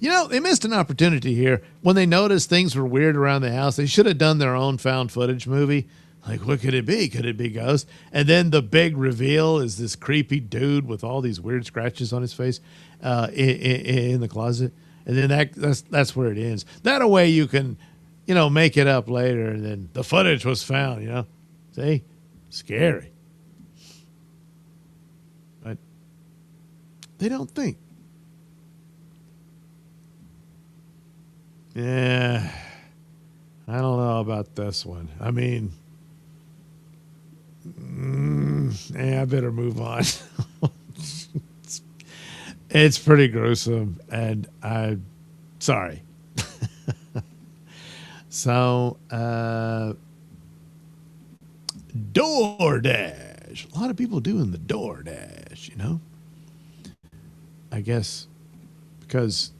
You know, they missed an opportunity here. When they noticed things were weird around the house, they should have done their own found footage movie. Like, what could it be? Could it be ghosts? And then the big reveal is this creepy dude with all these weird scratches on his face in the closet. And then that's where it ends. That way you can, make it up later. And then the footage was found, See? Scary. But they don't think. Yeah. I don't know about this one. I mean... I better move on. It's pretty gruesome, and I'm sorry. So, DoorDash. A lot of people doing the DoorDash, I guess because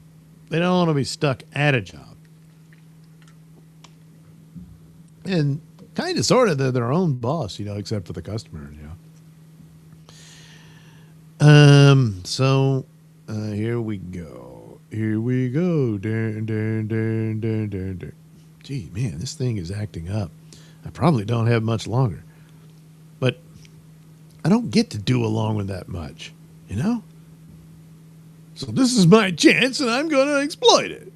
they don't want to be stuck at a job. And kind of, sort of, they're their own boss, except for the customer, So, here we go. Dun, dun, dun, dun, dun, dun. Gee, man, this thing is acting up. I probably don't have much longer. But I don't get to do along with that much, So this is my chance, and I'm going to exploit it.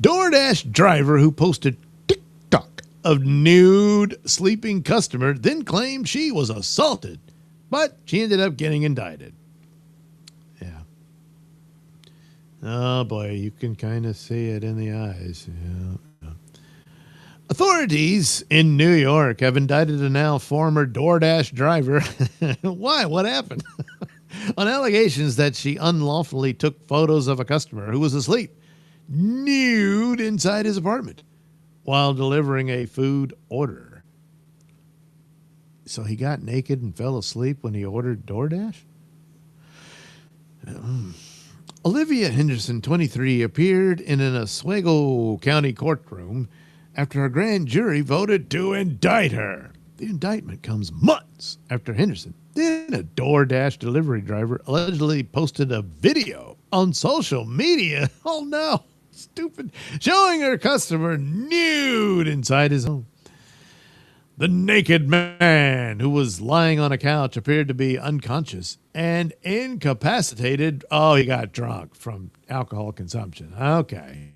DoorDash driver who posted TikTok of nude sleeping customer then claimed she was assaulted, but she ended up getting indicted. Yeah. Oh boy, you can kind of see it in the eyes. Yeah. Authorities in New York have indicted a now former DoorDash driver. Why? What happened? On allegations that she unlawfully took photos of a customer who was asleep, nude, inside his apartment while delivering a food order. So he got naked and fell asleep when he ordered DoorDash? Olivia Henderson, 23, appeared in an Oswego County courtroom after a grand jury voted to indict her. The indictment comes months after Henderson, then a DoorDash delivery driver, allegedly posted a video on social media. Oh no, stupid. Showing her customer nude inside his home. The naked man who was lying on a couch appeared to be unconscious and incapacitated. Oh, he got drunk from alcohol consumption. Okay.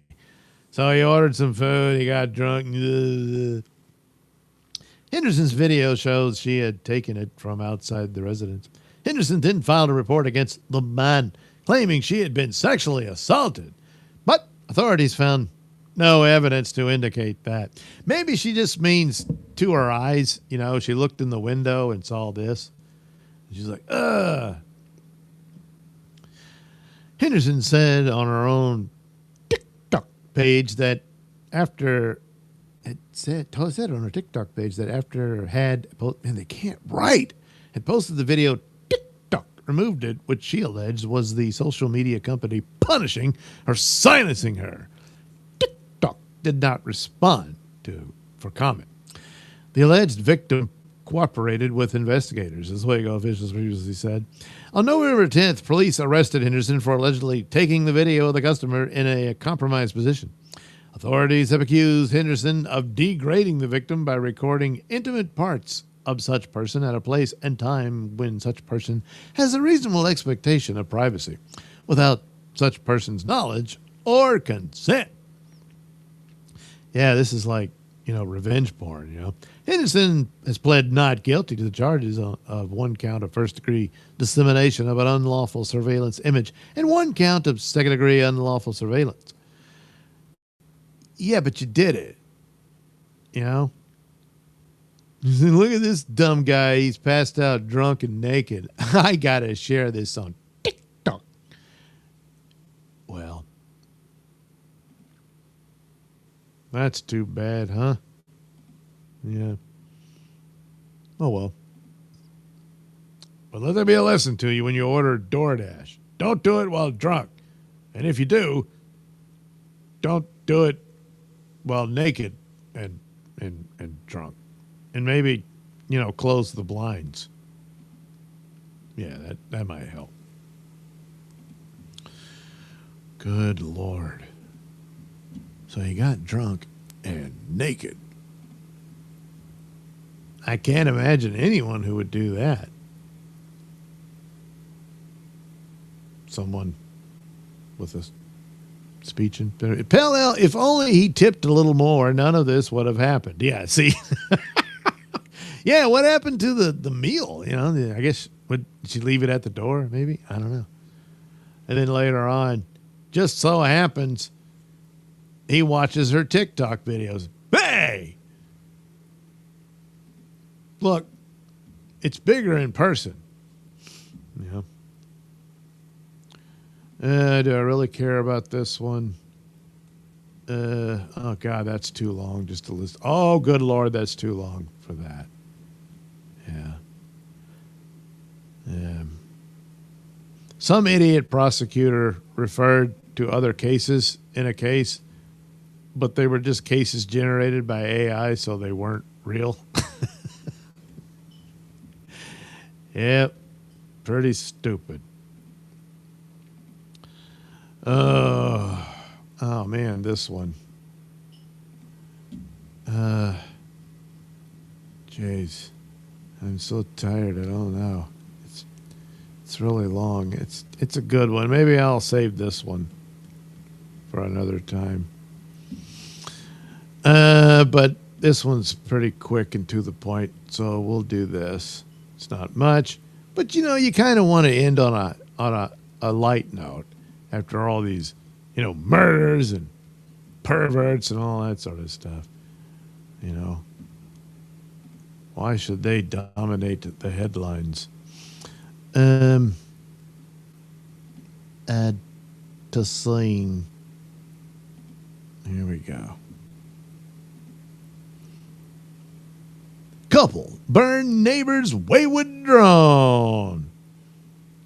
So he ordered some food. He got drunk. Henderson's video shows she had taken it from outside the residence. Henderson then filed a report against the man, claiming she had been sexually assaulted. But authorities found no evidence to indicate that. Maybe she just means to her eyes. You know, she looked in the window and saw this. She's like, ugh. Henderson said on her own TikTok page that after it said on her TikTok page that after had, and they can't write, had posted the video, TikTok removed it, which she alleged was the social media company punishing or silencing her. TikTok did not respond for comment. The alleged victim cooperated with investigators, as Waco officials previously said. On November 10th, police arrested Henderson for allegedly taking the video of the customer in a compromised position. Authorities have accused Henderson of degrading the victim by recording intimate parts of such person at a place and time when such person has a reasonable expectation of privacy without such person's knowledge or consent. Yeah, this is like, revenge porn, Henderson has pled not guilty to the charges of one count of first-degree dissemination of an unlawful surveillance image and one count of second-degree unlawful surveillance. Yeah, but you did it, Look at this dumb guy. He's passed out drunk and naked. I got to share this on TikTok. Well, that's too bad, huh? Yeah. Oh, well. But let there be a lesson to you when you order DoorDash. Don't do it while drunk. And if you do, don't do it while naked and drunk. And maybe, close the blinds. Yeah, that might help. Good Lord. So he got drunk and naked. I can't imagine anyone who would do that. Someone with a speech impediment. Pell, if only he tipped a little more, none of this would have happened. Yeah, see? Yeah, what happened to the meal? I guess, did she leave it at the door, maybe? I don't know. And then later on, just so happens, he watches her TikTok videos. Hey! Look, it's bigger in person. Do I really care about this one? Oh, God, that's too long just to list. Oh, good Lord, that's too long for that. Yeah. Some idiot prosecutor referred to other cases in a case, but they were just cases generated by AI, so they weren't real. Yep, pretty stupid. Oh man, this one. Jeez, I'm so tired. I don't know. It's really long. It's a good one. Maybe I'll save this one for another time. But this one's pretty quick and to the point, so we'll do this. It's not much, but you kind of want to end on a light note after all these, murders and perverts and all that sort of stuff. Why should they dominate the headlines? Add to scene. Here we go. Couple burn neighbor's wayward drone.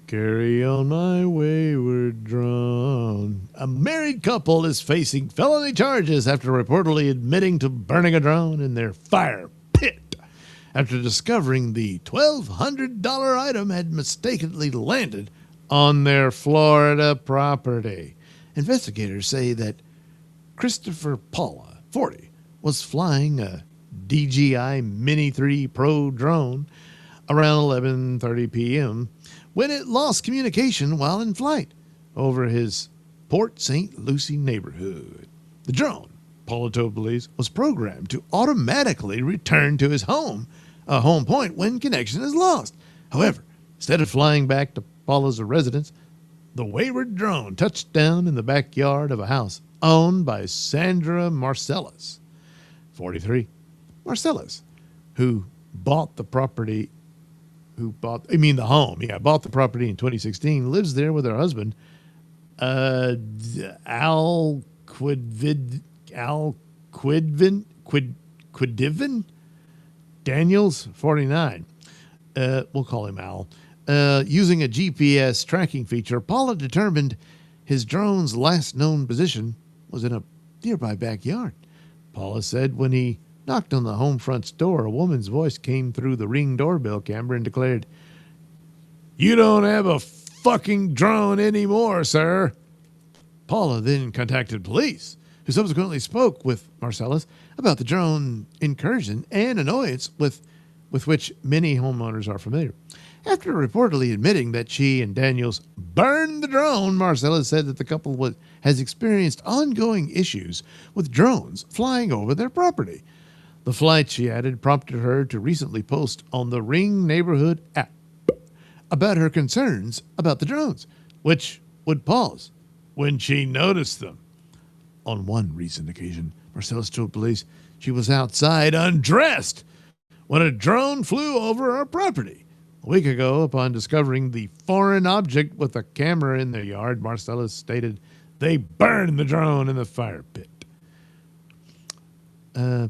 Carry on my wayward drone. A married couple is facing felony charges after reportedly admitting to burning a drone in their fire pit after discovering the $1,200 item had mistakenly landed on their Florida property. Investigators say that Christopher Paula, 40, was flying a DJI Mini 3 Pro drone around 11:30 p.m. when it lost communication while in flight over his Port St. Lucie neighborhood. The drone, Paula told police, was programmed to automatically return to his home point when connection is lost. However, instead of flying back to Paula's residence, the wayward drone touched down in the backyard of a house owned by Sandra Marcellus, 43. Marcellus, who bought the property, bought the property in 2016, lives there with her husband, Al Quidivin Daniels, 49. We'll call him Al. Using a GPS tracking feature, Paula determined his drone's last known position was in a nearby backyard. Paula said when he knocked on the home front's door, a woman's voice came through the Ring doorbell camera and declared, "You don't have a fucking drone anymore, sir." Paula then contacted police, who subsequently spoke with Marcellus about the drone incursion and annoyance with which many homeowners are familiar. After reportedly admitting that she and Daniels burned the drone, Marcellus said that the couple has experienced ongoing issues with drones flying over their property. The flight, she added, prompted her to recently post on the Ring neighborhood app about her concerns about the drones, which would pause when she noticed them. On one recent occasion, Marcellus told police she was outside undressed when a drone flew over her property. A week ago, upon discovering the foreign object with a camera in their yard, Marcellus stated they burned the drone in the fire pit.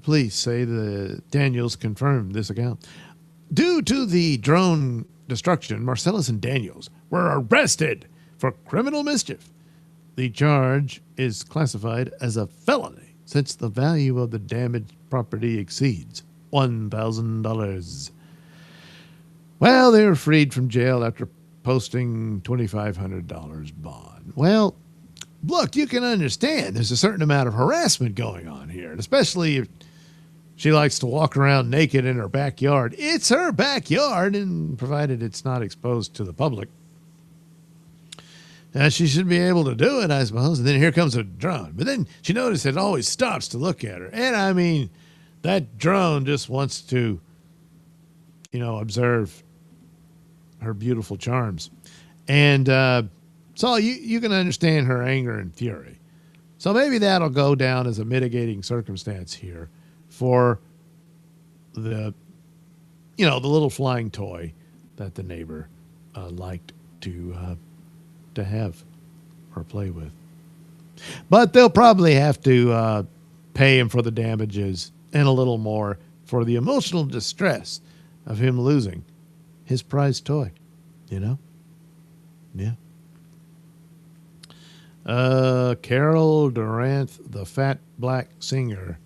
Police say the Daniels confirmed this account. Due to the drone destruction, Marcellus and Daniels were arrested for criminal mischief. The charge is classified as a felony since the value of the damaged property exceeds $1,000. Well, they were freed from jail after posting $2,500 bond. Well, look, you can understand there's a certain amount of harassment going on here, and especially if she likes to walk around naked in her backyard. It's her backyard, and provided it's not exposed to the public, she should be able to do it, I suppose. And then here comes a drone. But then she noticed it always stops to look at her. And, I mean, that drone just wants to, observe her beautiful charms. And so you can understand her anger and fury. So maybe that'll go down as a mitigating circumstance here for the little flying toy that the neighbor liked to have or play with. But they'll probably have to pay him for the damages and a little more for the emotional distress of him losing his prized toy, Yeah. Carol Durant, the fat black singer.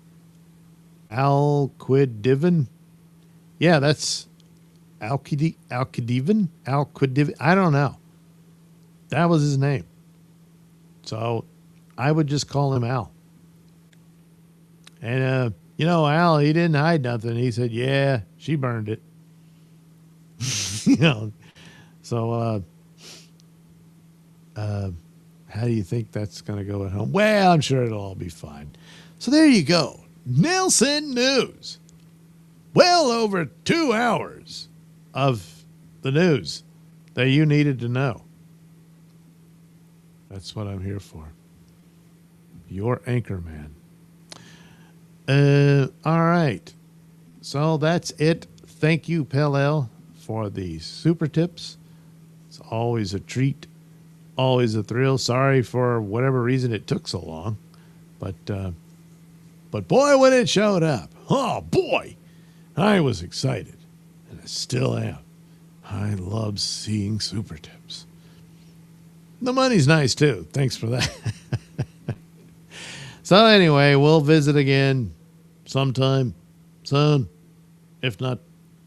Al Quidivin. Yeah, that's Al-Quidivin. I don't know. That was his name. So I would just call him Al. And, Al, he didn't hide nothing. He said, yeah, she burned it. So how do you think that's going to go at home? Well, I'm sure it'll all be fine. So there you go. Nailsin News. Well over 2 hours of the news that you needed to know. That's what I'm here for. Your anchor man. All right. So that's it. Thank you, Pell for the super tips. It's always a treat. Always a thrill. Sorry for whatever reason it took so long. But boy, when it showed up, oh boy, I was excited. And I still am. I love seeing super tips. The money's nice too. Thanks for that. So anyway, we'll visit again sometime soon. If not,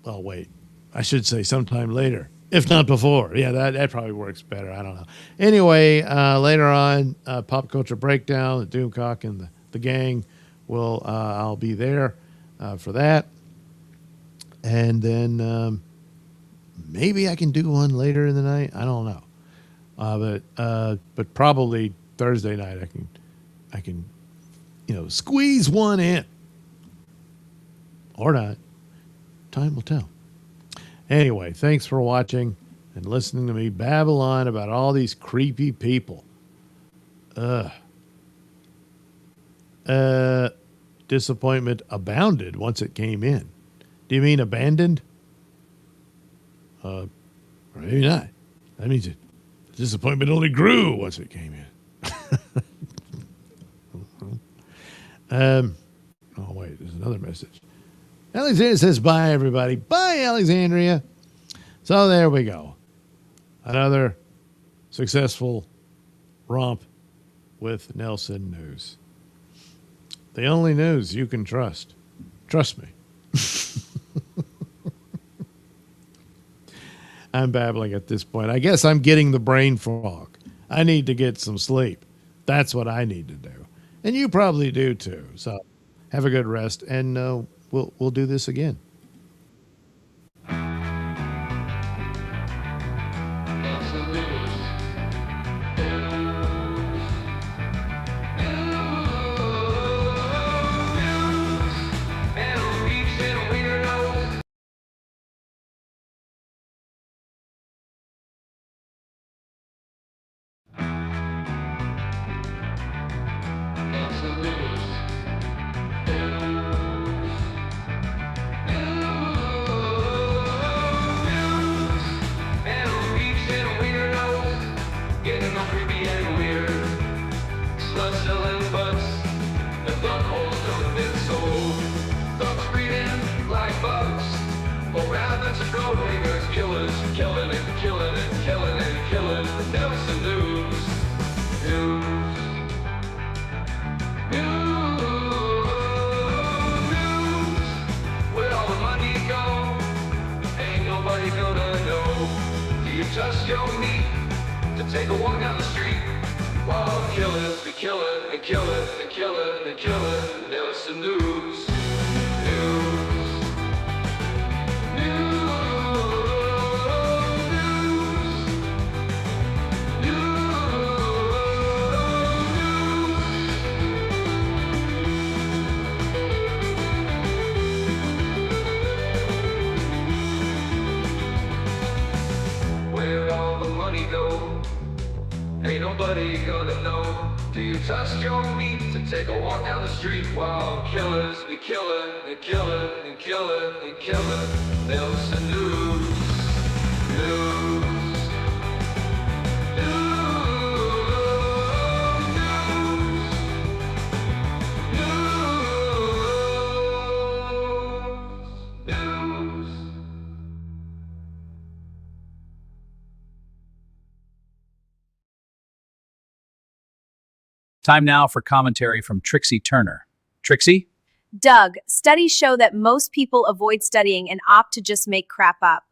oh, wait. I should say sometime later. If not before. Yeah, that probably works better. I don't know. Anyway, later on, Pop Culture Breakdown, the Doomcock and the gang will, I'll be there for that. And then maybe I can do one later in the night. I don't know. But probably Thursday night I can squeeze one in. Or not. Time will tell. Anyway, thanks for watching and listening to me babble on about all these creepy people. Disappointment abounded once it came in. Do you mean abandoned? Or maybe not. That means the disappointment only grew once it came in. Oh, wait, there's another message. Alexandria says, bye, everybody. Bye, Alexandria. So there we go. Another successful romp with Nailsin News. The only news you can trust. Trust me. I'm babbling at this point. I guess I'm getting the brain fog. I need to get some sleep. That's what I need to do. And you probably do too. So have a good rest, and we'll do this again. Just your meat to take a walk down the street while killers be killing and killing and killing and killing. Nailsin News. Ain't nobody gonna know. Do you trust your meat to take a walk down the street while killers be killing and killing and killing and killing? Nailsin News. Time now for commentary from Trixie Turner. Trixie? Doug, studies show that most people avoid studying and opt to just make crap up.